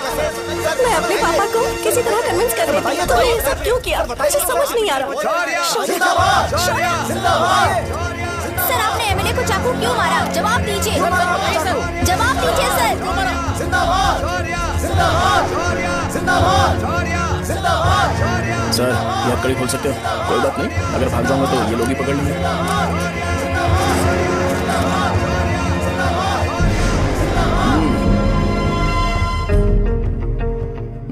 मैं अपने पापा को किसी तरह कन्विंस कर रही थी। तुमने ये सब क्यों किया? मुझे समझ नहीं आ रहा। सर आपने एमएलए को चाकू क्यों मारा? जवाब दीजिए। जवाब दीजिए सर। सर ये कड़ी खोल सकते हो? कोई बात नहीं, अगर भाग जाऊंगा तो ये लोग ही पकड़ लेंगे।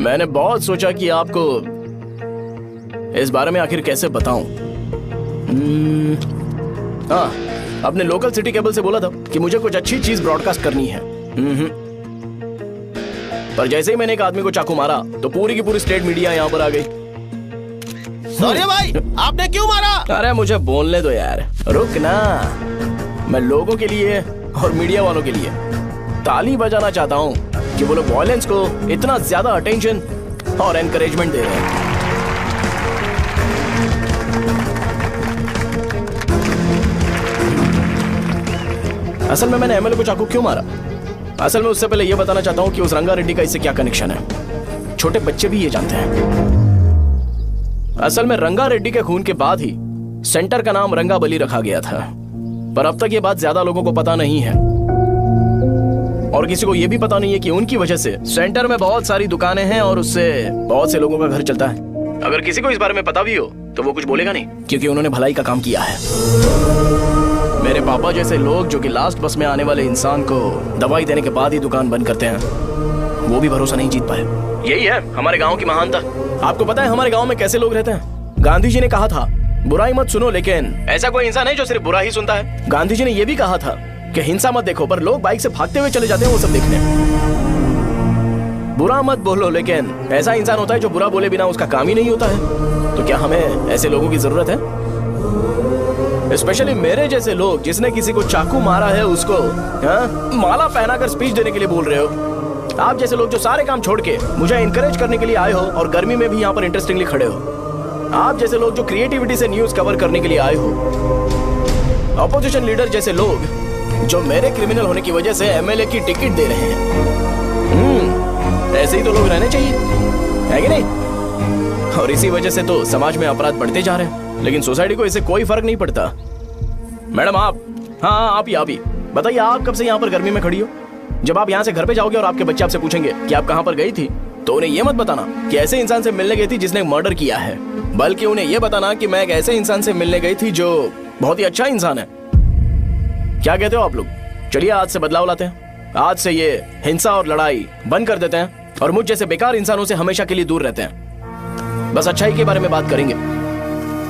मैंने बहुत सोचा कि आपको इस बारे में आखिर कैसे बताऊं। हाँ, अपने लोकल सिटी केबल से बोला था कि मुझे कुछ अच्छी चीज ब्रॉडकास्ट करनी है। पर जैसे ही मैंने एक आदमी को चाकू मारा तो पूरी की पूरी स्टेट मीडिया यहाँ पर आ गई। सॉरी भाई, आपने क्यों मारा? अरे मुझे बोलने दो यार, रुक ना। मैं लोगों के लिए और मीडिया वालों के लिए ताली बजाना चाहता हूँ कि वो लोग वायलेंस को इतना ज्यादा अटेंशन और एनकरेजमेंट दे रहे हैं। असल में मैंने एमएलए को चाकू क्यों मारा? असल में उससे पहले ये बताना चाहता हूँ कि उस रंगा रेड्डी का इससे क्या कनेक्शन है। छोटे बच्चे भी ये जानते हैं। असल में रंगा रेड्डी के खून के बाद ही सेंटर का नाम रंगाबली रखा गया था, पर अब तक ये बात ज्यादा लोगों को पता नहीं है और किसी को ये भी पता नहीं है कि उनकी वजह से सेंटर में बहुत सारी दुकानें हैं और उससे बहुत से लोगों का घर चलता है। अगर किसी को इस बारे में पता भी हो तो वो कुछ बोलेगा नहीं, क्योंकि उन्होंने भलाई का काम किया है। मेरे पापा जैसे लोग जो कि लास्ट बस में आने वाले इंसान को दवाई देने के बाद ही दुकान बंद करते हैं, वो भी भरोसा नहीं जीत पाए। यही है हमारे गांव की महानता। आपको पता है हमारे गांव में कैसे लोग रहते हैं? गांधी जी ने कहा था बुराई मत सुनो, लेकिन ऐसा कोई इंसान है जो सिर्फ बुरा ही सुनता है। गांधी जी ने यह भी कहा था कि हिंसा मत देखो, पर लोग बाइक से भागते हुए चले जाते हैं वो सब देखने। बुरा मत बोलो, लेकिन ऐसा इंसान होता है जो बुरा बोले बिना उसका काम ही नहीं होता है। तो क्या हमें ऐसे लोगों की जरूरत है? स्पेशली मेरे जैसे लोग जिसने किसी को चाकू मारा है उसको माला पहनाकर स्पीच देने के लिए बोल रहे हो। आप जैसे लोग जो सारे काम छोड़ के मुझे इंकरेज करने के लिए आए हो और गर्मी में भी यहाँ पर इंटरेस्टिंगली खड़े हो। आप जैसे लोग जो क्रिएटिविटी से न्यूज कवर करने के लिए आए हो। अपोजिशन लीडर जैसे लोग जो मेरे क्रिमिनल होने की वजह से एमएलए की टिकट दे रहे हैं। ऐसे ही तो लोग रहने चाहिए, है कि नहीं? और इसी वजह से तो समाज में अपराध बढ़ते जा रहे हैं, लेकिन सोसाइटी को इससे कोई फर्क नहीं पड़ता। मैडम आप, हाँ आप ही बताइए, आप कब से यहाँ पर गर्मी में खड़ी हो? जब आप यहाँ से घर पे जाओगे और आपके बच्चे आपसे पूछेंगे कि आप कहाँ पर गई थी, तो उन्हें यह मत बताना कि ऐसे इंसान से मिलने गई थी जिसने मर्डर किया है, बल्कि उन्हें यह बताना कि मैं एक ऐसे इंसान से मिलने गई थी जो बहुत ही अच्छा इंसान है। क्या कहते हो आप लोग? चलिए आज से बदलाव लाते हैं। आज से ये हिंसा और लड़ाई बंद कर देते हैं और मुझ जैसे बेकार इंसानों से हमेशा के लिए दूर रहते हैं। बस अच्छाई के बारे में बात करेंगे।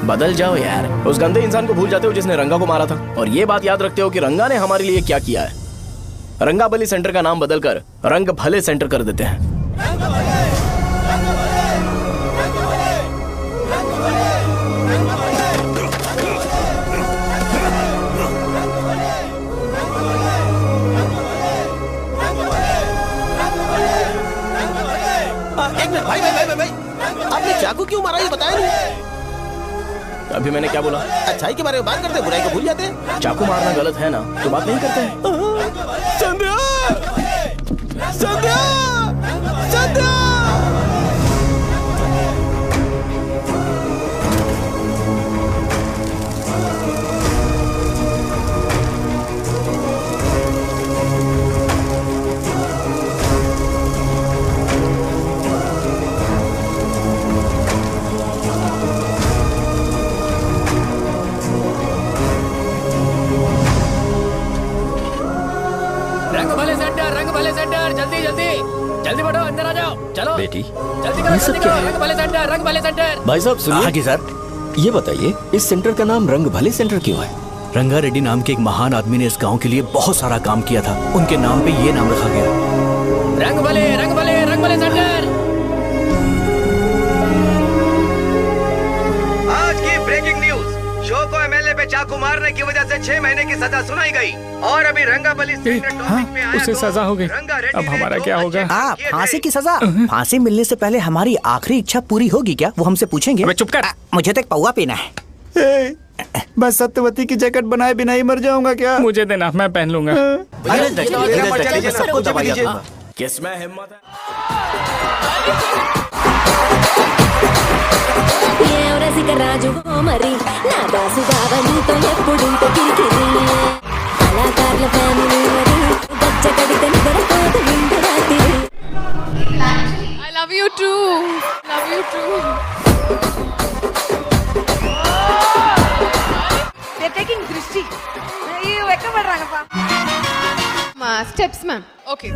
बदल जाओ यार। उस गंदे इंसान को भूल जाते हो जिसने रंगा को मारा था, और ये बात याद रखते हो कि रंगा ने हमारे लिए क्या किया है। रंगाबली सेंटर का नाम बदलकर रंग भले सेंटर कर देते हैं। एक मिनट भाई, आपने चाकू क्यों मारा ये बताया नहीं? अभी मैंने क्या बोला? अच्छाई के बारे में बात करते, बुराई को भूल जाते हैं। चाकू मारना गलत है ना, तो बात नहीं करते हैं। संध्या! संध्या! संध्या! रंग भले सेंटर, जल्दी जल्दी जल्दी बढ़ो, अंदर आ जाओ। चलो बेटी, जल्दी करो, रंग भले सेंटर, रंग भले सेंटर। भाई साहब सुनिए। हाँ जी सर। ये बताइए इस सेंटर का नाम रंग भले सेंटर क्यों है? रंगा रेड्डी नाम के एक महान आदमी ने इस गांव के लिए बहुत सारा काम किया था, उनके नाम पे ये नाम रखा गया। रंग भले सेंटर। आज की ब्रेकिंग न्यूज, शो को एमएलए पे चाकू मारने की वजह से 6 महीने की सजा सुनाई गई और अभी रंगाबली सेंटर टॉपिक में आया उसे तो सजा हो गई। अब हमारा क्या होगा? फांसी की सजा? फांसी मिलने से पहले हमारी आखिरी इच्छा पूरी होगी क्या? वो हमसे पूछेंगे। अबे चुप कर। मुझे तो एक पौवा पीना है। बस सत्यवती की जैकेट बनाए बिना ही मर जाऊंगा क्या? मुझे देना, मैं पहन लूंगा। सबको दबा दिया। किसमें हिम्मत है? రాజు మరి నా దాసు బావనితో ఎప్పుడుంటే కిరికిరి కళాకారుల ఫ్యామిలీ మరి గచ్చ కడితే నిద్రపోతు నిండు రాత్రి. I love you too. Love you too. They're taking Drishti. You ekka padranga pa. Ma steps ma'am. Okay.